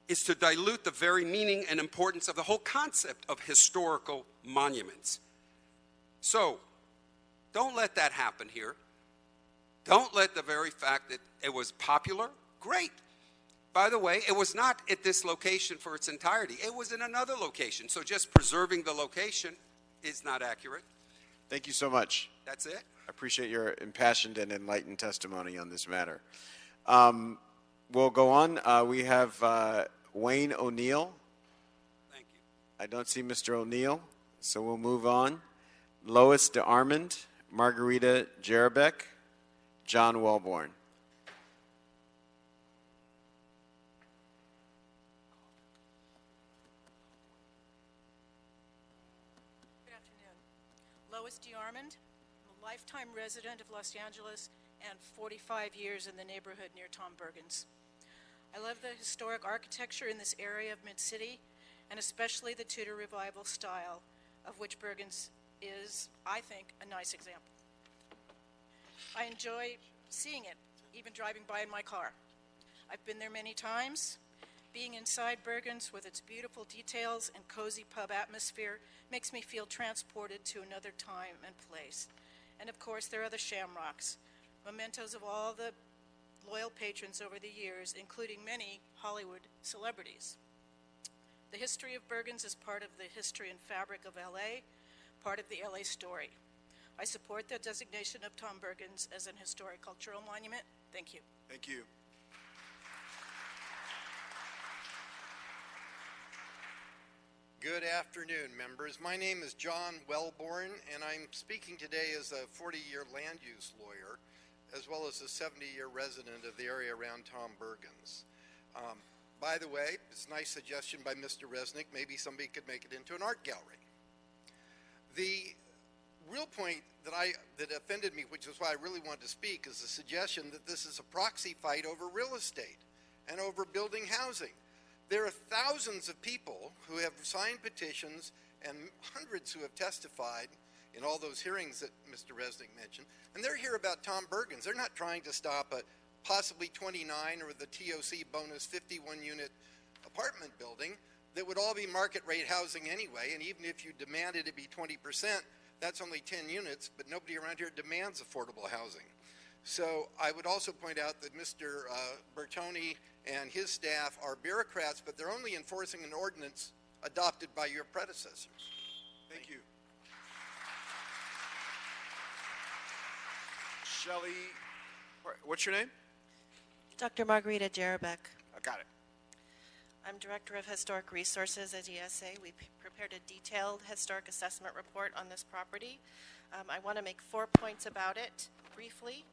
is to dilute the very meaning and importance of the whole concept of historical monuments. So, don't let that happen here. Don't let the very fact that it was popular, great. By the way, it was not at this location for its entirety. It was in another location. So just preserving the location is not accurate. Thank you so much. That's it. I appreciate your impassioned and enlightened testimony on this matter. We'll go on. We have Wayne O'Neill. Thank you. I don't see Mr. O'Neill, so we'll move on. Lois DeArmond, Margarita Jerebeck, John Wellborn. Lois DeArmond. I'm a lifetime resident of Los Angeles and 45 years in the neighborhood near Tom Bergens. I love the historic architecture in this area of Mid-City, and especially the Tudor Revival style, of which Bergens is, I think, a nice example. I enjoy seeing it, even driving by in my car. I've been there many times. Being inside Bergens with its beautiful details and cozy pub atmosphere makes me feel transported to another time and place. And of course, there are the shamrocks, mementos of all the loyal patrons over the years, including many Hollywood celebrities. The history of Bergens is part of the history and fabric of LA, part of the LA story. I support the designation of Tom Bergens as an historic cultural monument. Thank you. Thank you. Good afternoon, members. My name is John Wellborn, and I'm speaking today as a 40-year land use lawyer, as well as a 70-year resident of the area around Tom Bergens. By the way, it's a nice suggestion by Mr. Resnick. Maybe somebody could make it into an art gallery. The real point that offended me, which is why I really wanted to speak, is the suggestion that this is a proxy fight over real estate and over building housing. There are thousands of people who have signed petitions and hundreds who have testified in all those hearings that Mr. Resnick mentioned, and they're here about Tom Bergens. They're not trying to stop a possibly 29 or the TOC bonus 51-unit apartment building that would all be market rate housing anyway, and even if you demanded it be 20%, that's only 10 units, but nobody around here demands affordable housing. So I would also point out that Mr. Bertoni and his staff are bureaucrats, but they're only enforcing an ordinance adopted by your predecessors. Thank you. Shelley, what's your name? Dr. Margarita Jarabek. I got it. I'm Director of Historic Resources at ESA. We prepared a detailed historic assessment report on this property. I want to make 4 points about it briefly.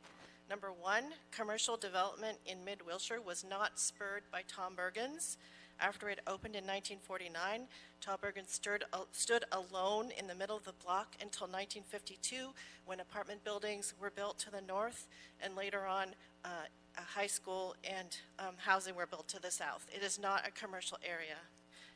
Number one, commercial development in mid-Wilshire was not spurred by Tom Bergens. After it opened in 1949, Tom Bergens stood alone in the middle of the block until 1952, when apartment buildings were built to the north, and later on a high school and housing were built to the south. It is not a commercial area.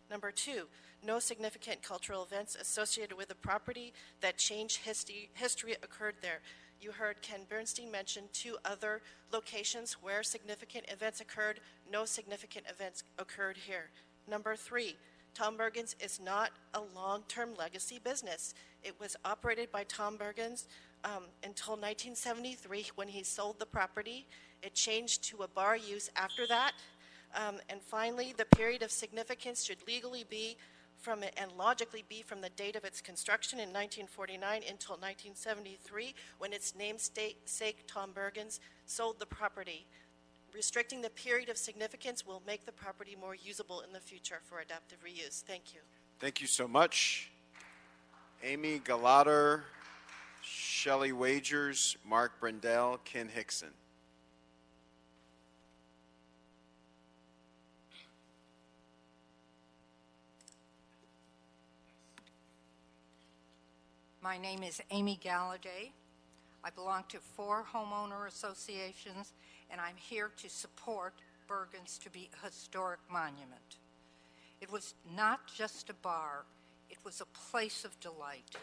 Number two, no significant cultural events associated with the property that changed history occurred there. You heard Ken Bernstein mention 2 other locations where significant events occurred. No significant events occurred here. Number 3, Tom Bergens is not a long-term legacy business. It was operated by Tom Bergens until 1973 when he sold the property. It changed to a bar use after that. And finally, the period of significance should legally be and logically be from the date of its construction in 1949 until 1973, when its namesake, Tom Bergens, sold the property. Restricting the period of significance will make the property more usable in the future for adaptive reuse. Thank you. Thank you so much. Amy Galater, Shelley Wagers, Mark Brendel, Ken Hickson. My name is Amy Galladay. I belong to 4 homeowner associations, and I'm here to support Bergens to be a historic monument. It was not just a bar, it was a place of delight.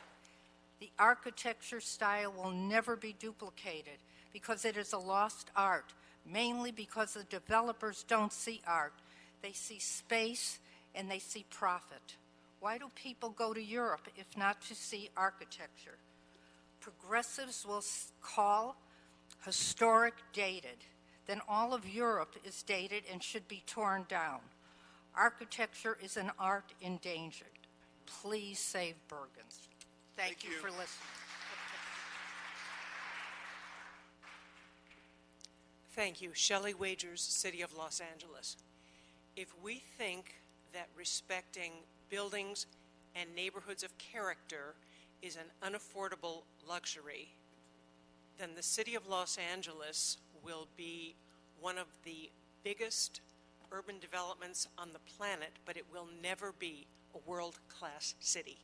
The architecture style will never be duplicated because it is a lost art, mainly because the developers don't see art. They see space and they see profit. Why do people go to Europe if not to see architecture? Progressives will call historic dated. Then all of Europe is dated and should be torn down. Architecture is an art endangered. Please save Bergens. Thank you for listening. Thank you. Shelley Wagers, City of Los Angeles. If we think that respecting buildings and neighborhoods of character is an unaffordable luxury, then the City of Los Angeles will be one of the biggest urban developments on the planet, but it will never be a world-class city.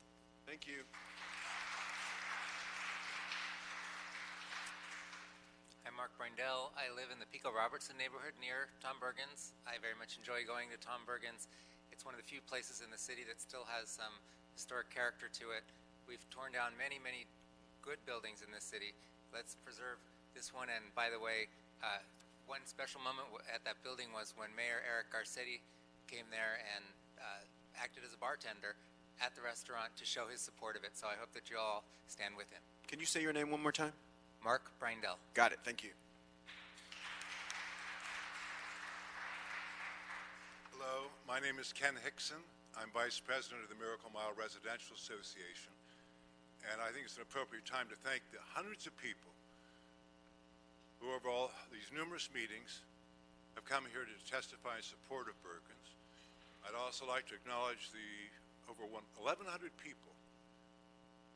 Thank you. I'm Mark Brindell. I live in the Pico Robertson neighborhood near Tom Bergens. I very much enjoy going to Tom Bergens. It's one of the few places in the city that still has some historic character to it. We've torn down many, many good buildings in this city. Let's preserve this one. And by the way, one special moment at that building was when Mayor Eric Garcetti came there and acted as a bartender at the restaurant to show his support of it. So I hope that you all stand with him. Can you say your name one more time? Mark Brindell. Got it. Thank you. Hello, my name is Ken Hickson. I'm Vice President of the Miracle Mile Residential Association, and I think it's an appropriate time to thank the hundreds of people who, over all these numerous meetings, have come here to testify in support of Bergens. I'd also like to acknowledge the over 1,100 people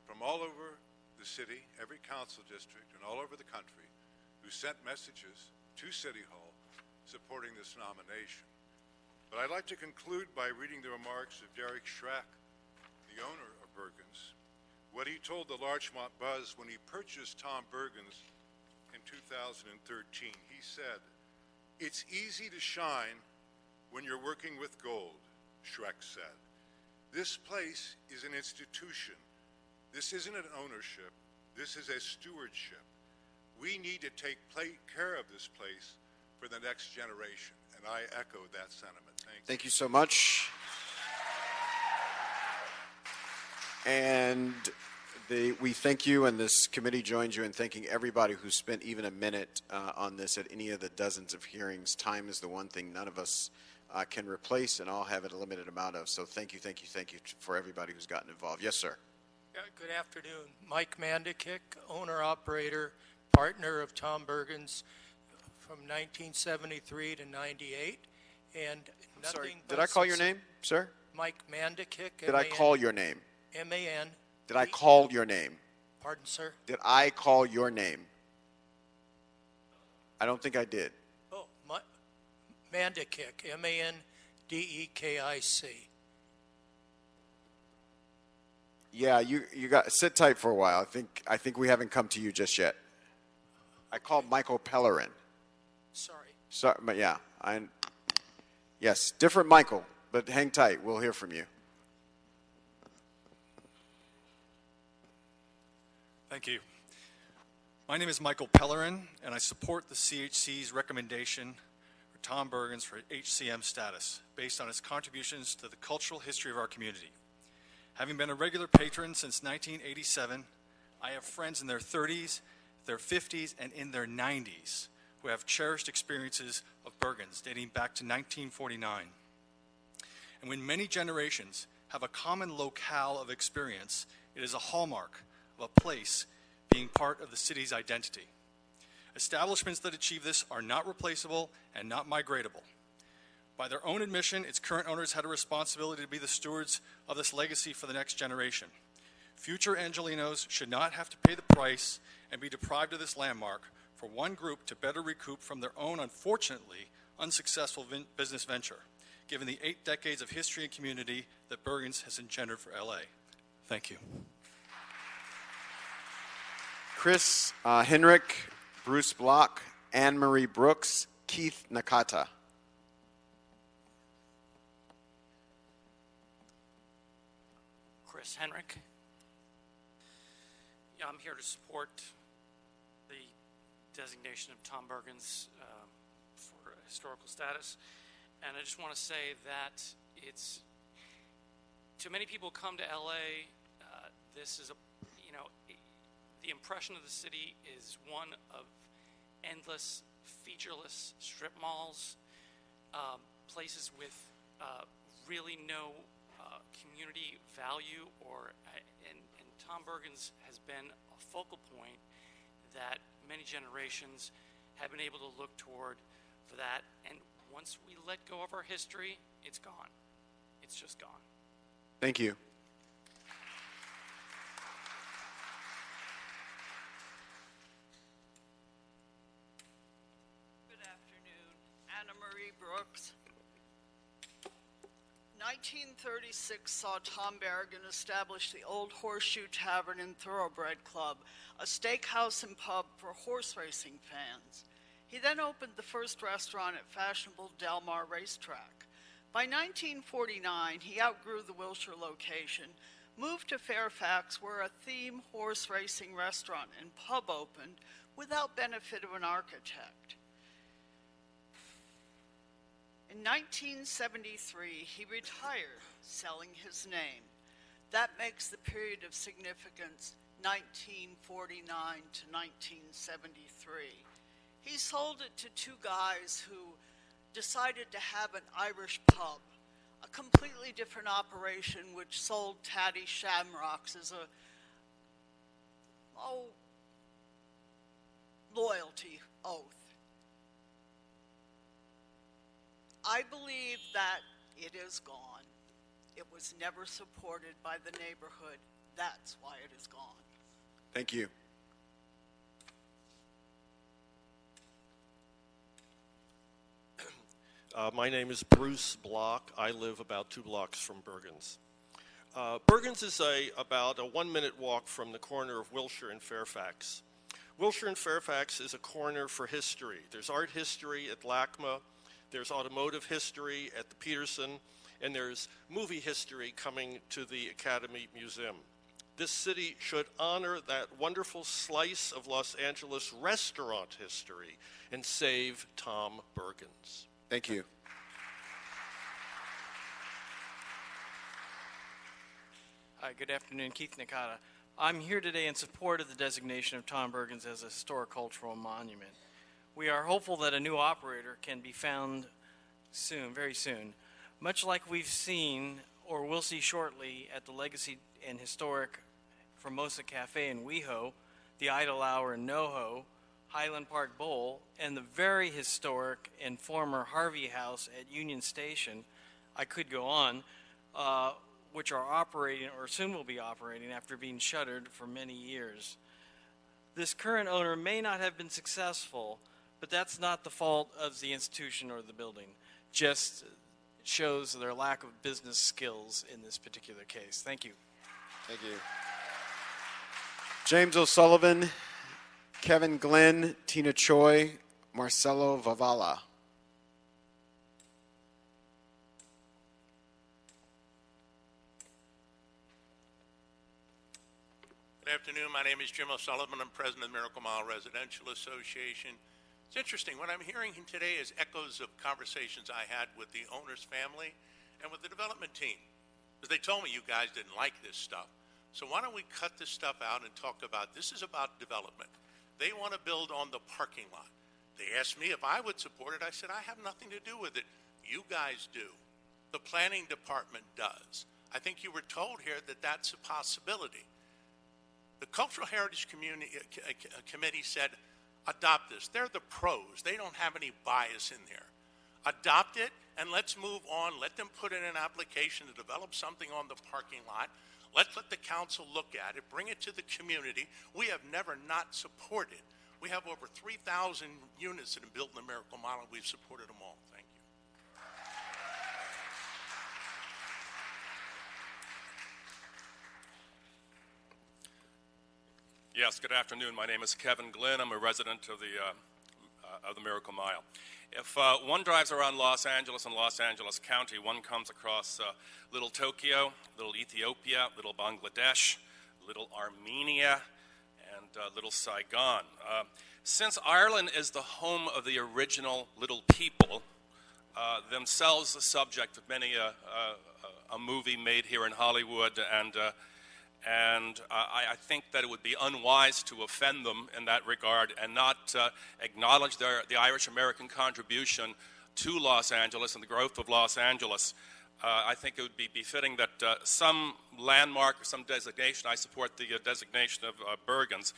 from all over the city, every council district, and all over the country who sent messages to City Hall supporting this nomination. But I'd like to conclude by reading the remarks of Derek Schrack, the owner of Bergens, what he told the Larchmont Buzz when he purchased Tom Bergens in 2013. He said, "It's easy to shine when you're working with gold," Schreck said. "This place is an institution. This isn't an ownership. This is a stewardship. We need to take care of this place for the next generation." And I echo that sentiment. Thank you so much. And we thank you, and this committee joins you in thanking everybody who spent even a minute on this at any of the dozens of hearings. Time is the one thing none of us can replace, and all have it a limited amount of. So thank you for everybody who's gotten involved. Yes, sir. Good afternoon. Mike Mandikik, owner-operator, partner of Tom Bergens from 1973 to 98. And I'm sorry, did I call your name, sir? Mike Mandikik. Did I call your name? M-A-N. Did I call your name? Pardon, sir? Did I call your name? I don't think I did. Oh, Mandikik, M-A-N-D-E-K-I-C. Yeah, you got sit tight for a while. I think we haven't come to you just yet. I called Michael Pellerin. Sorry, but yeah, yes, different Michael, but hang tight. We'll hear from you. Thank you. My name is Michael Pellerin, and I support the CHC's recommendation for Tom Bergens for HCM status based on his contributions to the cultural history of our community. Having been a regular patron since 1987, I have friends in their 30s, their 50s, and in their 90s who have cherished experiences of Bergens dating back to 1949. And when many generations have a common locale of experience, it is a hallmark of a place being part of the city's identity. Establishments that achieve this are not replaceable and not migratable. By their own admission, its current owners had a responsibility to be the stewards of this legacy for the next generation. Future Angelinos should not have to pay the price and be deprived of this landmark for one group to better recoup from their own, unfortunately, unsuccessful business venture, given the 8 decades of history and community that Bergens has engendered for LA. Thank you. Chris Henrik, Bruce Block, Anne Marie Brooks, Keith Nakata. Chris Henrik. Yeah, I'm here to support the designation of Tom Bergens for historical status. And I just want to say that it's, too many people come to LA, this is the impression of the city is one of endless, featureless strip malls, places with really no community value, and Tom Bergens has been a focal point that many generations have been able to look toward for that. And once we let go of our history, it's gone. It's just gone. Thank you. Good afternoon. Anna Marie Brooks. 1936 saw Tom Bergen establish the Old Horseshoe Tavern and Thoroughbred Club, a steakhouse and pub for horse racing fans. He then opened the first restaurant at fashionable Del Mar Racetrack. By 1949, he outgrew the Wilshire location, moved to Fairfax, where a theme horse racing restaurant and pub opened without benefit of an architect. In 1973, he retired, selling his name. That makes the period of significance 1949 to 1973. He sold it to two guys who decided to have an Irish pub, a completely different operation which sold Tatty Shamrocks as a loyalty oath. I believe that it is gone. It was never supported by the neighborhood. That's why it is gone. Thank you. My name is Bruce Block. I live about 2 blocks from Bergens. Bergens is about a 1-minute walk from the corner of Wilshire and Fairfax. Wilshire and Fairfax is a corner for history. There's art history at LACMA, there's automotive history at the Peterson, and there's movie history coming to the Academy Museum. This city should honor that wonderful slice of Los Angeles restaurant history and save Tom Bergens. Thank you. Hi, good afternoon. Keith Nakata. I'm here today in support of the designation of Tom Bergens as a historic cultural monument. We are hopeful that a new operator can be found soon, very soon. Much like we've seen or will see shortly at the Legacy and Historic Formosa Cafe in WeHo, the Idle Hour in NoHo, Highland Park Bowl, and the very historic and former Harvey House at Union Station, I could go on, which are operating or soon will be operating after being shuttered for many years. This current owner may not have been successful, but that's not the fault of the institution or the building. Just shows their lack of business skills in this particular case. Thank you. Thank you. James O'Sullivan, Kevin Glenn, Tina Choi, Marcelo Vavala. Good afternoon. My name is Jim O'Sullivan. I'm president of the Miracle Mile Residential Association. It's interesting. What I'm hearing today is echoes of conversations I had with the owner's family and with the development team. Because they told me you guys didn't like this stuff. So why don't we cut this stuff out and talk about, this is about development. They want to build on the parking lot. They asked me if I would support it. I said, I have nothing to do with it. You guys do. The planning department does. I think you were told here that that's a possibility. The Cultural Heritage Committee said, adopt this. They're the pros. They don't have any bias in there. Adopt it, and let's move on. Let them put in an application to develop something on the parking lot. Let's let the council look at it, bring it to the community. We have never not supported. We have over 3,000 units that have built in the Miracle Mile, and we've supported them all. Thank you. Yes, good afternoon. My name is Kevin Glenn. I'm a resident of the Miracle Mile. If one drives around Los Angeles and Los Angeles County, one comes across Little Tokyo, Little Ethiopia, Little Bangladesh, Little Armenia, and Little Saigon. Since Ireland is the home of the original Little People, themselves the subject of many a movie made here in Hollywood, and I think that it would be unwise to offend them in that regard and not acknowledge the Irish-American contribution to Los Angeles and the growth of Los Angeles. I think it would be befitting that some landmark or some designation, I support the designation of Bergens,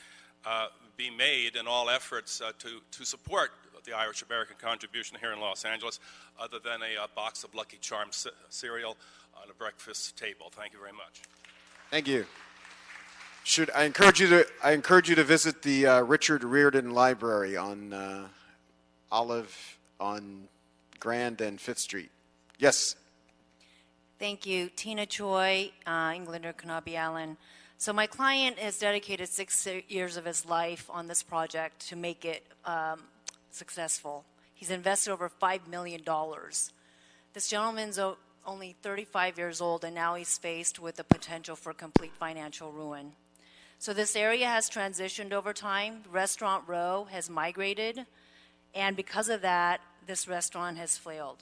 be made in all efforts to support the Irish-American contribution here in Los Angeles, other than a box of Lucky Charms cereal on a breakfast table. Thank you very much. Thank you. I encourage you to visit the Richard Riordan Library on Olive on Grand and 5th Street. Yes. Thank you. Tina Choi, Englander, Kanabi Allen. So my client has dedicated 6 years of his life on this project to make it successful. He's invested over $5 million. This gentleman's only 35 years old, and now he's faced with the potential for complete financial ruin. So this area has transitioned over time. Restaurant Row has migrated, and because of that, this restaurant has failed.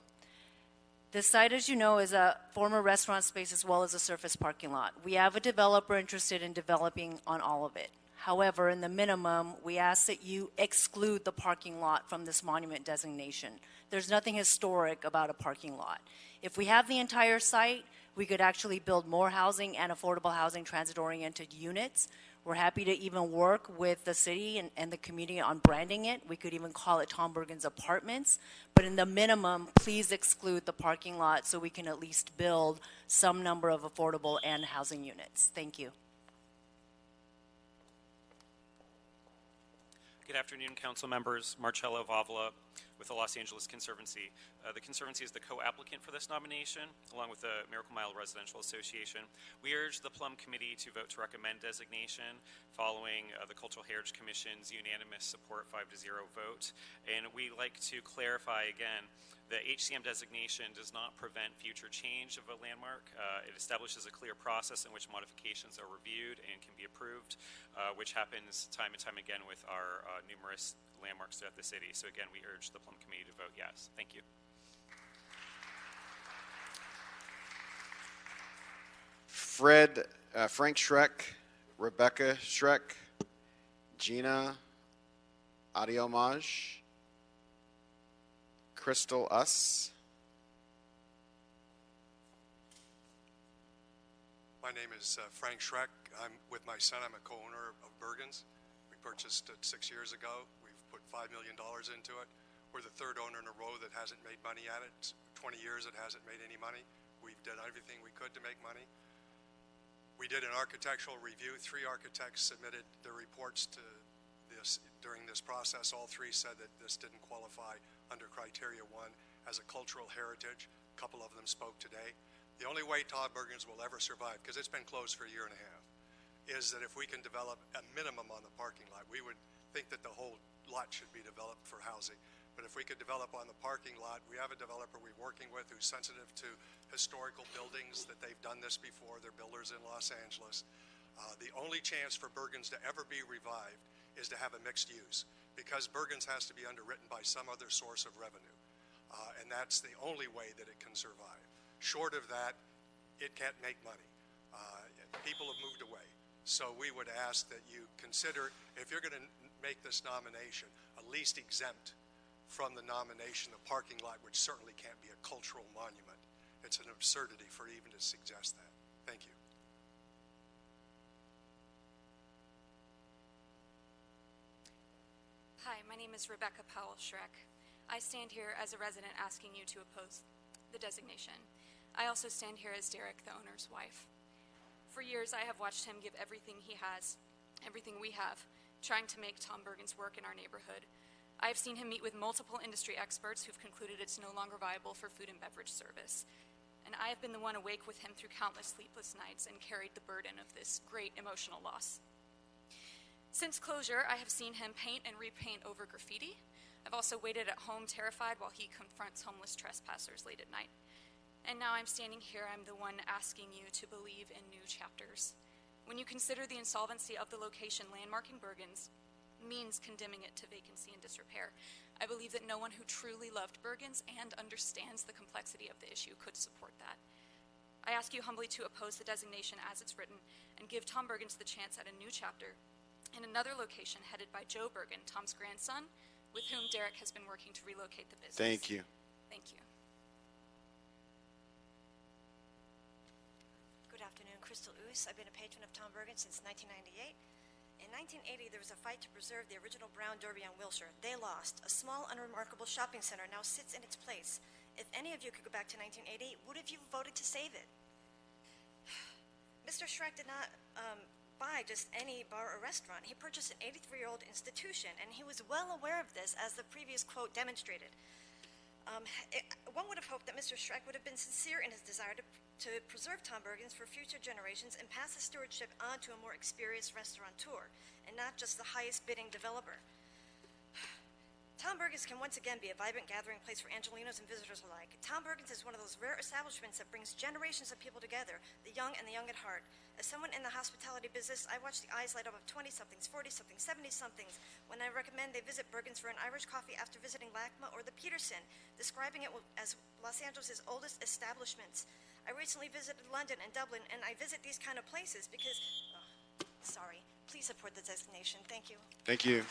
This site, as you know, is a former restaurant space as well as a surface parking lot. We have a developer interested in developing on all of it. However, in the minimum, we ask that you exclude the parking lot from this monument designation. There's nothing historic about a parking lot. If we have the entire site, we could actually build more housing and affordable housing, transit-oriented units. We're happy to even work with the city and the community on branding it. We could even call it Tom Bergens Apartments. But in the minimum, please exclude the parking lot so we can at least build some number of affordable and housing units. Thank you. Good afternoon, council members. Marcello Vavola with the Los Angeles Conservancy. The Conservancy is the co-applicant for this nomination, along with the Miracle Mile Residential Association. We urge the Plum Committee to vote to recommend designation following the Cultural Heritage Commission's unanimous support 5-0 vote. And we like to clarify again, the HCM designation does not prevent future change of a landmark. It establishes a clear process in which modifications are reviewed and can be approved, which happens time and time again with our numerous landmarks throughout the city. So again, we urge the Plum Committee to vote yes. Thank you. Frank Schreck, Rebecca Schreck, Gina Adiomaj, Crystal Us. My name is Frank Schreck. I'm with my son. I'm a co-owner of Bergens. We purchased it 6 years ago. We've put $5 million into it. We're the third owner in a row that hasn't made money at it. 20 years it hasn't made any money. We've done everything we could to make money. We did an architectural review. 3 architects submitted their reports to this during this process. All 3 said that this didn't qualify under criteria 1 as a cultural heritage. A couple of them spoke today. The only way Tom Bergens will ever survive, because it's been closed for a year and a half, is that if we can develop a minimum on the parking lot. We would think that the whole lot should be developed for housing. But if we could develop on the parking lot, we have a developer we're working with who's sensitive to historical buildings, that they've done this before. They're builders in Los Angeles. The only chance for Bergens to ever be revived is to have a mixed use, because Bergens has to be underwritten by some other source of revenue. And that's the only way that it can survive. Short of that, it can't make money. People have moved away. So we would ask that you consider, if you're going to make this nomination, at least exempt from the nomination the parking lot, which certainly can't be a cultural monument. It's an absurdity for even to suggest that. Thank you. Hi, my name is Rebecca Powell-Schreck. I stand here as a resident asking you to oppose the designation. I also stand here as Derek, the owner's wife. For years, I have watched him give everything he has, everything we have, trying to make Tom Bergens work in our neighborhood. I have seen him meet with multiple industry experts who've concluded it's no longer viable for food and beverage service. And I have been the one awake with him through countless sleepless nights and carried the burden of this great emotional loss. Since closure, I have seen him paint and repaint over graffiti. I've also waited at home terrified while he confronts homeless trespassers late at night. And now I'm standing here, I'm the one asking you to believe in new chapters. When you consider the insolvency of the location landmarking Bergens means condemning it to vacancy and disrepair, I believe that no one who truly loved Bergens and understands the complexity of the issue could support that. I ask you humbly to oppose the designation as it's written and give Tom Bergens the chance at a new chapter in another location headed by Joe Bergen, Tom's grandson, with whom Derek has been working to relocate the business. Thank you. Thank you. Good afternoon, Crystal Oos. I've been a patron of Tom Bergens since 1998. In 1980, there was a fight to preserve the original Brown Derby on Wilshire. They lost. A small, unremarkable shopping center now sits in its place. If any of you could go back to 1980, would have you voted to save it? Mr. Schreck did not buy just any bar or restaurant. He purchased an 83-year-old institution, and he was well aware of this, as the previous quote demonstrated. One would have hoped that Mr. Schreck would have been sincere in his desire to preserve Tom Bergens for future generations and pass the stewardship on to a more experienced restaurateur, and not just the highest bidding developer. Tom Bergens can once again be a vibrant gathering place for Angelenos and visitors alike. Tom Bergens is one of those rare establishments that brings generations of people together, the young and the young at heart. As someone in the hospitality business, I watch the eyes light up of 20-somethings, 40-somethings, 70-somethings when I recommend they visit Bergens for an Irish coffee after visiting LACMA or the Peterson, describing it as Los Angeles' oldest establishments. I recently visited London and Dublin, and I visit these kind of places because, sorry, please support the designation. Thank you. Thank you.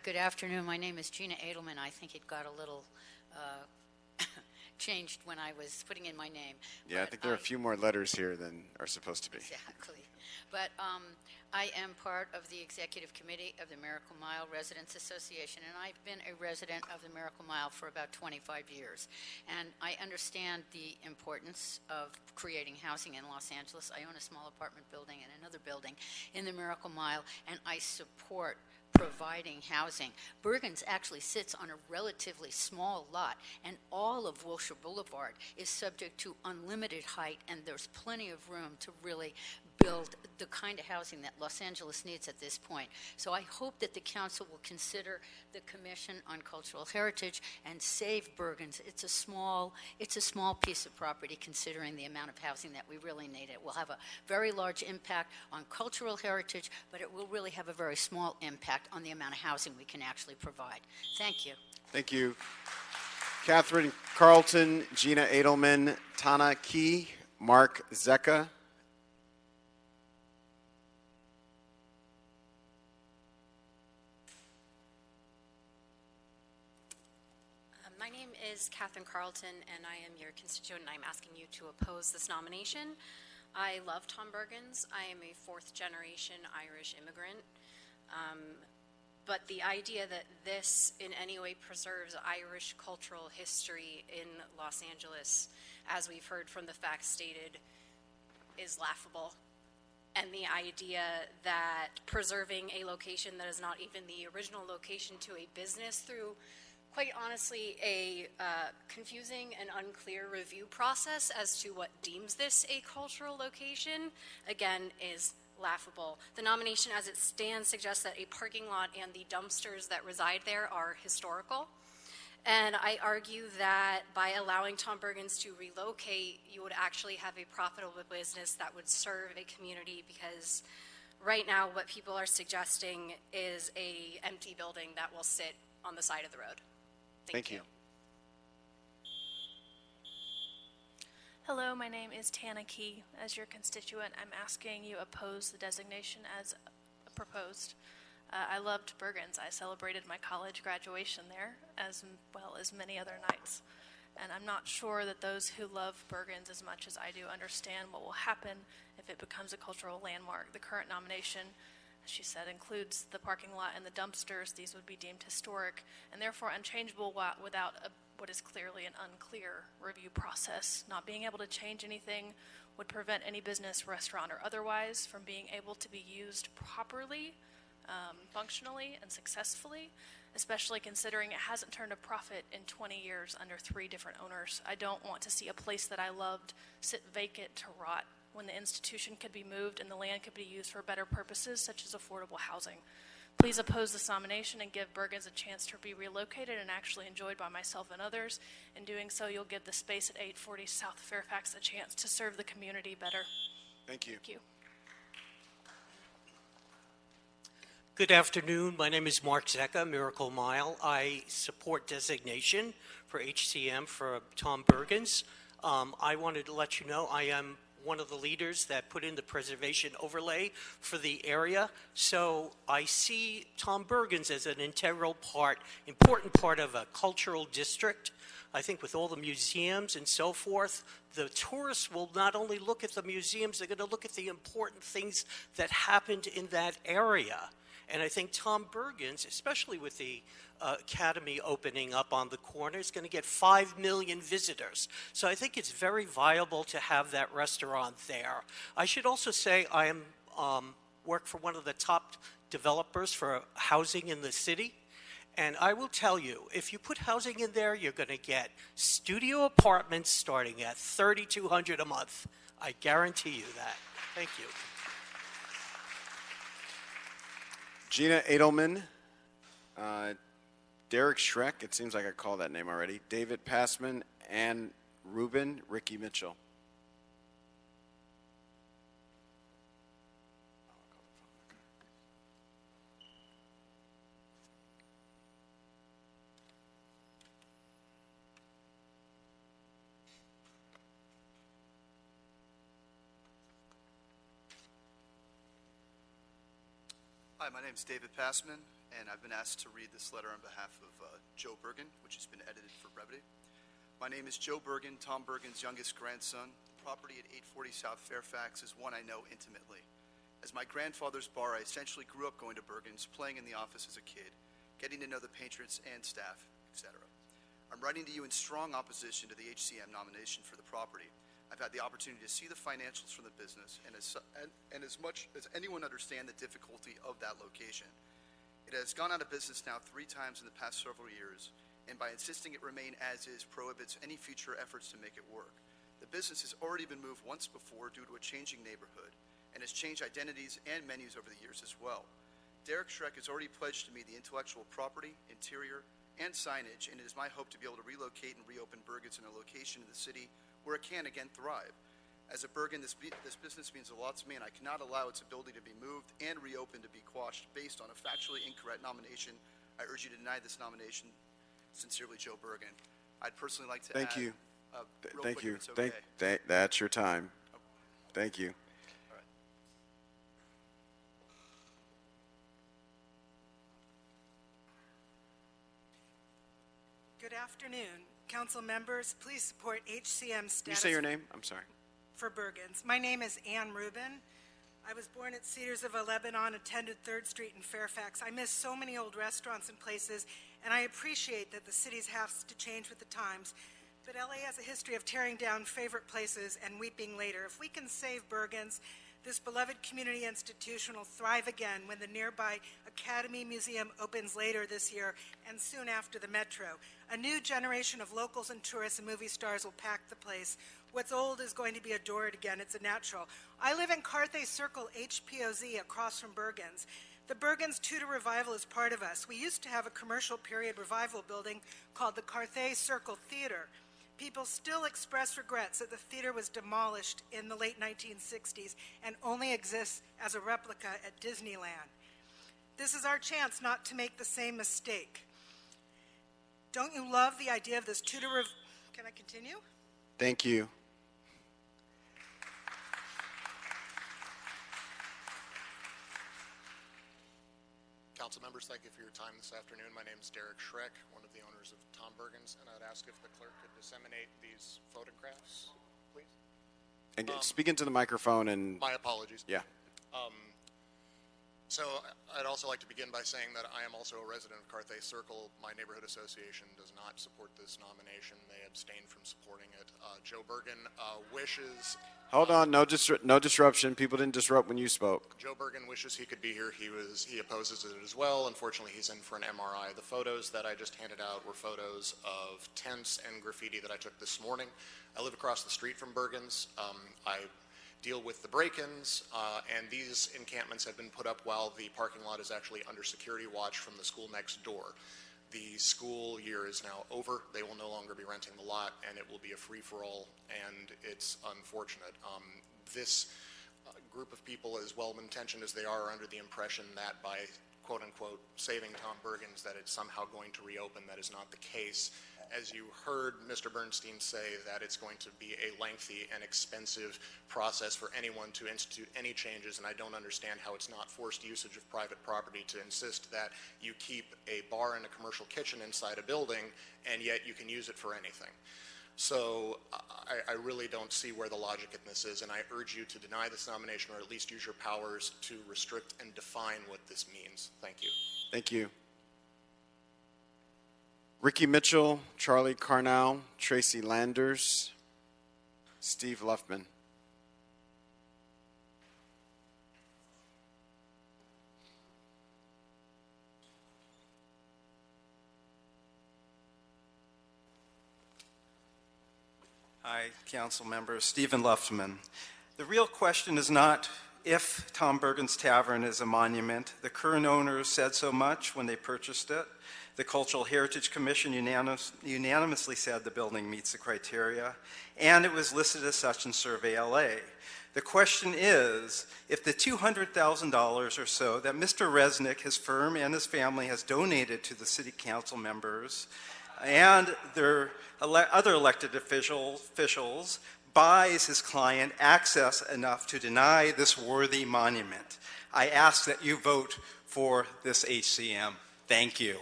Good afternoon. My name is Gina Edelman. I think it got a little changed when I was putting in my name. Yeah, I think there are a few more letters here than are supposed to be. Exactly. But I am part of the executive committee of the Miracle Mile Residents Association, and I've been a resident of the Miracle Mile for about 25 years. And I understand the importance of creating housing in Los Angeles. I own a small apartment building and another building in the Miracle Mile, and I support providing housing. Bergens actually sits on a relatively small lot, and all of Wilshire Boulevard is subject to unlimited height, and there's plenty of room to really build the kind of housing that Los Angeles needs at this point. So I hope that the council will consider the Commission on Cultural Heritage and save Bergens. It's a small piece of property considering the amount of housing that we really need. It will have a very large impact on cultural heritage, but it will really have a very small impact on the amount of housing we can actually provide. Thank you. Thank you. Catherine Carlton, Gina Edelman, Tana Key, Mark Zecca. My name is Catherine Carlton, and I am your constituent, and I'm asking you to oppose this nomination. I love Tom Bergens. I am a fourth-generation Irish immigrant. But the idea that this in any way preserves Irish cultural history in Los Angeles, as we've heard from the facts stated, is laughable. And the idea that preserving a location that is not even the original location to a business through, quite honestly, a confusing and unclear review process as to what deems this a cultural location, again, is laughable. The nomination as it stands suggests that a parking lot and the dumpsters that reside there are historical. And I argue that by allowing Tom Bergens to relocate, you would actually have a profitable business that would serve a community, because right now what people are suggesting is a empty building that will sit on the side of the road. Thank you. Hello, my name is Tana Key. As your constituent, I'm asking you oppose the designation as proposed. I loved Bergens. I celebrated my college graduation there, as well as many other nights. And I'm not sure that those who love Bergens as much as I do understand what will happen if it becomes a cultural landmark. The current nomination, as she said, includes the parking lot and the dumpsters. These would be deemed historic and therefore unchangeable without what is clearly an unclear review process. Not being able to change anything would prevent any business, restaurant, or otherwise from being able to be used properly, functionally, and successfully, especially considering it hasn't turned a profit in 20 years under 3 different owners. I don't want to see a place that I loved sit vacant to rot when the institution could be moved and the land could be used for better purposes, such as affordable housing. Please oppose this nomination and give Bergens a chance to be relocated and actually enjoyed by myself and others. In doing so, you'll give the space at 840 South Fairfax a chance to serve the community better. Thank you. Thank you. Good afternoon. My name is Mark Zecca, Miracle Mile. I support designation for HCM for Tom Bergens. I wanted to let you know I am one of the leaders that put in the preservation overlay for the area. So I see Tom Bergens as an integral part, important part of a cultural district. I think with all the museums and so forth, the tourists will not only look at the museums, they're going to look at the important things that happened in that area. And I think Tom Bergens, especially with the Academy opening up on the corner, is going to get 5 million visitors. So I think it's very viable to have that restaurant there. I should also say I am work for one of the top developers for housing in the city. And I will tell you, if you put housing in there, you're going to get studio apartments starting at $3,200 a month. I guarantee you that. Thank you. Gina Edelman, Derek Schreck, it seems like I called that name already, David Passman, Ann Rubin, Ricky Mitchell. Hi, my name is David Passman, and I've been asked to read this letter on behalf of Joe Bergen, which has been edited for brevity. My name is Joe Bergen, Tom Bergen's youngest grandson. The property at 840 South Fairfax is one I know intimately. As my grandfather's bar, I essentially grew up going to Bergens, playing in the office as a kid, getting to know the patrons and staff, etc. I'm writing to you in strong opposition to the HCM nomination for the property. I've had the opportunity to see the financials from the business and as much as anyone understand the difficulty of that location. It has gone out of business now 3 times in the past several years, and by insisting it remain as is prohibits any future efforts to make it work. The business has already been moved once before due to a changing neighborhood, and has changed identities and menus over the years as well. Derek Schreck has already pledged to me the intellectual property, interior, and signage, and it is my hope to be able to relocate and reopen Bergens in a location in the city where it can again thrive. As a Bergen, this business means a lot to me, and I cannot allow its ability to be moved and reopened to be quashed based on a factually incorrect nomination. I urge you to deny this nomination. Sincerely, Joe Bergen. I'd personally like to Thank add, you. real Thank quick, you. if it's okay. That's your time. Thank you. Good afternoon. Council members, please support HCM status. Can you say your name? I'm sorry. For Bergens. My name is Ann Rubin. I was born at Cedars of Lebanon, attended 3rd Street in Fairfax. I miss so many old restaurants and places, and I appreciate that the cities have to change with the times. But LA has a history of tearing down favorite places and weeping later. If we can save Bergens, this beloved community institution will thrive again when the nearby Academy Museum opens later this year and soon after the Metro. A new generation of locals and tourists and movie stars will pack the place. What's old is going to be adored again. It's a natural. I live in Carthay Circle, HPOZ, across from Bergens. The Bergens Tudor Revival is part of us. We used to have a commercial period revival building called the Carthay Circle Theater. People still express regrets that the theater was demolished in the late 1960s and only exists as a replica at Disneyland. This is our chance not to make the same mistake. Don't you love the idea of this Tudor Can I continue? Thank you. Council members, thank you for your time this afternoon. My name is Derek Schreck, one of the owners of Tom Bergens, and I'd ask if the clerk could disseminate these photographs, please. And speak into the microphone and... My apologies. Yeah. So I'd also like to begin by saying that I am also a resident of Carthay Circle. My neighborhood association does not support this nomination. They abstain from supporting it. Joe Bergen wishes... Hold on, no disruption. People didn't disrupt when you spoke. Joe Bergen wishes he could be here. He opposes it as well. Unfortunately, he's in for an MRI. The photos that I just handed out were photos of tents and graffiti that I took this morning. I live across the street from Bergens. I deal with the break-ins, and these encampments have been put up while the parking lot is actually under security watch from the school next door. The school year is now over. They will no longer be renting the lot, and it will be a free-for-all, and it's unfortunate. This group of people, as well-intentioned as they are under the impression that by quote-unquote saving Tom Bergens that it's somehow going to reopen. That is not the case. As you heard Mr. Bernstein say, that it's going to be a lengthy and expensive process for anyone to institute any changes, and I don't understand how it's not forced usage of private property to insist that you keep a bar and a commercial kitchen inside a building, and yet you can use it for anything. So I really don't see where the logic in this is, and I urge you to deny this nomination, or at least use your powers to restrict and define what this means. Thank you. Thank you. Ricky Mitchell, Charlie Carnell, Tracy Landers, Steve Luffman. Hi, council members. Stephen Luffman. The real question is not if Tom Bergen's Tavern is a monument. The current owners said so much when they purchased it. The Cultural Heritage Commission unanimously said the building meets the criteria, and it was listed as such in Survey LA. The question is, if the $200,000 or so that Mr. Resnick, his firm, and his family has donated to the city council members and their other elected officials buys his client access enough to deny this worthy monument. I ask that you vote for this HCM. Thank you.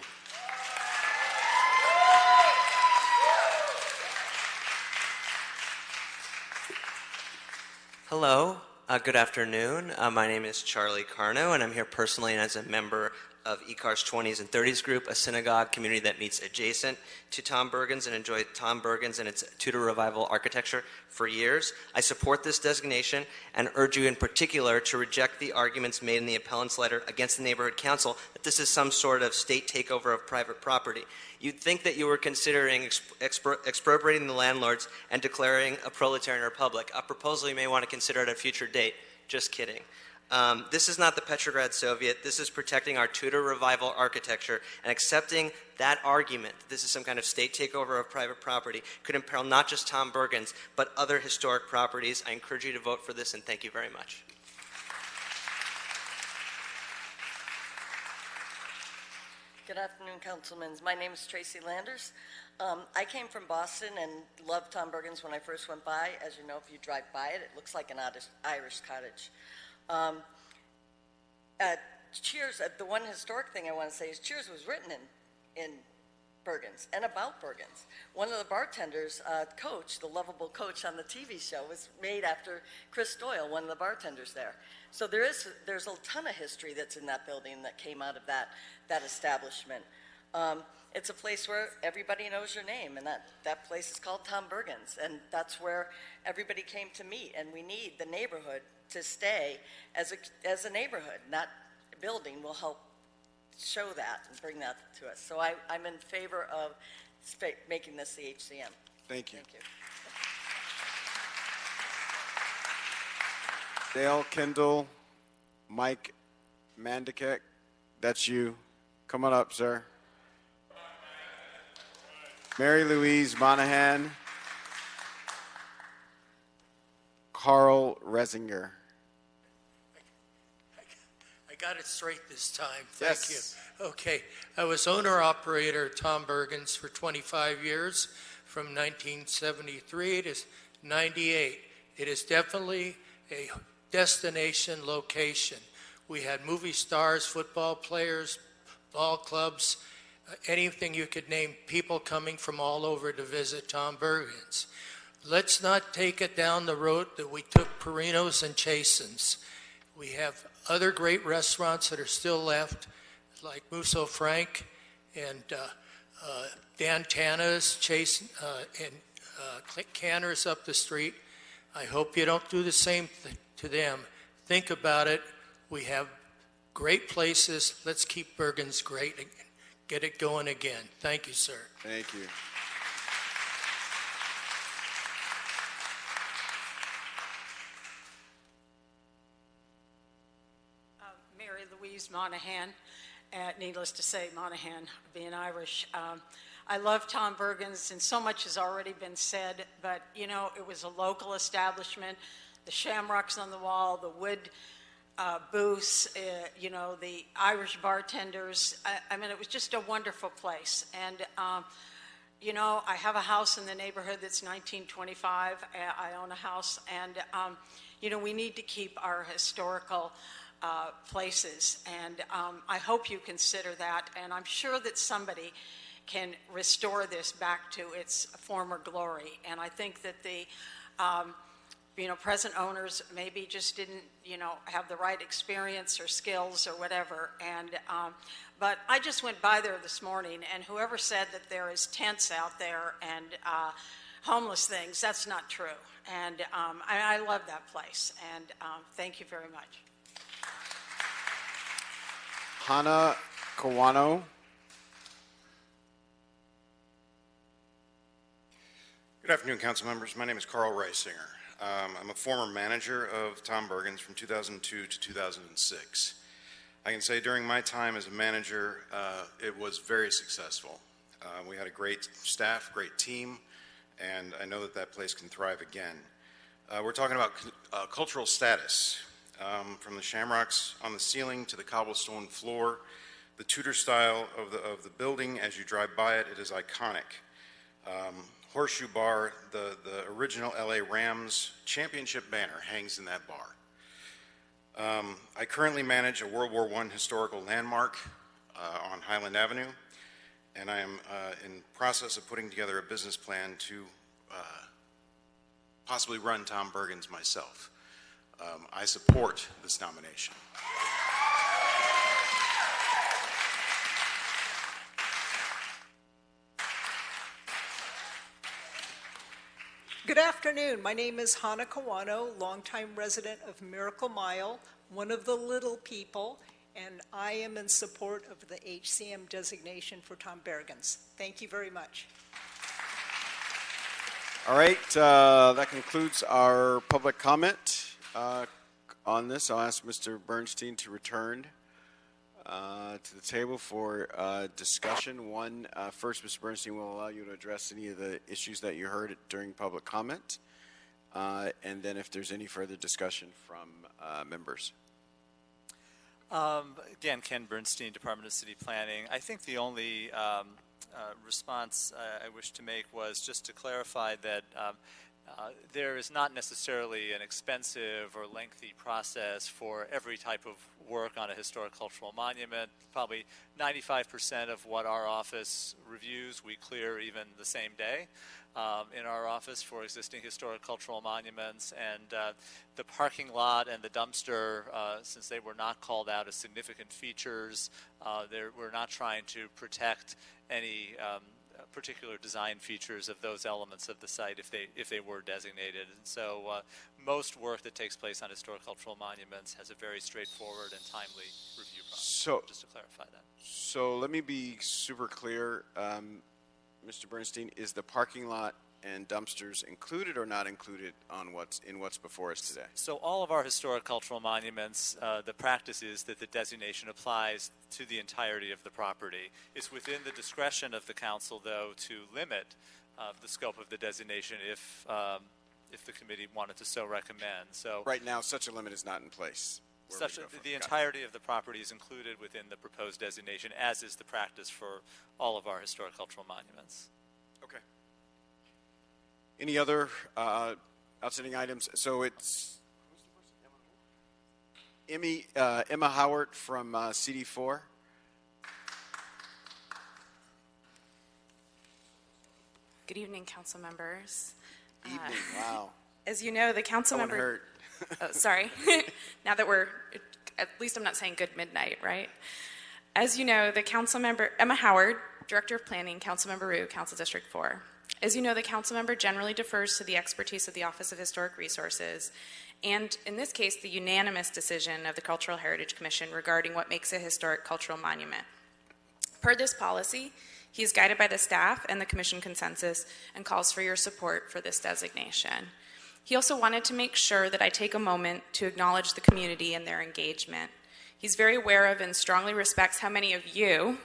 Hello, good afternoon. My name is Charlie Carno, and I'm here personally and as a member of ECAR's 20s and 30s group, a synagogue community that meets adjacent to Tom Bergens and enjoyed Tom Bergens and its Tudor Revival architecture for years. I support this designation and urge you in particular to reject the arguments made in the appellant's letter against the neighborhood council that this is some sort of state takeover of private property. You'd think that you were considering expropriating the landlords and declaring a proletarian republic, a proposal you may want to consider at a future date. Just kidding. This is not the Petrograd Soviet. This is protecting our Tudor Revival architecture, and accepting that argument that this is some kind of state takeover of private property could imperil not just Tom Bergens, but other historic properties. I encourage you to vote for this, and thank you very much. Good afternoon, Councilmen. My name is Tracy Landers. I came from Boston and loved Tom Bergens when I first went by. As you know, if you drive by it, it looks like an Irish cottage. Cheers, the one historic thing I want to say is Cheers was written in Bergens and about Bergens. One of the bartenders, Coach, the lovable Coach on the TV show, was made after Chris Doyle, one of the bartenders there. So there's a ton of history that's in that building that came out of that establishment. It's a place where everybody knows your name, and that place is called Tom Bergens, and that's where everybody came to meet, and we need the neighborhood to stay as a neighborhood. That building will help show that and bring that to us. So I'm in favor of making this the HCM. Thank you. Thank you. Dale Kendall, Mike Mandikek, that's you. Come on up, sir. Mary Louise Monahan, Carl Resinger. I got it straight this time. Thank Yes. you. Okay. I was owner-operator Tom Bergens for 25 years, from 1973 to 98. It is definitely a destination location. We had movie stars, football players, ball clubs, anything you could name, people coming from all over to visit Tom Bergens. Let's not take it down the road that we took Perinos and Chasen's. We have other great restaurants that are still left, like Musso Frank and Dan Tana's, and Canner's up the street. I hope you don't do the same to them. Think about it. We have great places. Let's keep Bergens great and get it going again. Thank you, sir. Thank you. Mary Louise Monahan, needless to say, Monahan, being Irish. I love Tom Bergens, and so much has already been said, but, you know, it was a local establishment. The shamrocks on the wall, the wood booths, you know, the Irish bartenders. I mean, it was just a wonderful place. And, you know, I have a house in the neighborhood that's 1925. I own a house. And, you know, we need to keep our historical places. And I hope you consider that. And I'm sure that somebody can restore this back to its former glory. And I think that the you know, present owners maybe just didn't, you know, have the right experience or skills or whatever. And but I just went by there this morning, and whoever said that there is tents out there and homeless things, that's not true. And I love that place. And thank you very much. Hannah Kawano. Good afternoon, council members. My name is Carl Reisinger. I'm a former manager of Tom Bergens from 2002 to 2006. I can say during my time as a manager, it was very successful. We had a great staff, great team, and I know that that place can thrive again. We're talking about cultural status, from the shamrocks on the ceiling to the cobblestone floor, the Tudor style of the building. As you drive by it, it is iconic. Horseshoe Bar, the original LA Rams championship banner hangs in that bar. I currently manage a World War I historical landmark on Highland Avenue, and I am in process of putting together a business plan to possibly run Tom Bergens myself. I support this nomination. Good afternoon. My name is Hana Kawano, longtime resident of Miracle Mile, one of the little people, and I am in support of the HCM designation for Tom Bergens. Thank you very much. All right, that concludes our public comment on this. I'll ask Mr. Bernstein to return to the table for discussion. First, Mr. Bernstein will allow you to address any of the issues that you heard during public comment, and then if there's any further discussion from members. Again, Ken Bernstein, Department of City Planning. I think the only response I wish to make was just to clarify that there is not necessarily an expensive or lengthy process for every type of work on a historic cultural monument. Probably 95% of what our office reviews we clear even the same day in our office for existing historic cultural monuments. And the parking lot and the dumpster, since they were not called out as significant features, we're not trying to protect any particular design features of those elements of the site if they were designated. And so most work that takes place on historic cultural monuments has a very straightforward and timely review process. So, just to clarify that. So let me be super clear, Mr. Bernstein. Is the parking lot and dumpsters included or not included on what's before us today? So all of our historic cultural monuments, the practice is that the designation applies to the entirety of the property. It's within the discretion of the council, though, to limit the scope of the designation if the committee wanted to so recommend. So right now, such a limit is not in place. The entirety of the property is included within the proposed designation, as is the practice for all of our historic cultural monuments. Okay. Any other outstanding items? So it's Emma Howard from CD4. Good evening, council members. Evening. Wow. As you know, the council That one member. hurt. Oh, sorry. Now that at least I'm not saying good midnight, right? As you know, the council member Emma Howard, Director of Planning, Council Member Rue, Council District 4. As you know, the council member generally defers to the expertise of the Office of Historic Resources, and in this case, the unanimous decision of the Cultural Heritage Commission regarding what makes a historic cultural monument. Per this policy, he is guided by the staff and the commission consensus and calls for your support for this designation. He also wanted to make sure that I take a moment to acknowledge the community and their engagement. He's very aware of and strongly respects how many of you,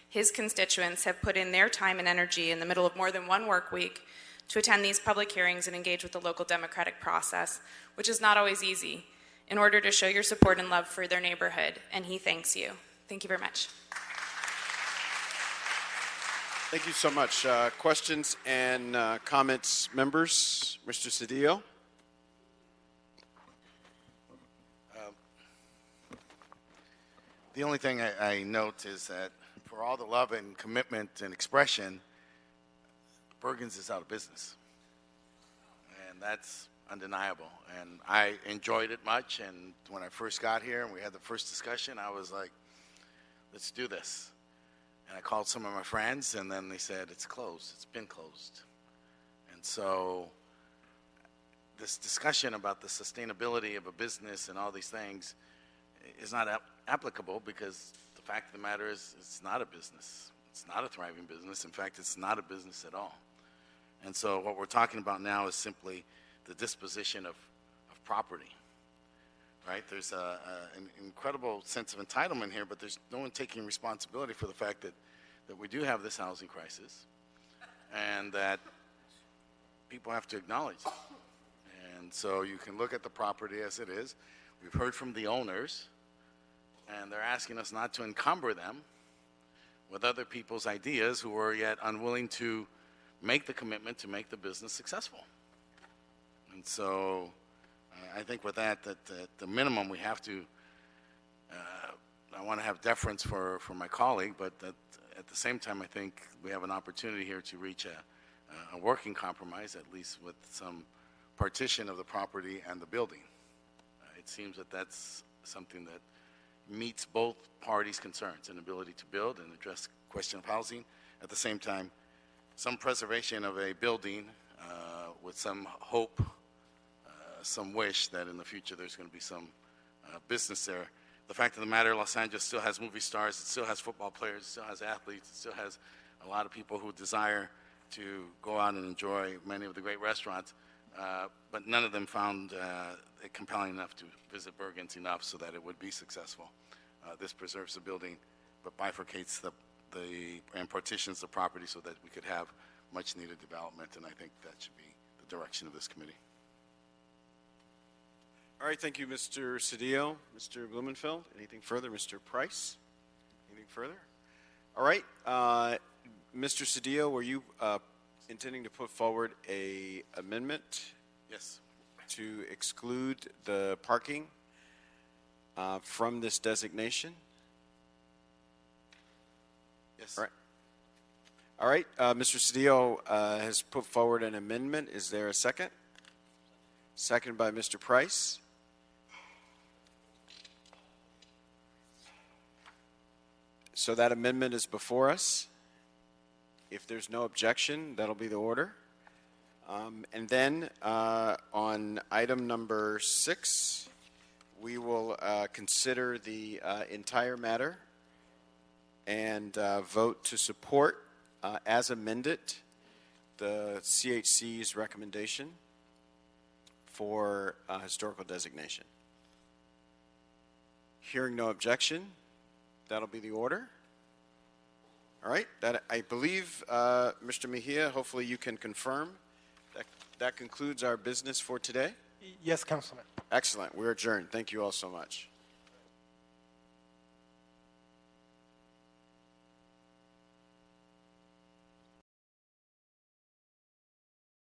his constituents, have put in their time and energy in the middle of more than one work week to attend these public hearings and engage with the local democratic process, which is not always easy, in order to show your support and love for their neighborhood, and he thanks you. Thank you very much. Thank you so much. Questions and comments, members? Mr. Cedillo? The only thing I note is that for all the love and commitment and expression, Bergens is out of business. And that's undeniable. And I enjoyed it much. And when I first got here and we had the first discussion, I was like, let's do this. And I called some of my friends, and then they said, it's closed. It's been closed. And so this discussion about the sustainability of a business and all these things is not applicable, because the fact of the matter is it's not a business. It's not a thriving business. In fact, it's not a business at all. And so what we're talking about now is simply the disposition of property. Right? There's an incredible sense of entitlement here, but there's no one taking responsibility for the fact that we do have this housing crisis and that people have to acknowledge it. And so you can look at the property as it is. We've heard from the owners, and they're asking us not to encumber them with other people's ideas who are yet unwilling to make the commitment to make the business successful. And so I think with that the minimum we have to, I want to have deference for my colleague, but that at the same time, I think we have an opportunity here to reach a working compromise, at least with some partition of the property and the building. it seems that that's something that meets both parties' concerns, an ability to build and address the question of housing. At the same time, some preservation of a building with some hope, some wish that in the future there's going to be some business there. The fact of the matter, Los Angeles still has movie stars, it still has football players, it still has athletes, it still has a lot of people who desire to go out and enjoy many of the great restaurants, but none of them found it compelling enough to visit Bergens enough so that it would be successful. This preserves the building, but bifurcates and partitions the property so that we could have much needed development, and I think that should be the direction of this committee. All right, thank you, Mr. Cedillo. Mr. Blumenfeld, anything further? Mr. Price, anything further? All right, Mr. Cedillo, were you intending to put forward a amendment? Yes. To exclude the parking from this designation? Yes. All right. All right, Mr. Cedillo has put forward an amendment. Is there a second? Second by Mr. Price. So that amendment is before us. If there's no objection, that'll be the order. And then on item number 6, we will consider the entire matter and vote to support, as amended, the CHC's recommendation for historical designation. Hearing no objection, that'll be the order. All right, that I believe, Mr. Mejia, hopefully you can confirm that concludes our business for today. Yes, Councilman. Excellent. We're adjourned. Thank you all so much.